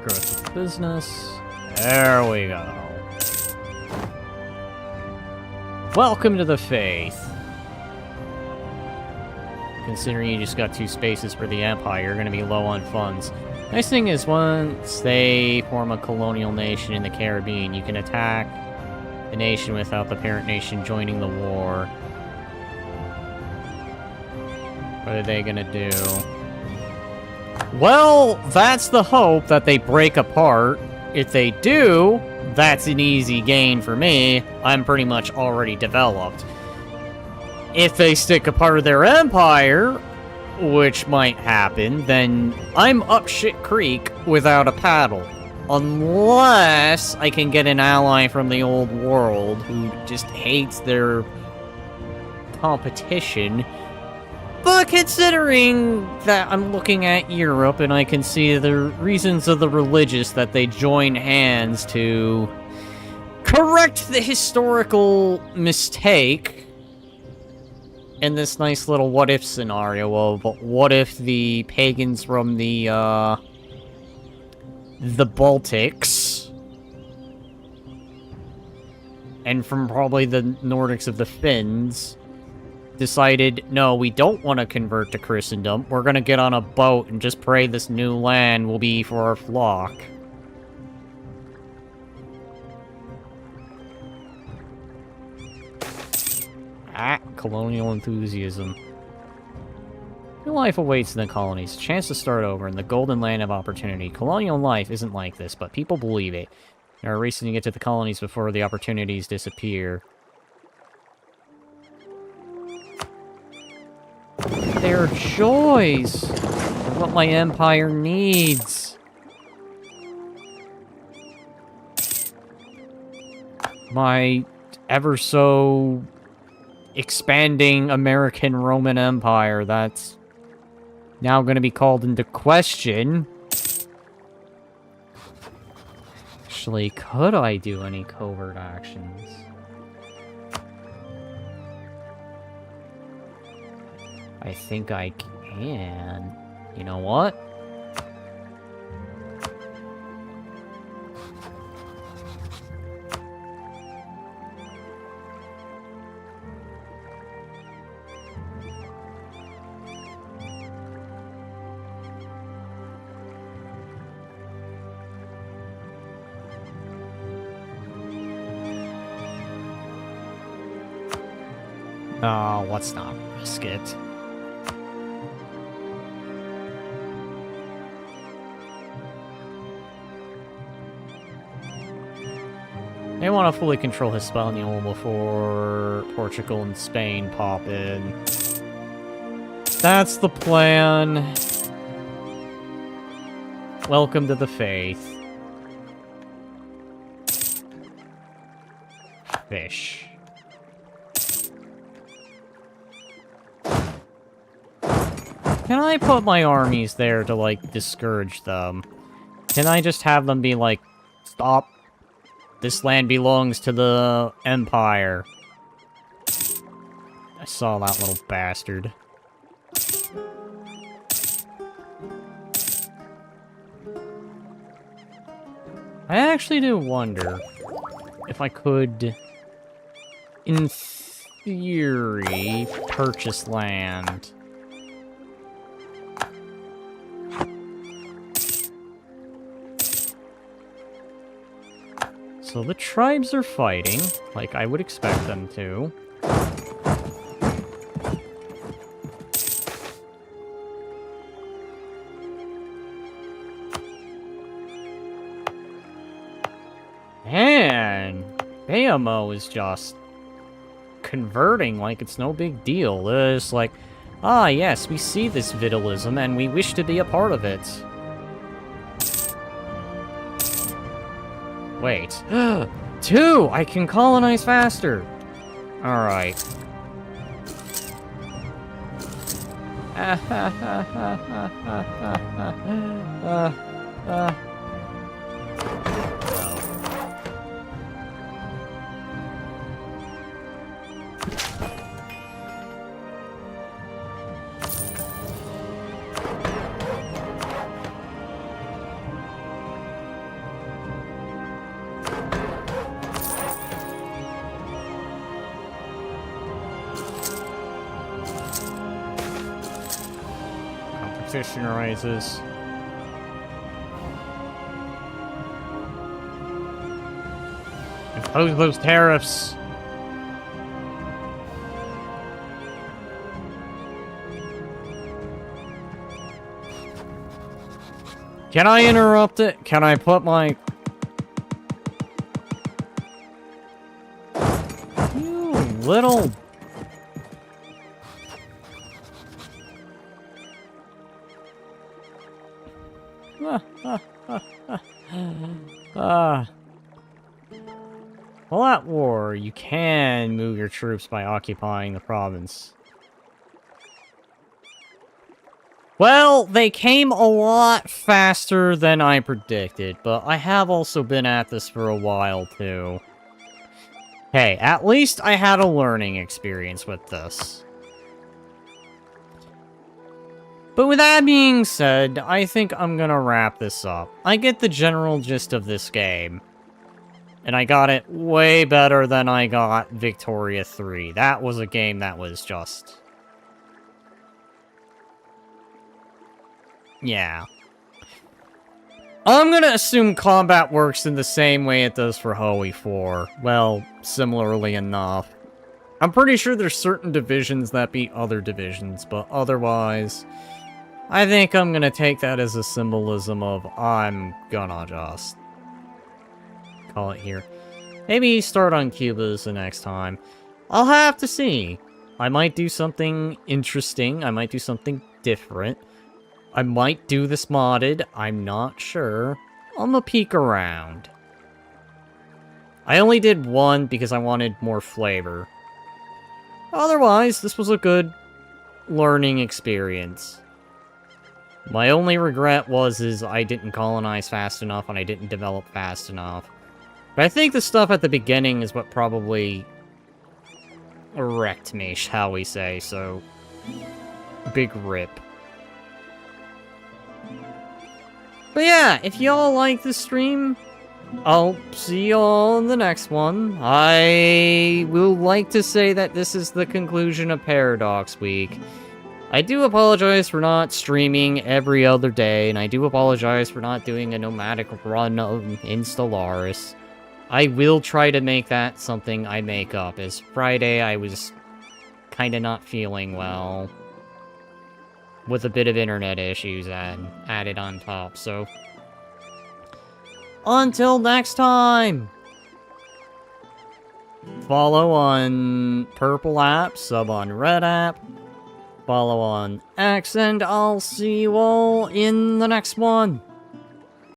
Growth of business. There we go. Welcome to the faith. Considering you just got 2 spaces for the Empire, you're going to be low on funds. Nice thing is, once they form a colonial nation in the Caribbean, you can attack the nation without the parent nation joining the war. What are they going to do? Well, that's the hope, that they break apart. If they do, that's an easy gain for me. I'm pretty much already developed. If they stick a part of their empire, which might happen, then I'm up shit creek without a paddle. Unless I can get an ally from the old world who just hates their competition. But considering that I'm looking at Europe and I can see the reasons of the religious that they join hands to correct the historical mistake in this nice little what-if scenario of what if the pagans from the Baltics and from probably the Nordics of the Finns decided, no, we don't want to convert to Christendom. We're gonna get on a boat and just pray this new land will be for our flock. Ah, colonial enthusiasm. New life awaits in the colonies. Chance to start over in the golden land of opportunity. Colonial life isn't like this, but people believe it. They're racing to get to the colonies before the opportunities disappear. They're joys! They're what my empire needs. My ever so expanding American Roman Empire that's now going to be called into question. Actually, could I do any covert actions? I think I can. You know what? Oh, let's not risk it. They want to fully control Hispaniola before Portugal and Spain pop in. that's the plan. Welcome to the faith. Fish. Can I put my armies there to, like, discourage them? Can I just have them be like, stop. This land belongs to the Empire. I saw that little bastard. I actually do wonder if I could, in theory, purchase land. So the tribes are fighting, like I would expect them to. And Bayamo is just converting like it's no big deal. It's like, ah yes, we see this vitalism and we wish to be a part of it. Wait. 2! I can colonize faster! Alright. Competition rises. Impose those tariffs. Can I interrupt it? Can I put my... You little... Well, at war, you can move your troops by occupying the province. Well, they came a lot faster than I predicted, but I have also been at this for a while, too. Hey, at least I had a learning experience with this. But with that being said, I think I'm gonna wrap this up. I get the general gist of this game. And I got it way better than I got Victoria 3. That was a game that was just... yeah. I'm gonna assume combat works in the same way it does for Hoey 4. Well, similarly enough. I'm pretty sure there's certain divisions that beat other divisions, but otherwise... I think I'm gonna take that as a symbolism of I'm gonna just... call it here. Maybe start on Cubas the next time. I'll have to see. I might do something interesting. I might do something different. I might do this modded. I'm not sure. I'm gonna peek around. I only did one because I wanted more flavor. Otherwise, this was a good learning experience. My only regret is I didn't colonize fast enough and I didn't develop fast enough. But I think the stuff at the beginning is what probably wrecked me, shall we say, so... big rip. But yeah, if y'all like this stream, I'll see y'all in the next one. I will like to say that this is the conclusion of Paradox Week. I do apologize for not streaming every other day, and I do apologize for not doing a nomadic run in Stellaris. I will try to make that something I make up, as Friday I was kinda not feeling well, with a bit of internet issues added on top, so... until next time! Follow on Purple app, sub on Red app, follow on X, and I'll see you all in the next one.